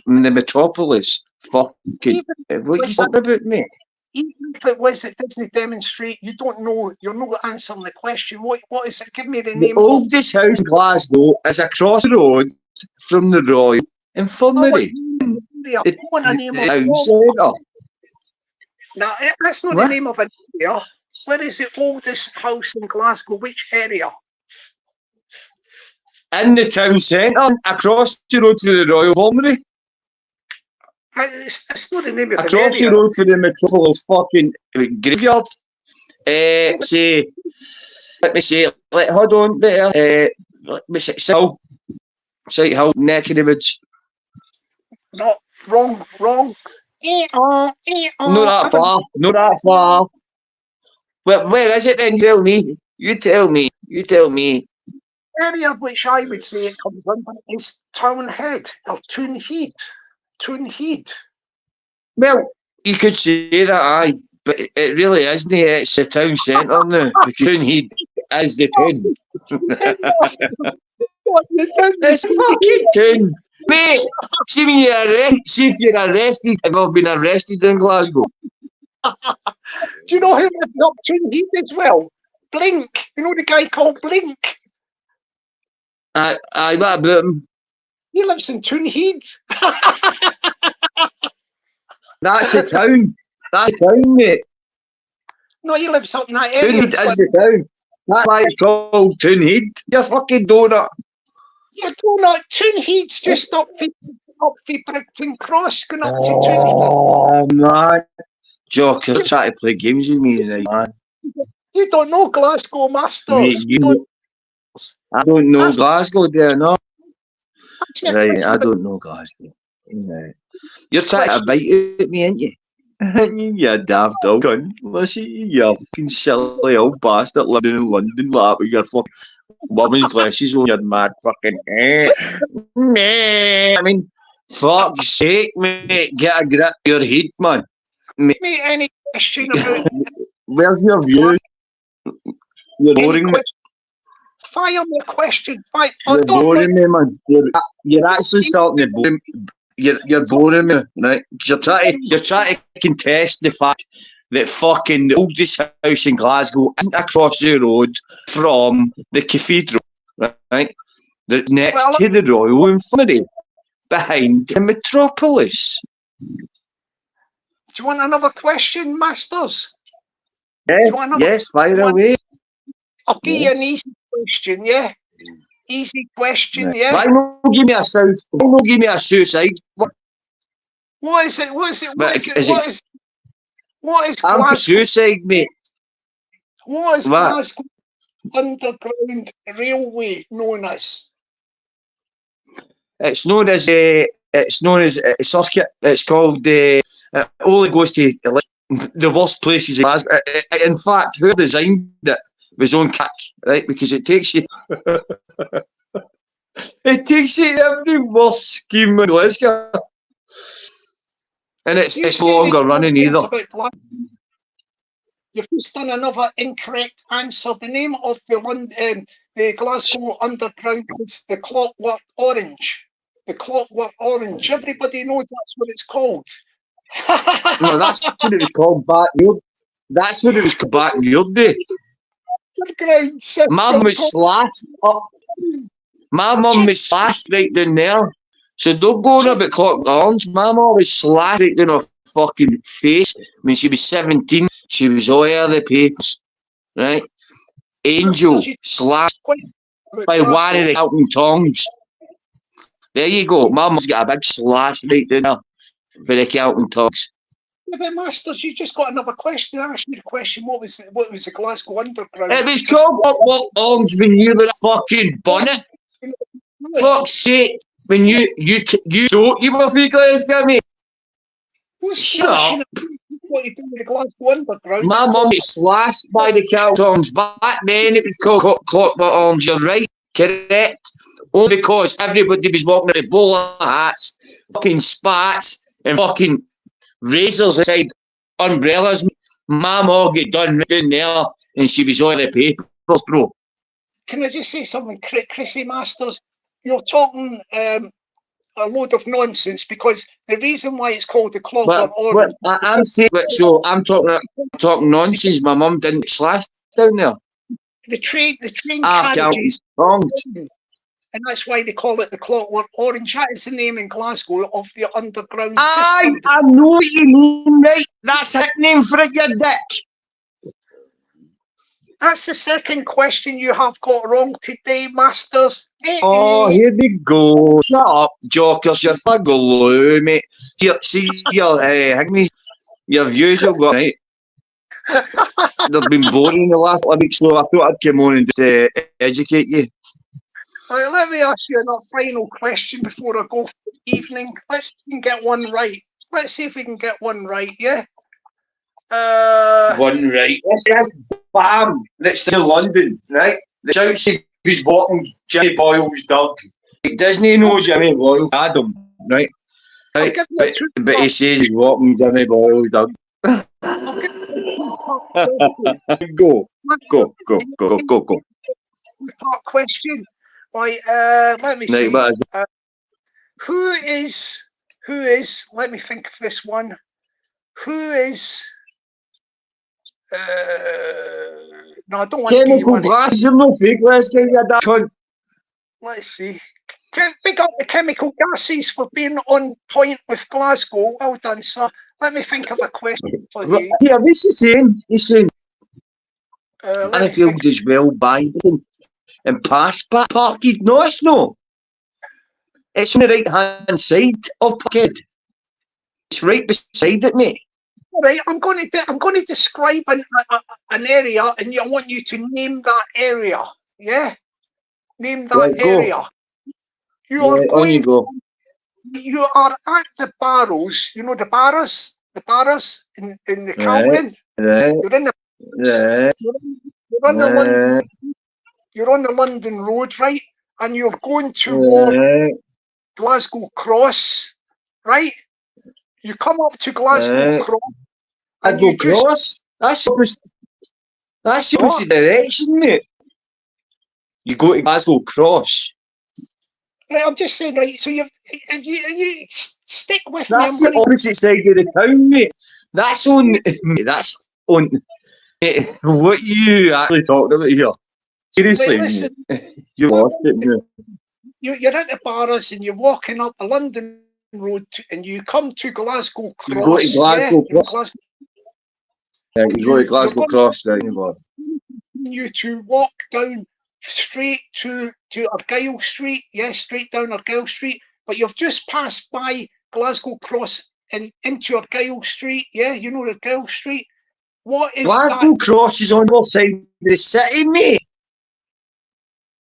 In the metropolis. Fucking. What are you talking about, mate? Even if it was, it doesn't demonstrate. You don't know. You're not answering the question. What is it? Give me the name. The oldest house in Glasgow is across the road from the Royal Infirmary. The town centre. No, that's not the name of an area. Where is the oldest house in Glasgow? Which area? In the town centre, across the road to the Royal Infirmary. It's not the name of an area. Across the road to the metropolis fucking graveyard. Hold on, better. Sight Hill, neck of the woods. No, wrong. Not that far. Where is it then? You tell me. The area which I would say it comes under is Townhead or Toonhead. Well, you could say that, aye, but it really isn't. It's the town centre now. Because Toonhead is the town. It's a fucking town. Mate, see if you're arrested, if I've been arrested in Glasgow. Do you know who lives up Toonhead as well? Blink. You know the guy called Blink? Aye, what about him? He lives in Toonhead. That's the town. That's the town, mate. No, he lives up in that area. Toonhead is the town. That's why it's called Toonhead. You fucking donut. You donut. Toonhead's just up for Brigton Cross, going up to Toonhead. Oh, man. Jock, you're trying to play games with me tonight, man. You don't know Glasgow, Masters. Mate, I don't know Glasgow, do you know? Right, I don't know Glasgow. No. You're trying to bite at me, ain't you? You daft old cunt. Listen, you fucking silly old bastard living in London, like with your fucking woman's glasses on your mad fucking I mean, fuck's sake, mate, get a grip to your head, man. Mate, any question about... Where's your views? You're boring me. Fire me a question. You're boring me, man. You're actually starting to bore me. you're boring me, right? You're trying to contest the fact that fucking the oldest house in Glasgow isn't across the road from the cathedral, right? That's next to the Royal Infirmary, behind the metropolis. Do you want another question, Masters? Yes, fire away. I'll give you an easy question, yeah? Easy question, yeah? Why not give me a suicide? What is it? I'm for suicide, mate. What is Glasgow Underground Railway known as? It's known as a circuit. It's called it only goes to the worst places in Glasgow. In fact, who designed it was on kick, right? Because it takes you every worst scheme in Glasgow. And it's no longer running either. You've just done another incorrect answer. The name of the Glasgow Underground is the Clockwork Orange. The Clockwork Orange. Everybody knows that's what it's called. No, that's what it was called back in your. That's what it was called back in your day. My mum was slashed up. My mum was slashed right down there. So don't go on about Clockwork Orange. My mum was slashed right down her fucking face when she was 17. She was all over the papers, right? Angel slashed by one of the Elton Tongs. There you go. My mum's got a big slash right down there for the Elton Tongs. Yeah, but Masters, you just got another question. I asked you the question. What was the Glasgow Underground? It was called Clockwork Orange when you were a fucking bonnet. Fuck's sake! When you thought you were free Glasgow, mate. Shut up. What you doing with the Glasgow Underground? My mum was slashed by the Tongs. Back then it was called Clockwork Orange. You're right, correct. Only because everybody was walking with bowler hats, fucking spats, and fucking razors inside umbrellas. My mum got done right down there, and she was on the papers, bro. Can I just say something, Chrissy Masters? You're talking a load of nonsense, because the reason why it's called the Clockwork Orange. I'm saying, so I'm talking nonsense. My mum didn't get slashed down there. The train carriages, and that's why they call it the Clockwork Orange. That is the name in Glasgow of the underground system. I know what you mean, right? That's a nickname for it, you dick. That's the second question you have got wrong today, Masters. Oh, here we go. Shut up, jokers. You're faggle, mate. Here, see your your views have got right. They've been boring the last week, so I thought I'd come on and just educate you. Right, let me ask you a final question before I go for the evening. Let's see if we can get one right. Let's see if we can get one right, yeah? One right. Yes, bam. That's still London, right? The outside was walking Jimmy Boyle's dog. Disney knows Jimmy Boyle, Adam, right? Right? But he says he's walking Jimmy Boyle's dog. Go. Question. Right, let me see. Who is, let me think of this one. Who is, no, I don't want chemical glasses are no fake, let's get you that cunt. Let's see. Big up the chemical gases for being on point with Glasgow. Well done, sir. Let me think of a question for you. Yeah, this is saying, he's saying, Anfield as well, Byington and Parkhead. No, it's no. It's on the right hand side of Parkhead. It's right beside it, mate. All right, I'm going to describe an area, and I want you to name that area. Yeah, name that area. You are going. You are at the Barrows. You know the Barrows in the Calvin. You're in the. You're on the London Road, right? And you're going towards Glasgow Cross, right? You come up to Glasgow Cross. Glasgow Cross? That's the opposite direction, mate. You go to Glasgow Cross. Right, I'm just saying, right, so you stick with me. That's the opposite side of the town, mate. That's on, mate, that's on what you actually talking about here. Seriously, right, listen, mate. You lost it, mate. you're at the bars and you're walking up the London Road and you come to Glasgow You go to Cross, Glasgow Cross. Glasgow, Yeah, you go to Glasgow Cross, right? You to walk down straight to Argyle Street, straight down Argyle Street, but you've just passed by Glasgow Cross and into Argyle Street, you know Argyle Street. What is Glasgow that? Cross is on the other side of the city, mate.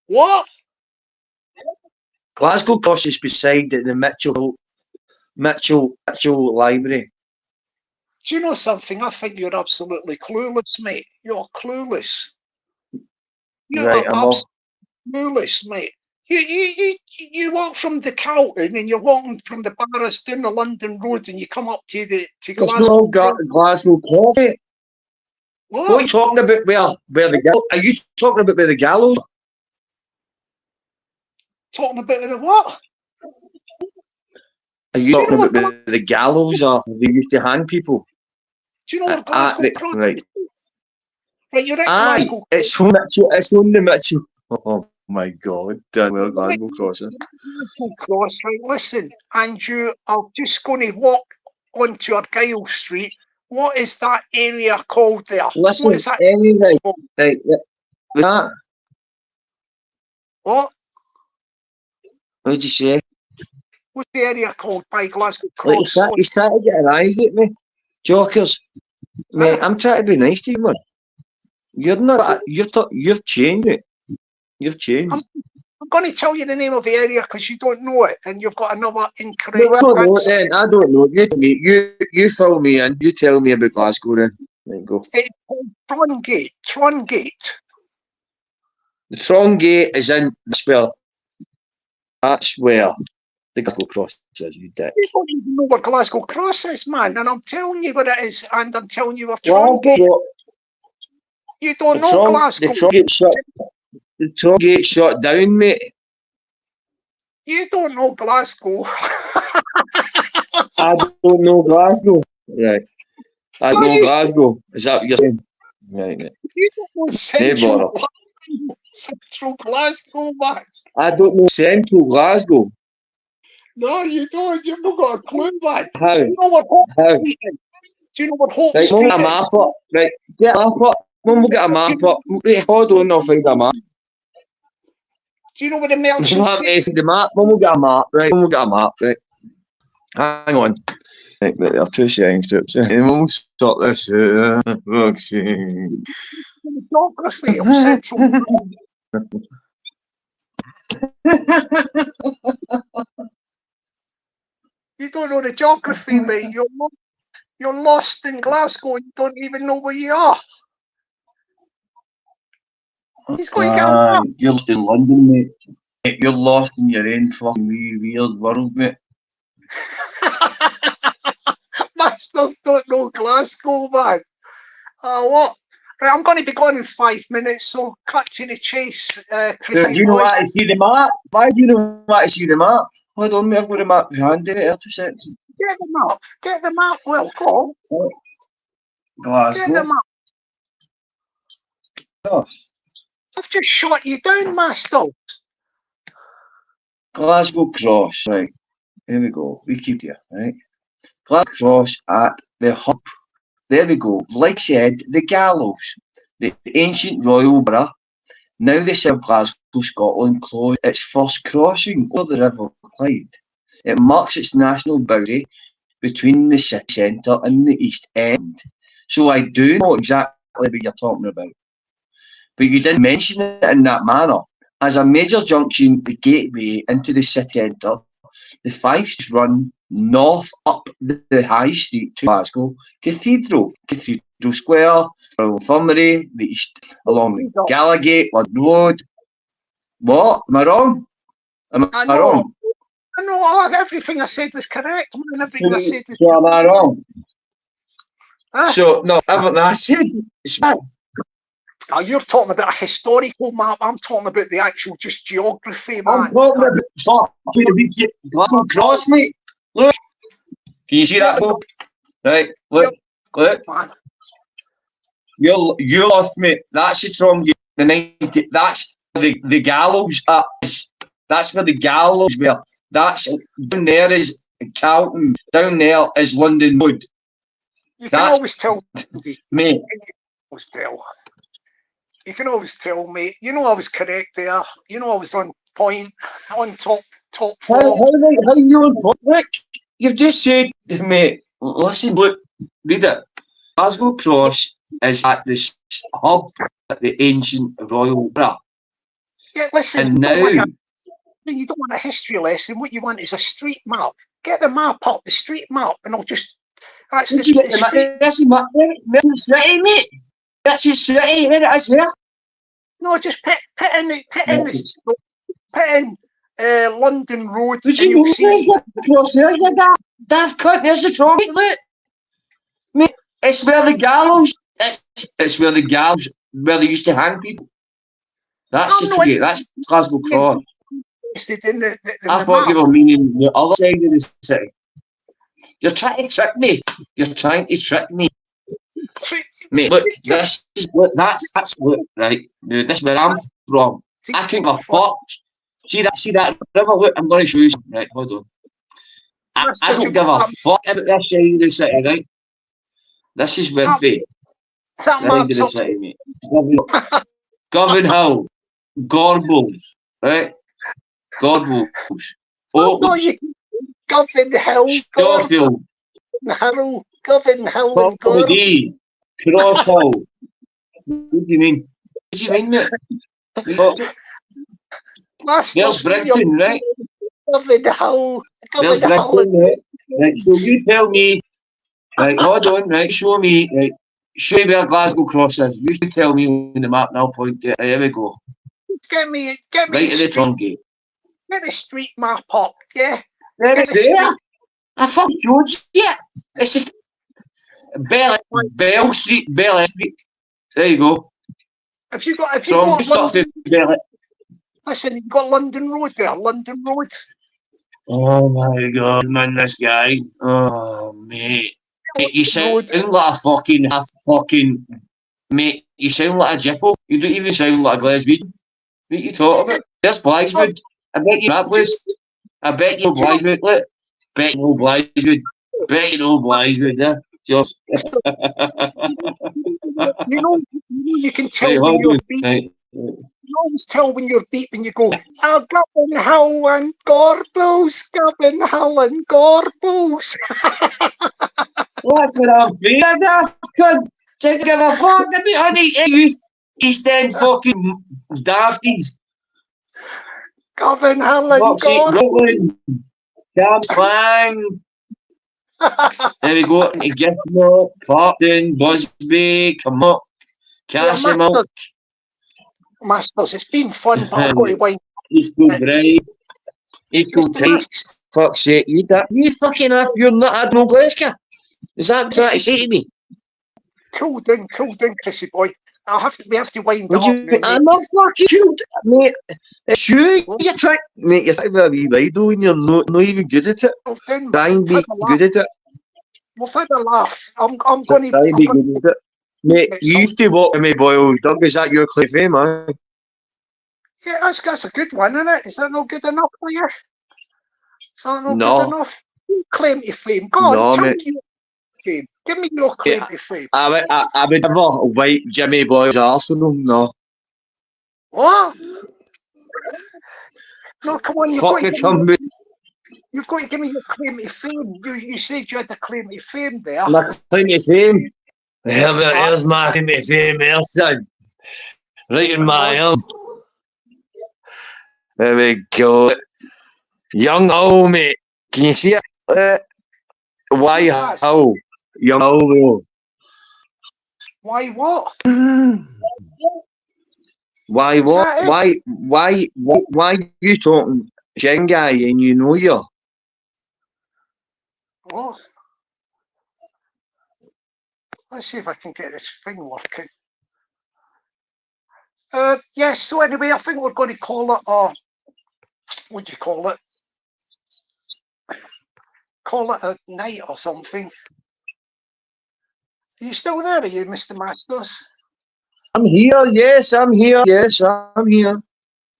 What? Glasgow Cross is beside the Mitchell Library. Do you know something? I think you're absolutely clueless, mate. You're clueless. You're Right, I'm off. clueless, mate. You walk from the Carlton and you're walking from the Barras down the London Road and you come up to Glasgow. Glasgow Cross. What are you talking about? Where the are you talking about where the gallows? Talking about the what? Are you talking about where the gallows are? They used to hang people. Do you know what Glasgow Cross? Right. Right, you're at Glasgow. It's on the Mitchell. Oh my God! Where Glasgow Cross is. Cross, right? Listen, and you are just going to walk onto Argyle Street. What is that area called there? Listen, what is that anyway, right, that. What? What did you say? What's the area called by Glasgow Cross? Like he's trying to get a rise at me. Jokers. Mate, I'm trying to be nice to you, man. You're not. You've changed it. You've changed. I'm going to tell you the name of the area because you don't know it, and you've got another incorrect. No, I don't know it then. I don't know. You fill me in. You tell me about Glasgow then. There you go. It's called Trongate. The Trongate is in that's where the Glasgow Cross is, you dick. You don't even know where Glasgow Cross is, man, and I'm telling you where it is, and I'm telling you where Trongate. You don't know Glasgow. The Trongate shut down, mate. You don't know Glasgow. I don't know Glasgow. Right. I know Glasgow. Is that what you're saying? Right, mate. You don't know Central Glasgow, man. I don't know Central Glasgow. No, you don't. You've not got a clue, man. How? Do you know what Hope Street is? Do you know what Hope Street is? Right, get a map up. Right, get a map up. We'll get a map up. Wait, hold on, I'll find a map. Do you know what the merchants the map? We'll get a map, right? We'll get a map, right? Hang on. Right, but there are 2 seconds. And we'll stop this. Geography of Central. You don't know the geography, mate. You're lost in Glasgow and you don't even know where you are. He's got to get a map. You're lost in London, mate. You're lost in your own fucking weird world, mate. Masters don't know Glasgow, man. What? Right, I'm going to be gone in 5 minutes, so cut to the chase, Chrissy. Do you know what to see the map? Why do you know what to see the map? Hold on, mate, I've got the map behind it. 2 seconds. Get the map. Get the map. Well, go on. Glasgow. Get the map. Gosh. I've just shot you down, Masters. Glasgow Cross, right. Here we go. We keep here, right? Glasgow Cross at the hub. There we go. Like I said, the gallows. The ancient royal borough. Now the South Glasgow, Scotland closed its first crossing over the River Clyde. It marks its national boundary between the city centre and the East End. So I do know exactly what you're talking about. But you didn't mention it in that manner. As a major junction, the gateway into the city centre, the 5 streets run north up the High Street to Glasgow Cathedral Square, Royal Infirmary, the east along the Gallagate, London Road. What? Am I wrong? Am I wrong? No, everything I said was correct. Everything I said was correct. Am I wrong? So, no, everything I said is right. Oh, you're talking about a historical map. I'm talking about the actual just geography, man. I'm talking about fucking Glasgow Cross, mate. Look. Can you see that, Bob? Right, look. Man. You lost, mate. That's the Trongate. The 90. That's the gallows. That's where the gallows were. That's down there is Carlton. Down there is London Road. You can always tell, mate. You can always tell, mate. You know I was correct there. You know I was on point, on top form. How you on point? Look, you've just said, mate. Listen, look, read it. Glasgow Cross is at the hub at the ancient royal borough. Yeah, listen. And now you don't want a history lesson. What you want is a street map. Get the map up, the street map, and I'll just. That's the street. That's the city, mate. That's the city. There it is. There. No, just put in London Road. What do you mean? Cross there, you daft cunt. There's the Trongate. Look, mate. It's where the gallows. It's where the gallows where they used to hang people. That's the Trongate. That's Glasgow Cross. I thought you were meaning the other side of the city. You're trying to trick me. Mate, look, that's right. Dude, this is where I'm from. I couldn't give a fuck. See that river? Look, I'm going to show you something. Right, hold on. I don't give a fuck about this side of the city, right? This is where the side of the city, mate. Govan Hill, Gorbals, right? Gorbals. Govan Hill, Stockfield, Govan Hill, and Gorbals. Cross Hill. What do you mean? What do you mean, mate? There's Brighton, right? Govan Hill. There's Brighton, right? Right, so you tell me, right, hold on, right, show me, right, show me where Glasgow Cross is. You should tell me on the map and I'll point to it. Here we go. Get me right to the Trongate. Get the street map up, yeah? There it's there. I fucking showed you. It's a Bell Street. There you go. If you got London, listen, you've got London Road there, London Road. Oh my god, man, this guy. Oh mate. You sound like a fucking mate, you sound like a Jippo. You don't even sound like a Glaswegian. What you talking about? There's Blytheswood. I bet you that place. I bet you know Blytheswood. Look. Bet you know Blytheswood. Bet you know Blytheswood, yeah. Just you can tell when you're beat. You always tell when you're beat when you go, Govan Hill and Gorbals, Govan Hill and Gorbals. What's what I'm feeling? I couldn't give a fuck about honey. East End fucking dafties. Govan Hill and Gorbals. Damn slang. There we go. Giffnor, Parkton, Busby, come up. Cashmilk. Masters, it's been fun, but I've got to wind. Eastwood Bright. Eastwood Tight. Fuck's sake, you fucking off, you're not had no Glasgow. Is that what you're trying to say to me? Cool down, Chrissy boy. We have to wind up. I'm not fucking cool, mate. It's you trick. Mate, you're trying to be a wee rido and you're not even good at it. Try and be good at it. We've had a laugh. I'm going to be good at it. Mate, you used to walk with me, Boyles Dog. Is that your claim fame, man? Yeah, that's a good one, isn't it? Is that not good enough for you? Is that not good enough? Claim to fame. Go on, tell me your fame. Give me your claim to fame. I would never wipe Jimmy Boyle's arse with him, no. What? No, come on, you've got to give me your claim to fame. You said you had a claim to fame there. My claim to fame? Here's my claim to fame there, son. Right in my arm. There we go. Young Hull, mate. Can you see it? Why Hull? Young Hull. Why what? Why what? Why you talking Shanghai and you know you? What? Let's see if I can get this thing working. Yes, so anyway, I think we're going to call it what do you call it? Call it a night or something. Are you still there, are you, Mr. Masters? I'm here, yes, I'm here, yes, I'm here.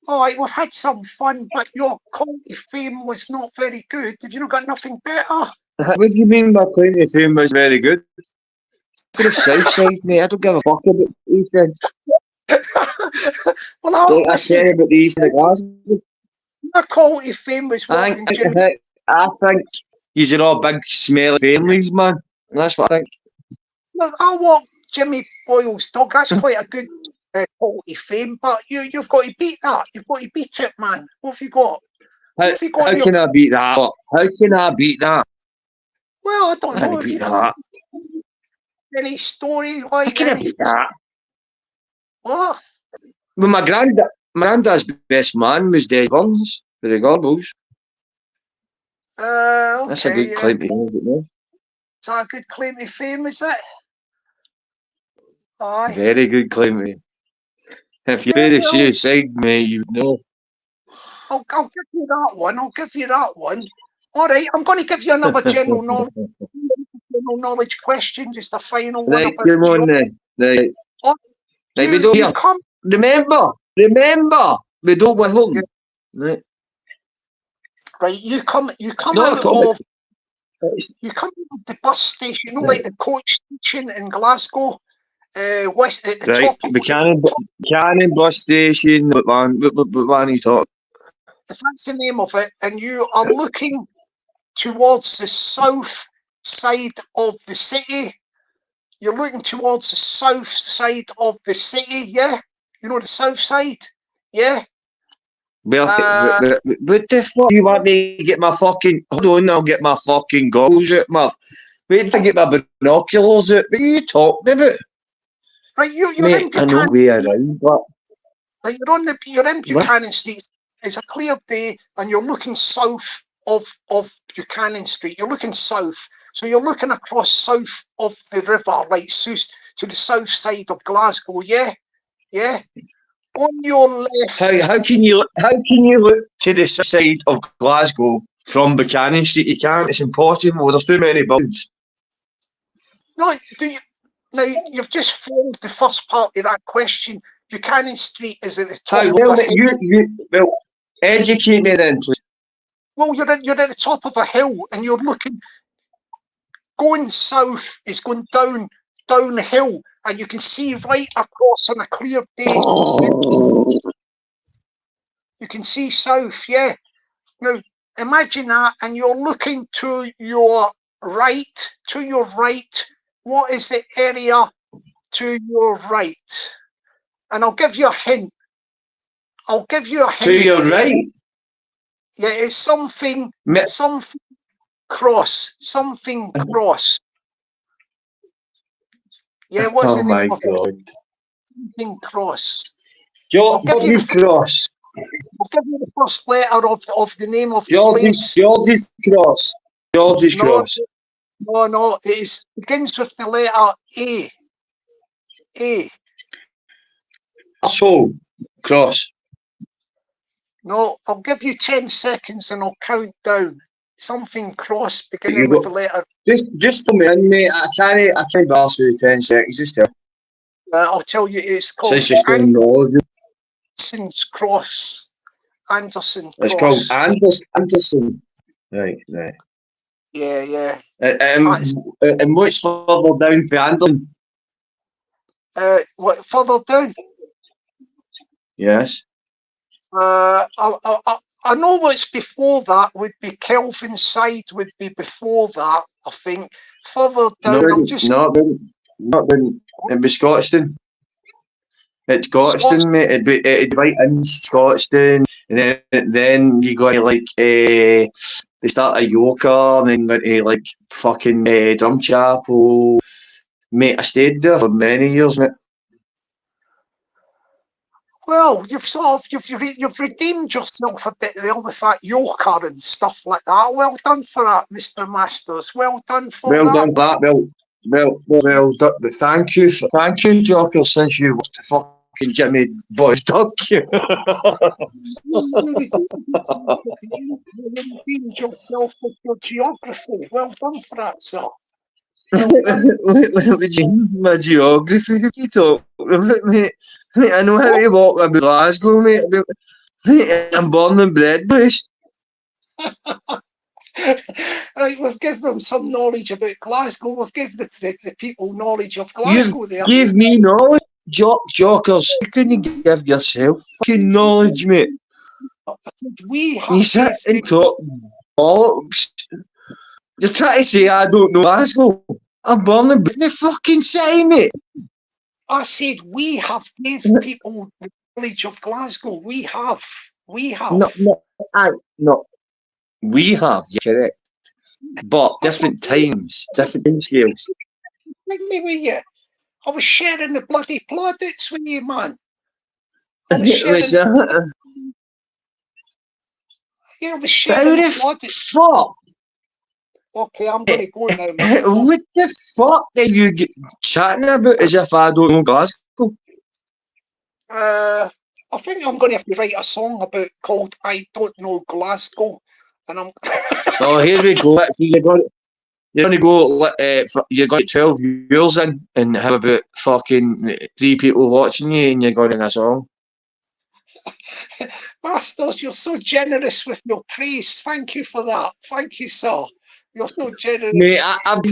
All right, we've had some fun, but your call to fame was not very good. Have you not got nothing better? What do you mean my claim to fame was very good? For the south side, mate, I don't give a fuck about the east end. Well, I listen, care about the east end of Glasgow. your call to fame was I what? think these are all big, smelly families, man. That's what I think. Look, I want Jimmy Boyle's dog. That's quite a good call to fame, but you've got to beat that. You've got to beat it, man. What have you got? How can I beat that? How can I beat that? Well, I don't know. How can I beat that? Any story? How Like can I beat that? What? Well, my granddad's best man was Dave Burns for the Gorbals. Okay, That's a good claim to fame, isn't it? Is that a good claim to fame, is it? Aye. Very good claim to fame. If you're very suicide, mate, you know. I'll give you that one. I'll give you that one. All right, I'm going to give you another general knowledge question, just a final one. Right, come on then. Right. Right, we don't remember, we don't go home. Yeah. Right, you come out of the bus station, you know, like the coach station in Glasgow, west at the top of Buchanan bus station. What one are you talking? If that's the name of it, and you are looking towards the south side of the city, you're looking towards the south side of the city, yeah? You know the south side, yeah? Well, what the fuck? You want me to get my fucking... Hold on, I'll get my fucking goggles out, wait to get my binoculars out. What are you talking about? Right, you're mate, in Buchanan. I know way around, but... Right, you're in Buchanan Street. It's a clear day, and you're looking south of Buchanan Street. You're looking south. So you're looking across south of the river, right, to the south side of Glasgow, yeah? Yeah? On your left... How can you look to the side of Glasgow from Buchanan Street? You can't, it's impossible, there's too many buildings. No, you've just failed the first part of that question. Buchanan Street is at the top of a hill. Well, educate me then, please. Well, you're at the top of a hill, and you're looking... Going south is going downhill, and you can see right across on a clear day. You can see south, yeah. Now, imagine that, and you're looking to your right. What is the area to your right? And I'll give you a hint. To your right? Yeah, it's something cross. Yeah, what's the name of it? Something cross. George's Cross. I'll give you the first letter of the name of George's Cross. George's Cross. No, it begins with the letter A. A. So, Cross. No, I'll give you 10 seconds and I'll count down. Something cross beginning with the letter. Just for me, mate. I can't ask you 10 seconds. Just tell. I'll tell you, it's called Anderson's Cross. Anderson Cross. It's called Anderson. Right. Yeah. And what's further down for Anderson? What further down? Yes. I know what's before that would be Kelvin's side would be before that, I think. Further down, it'd be Scotstoun. It's Scotstoun, mate. It'd be right in Scotstoun, and then you go to like they start at Yoker, and then go to like fucking Drumchapel. Mate, I stayed there for many years, mate. Well, you've redeemed yourself a bit there with that Yoker and stuff like that. Well done for that, Mr. Masters. Well done for that. Well done for that. Well, thank you, Jocker, since you worked the fucking Jimmy Boys Duck. You redeemed yourself with your geography. Well done for that, sir. Well done. My geography, what you talking about, mate? Mate, I know how to walk about Glasgow, mate. Mate, I'm born and bred, boys. Right, we've given them some knowledge about Glasgow. We've given the people knowledge of You've Glasgow there. gave me knowledge, jockers. You couldn't give yourself fucking knowledge, mate. We You have sit gave and talk bollocks. You're trying to say I don't know Glasgow. I'm born and bred in the fucking city, mate. I said we have gave people the knowledge of Glasgow. We have. We have. No. We have, you're correct. But different times, different time scales. Me with you. I was sharing the bloody plaudits with you, man. I was sharing. Yeah, I was sharing the plaudits. Fuck? Okay, I'm going to go now, man. What the fuck are you chatting about as if I don't know Glasgow? I think I'm going to have to write a song called I Don't Know Glasgow. And I'm. Oh, here we go. You're going to go. You got 12 viewers in and have about fucking 3 people watching you, and you're going in a song. Masters, you're so generous with your praise. Thank you for that. Thank you, sir. You're so generous. Mate, I've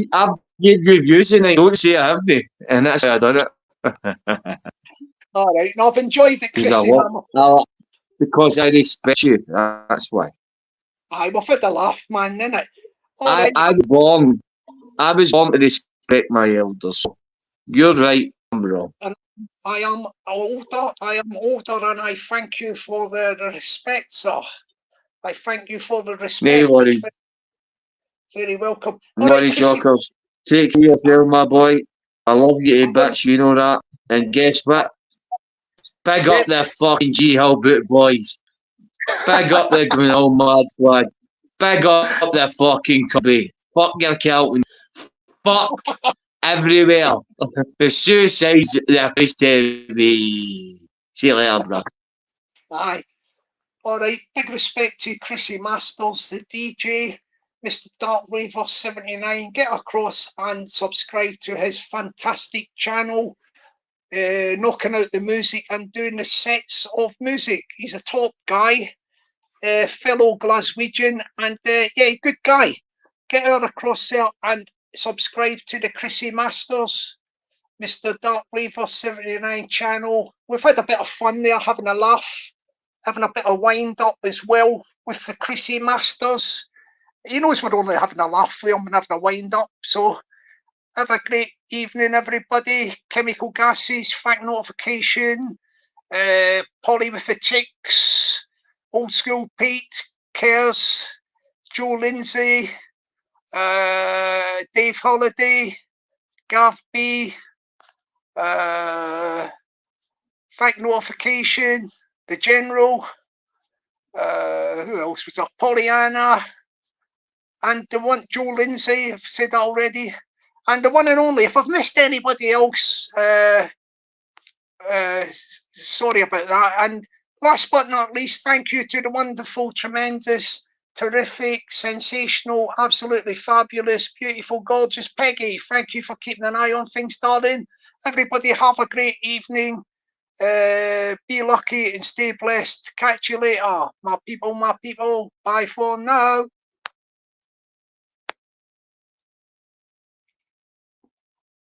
given reviews and I don't say I have me, and that's how I done it. All right, now I've enjoyed it, Chrissy. Because I respect you. That's why. Aye, we've had a laugh, man, innit? I was born to respect my elders. So you're right, I'm wrong. And I am older, and I thank you for the respect, sir. I thank you for the respect. No worries. Very welcome. No worries, Jockers. Take care of yourself, my boy. I love you to bits, you know that. And guess what? Big up the fucking G Hill Boot boys. Big up the Greenhill Mad Squad. Big up the fucking Cubby. Fuck your Kelton. Fuck everywhere. The suicide's the place to be. See you later, bro. Aye. All right. Big respect to Chrissy Masters, the DJ, Mr. Dark Raver 79. Get across and subscribe to his fantastic channel. Knocking out the music and doing the sets of music. He's a top guy, fellow Glaswegian, and yeah, good guy. Get her across there and subscribe to the Chrissy Masters, Mr. Dark Raver 79 channel. We've had a bit of fun there, having a laugh, having a bit of wind up as well with the Chrissy Masters. He knows we're only having a laugh with him and having a wind up, so have a great evening, everybody. Chemical Gases, Fact Notification, Polly with the Ticks, Old School Pete, Cares, Joe Lindsay, Dave Holiday, Gav B, Fact Notification, The General, who else was there? Pollyanna, and the one, Joe Lindsay, I've said that already. And the one and only, if I've missed anybody else, sorry about that. And last but not least, thank you to the wonderful, tremendous, terrific, sensational, absolutely fabulous, beautiful, gorgeous Peggy. Thank you for keeping an eye on things, darling. Everybody have a great evening. Be lucky and stay blessed. Catch you later, my people, my people. Bye for now.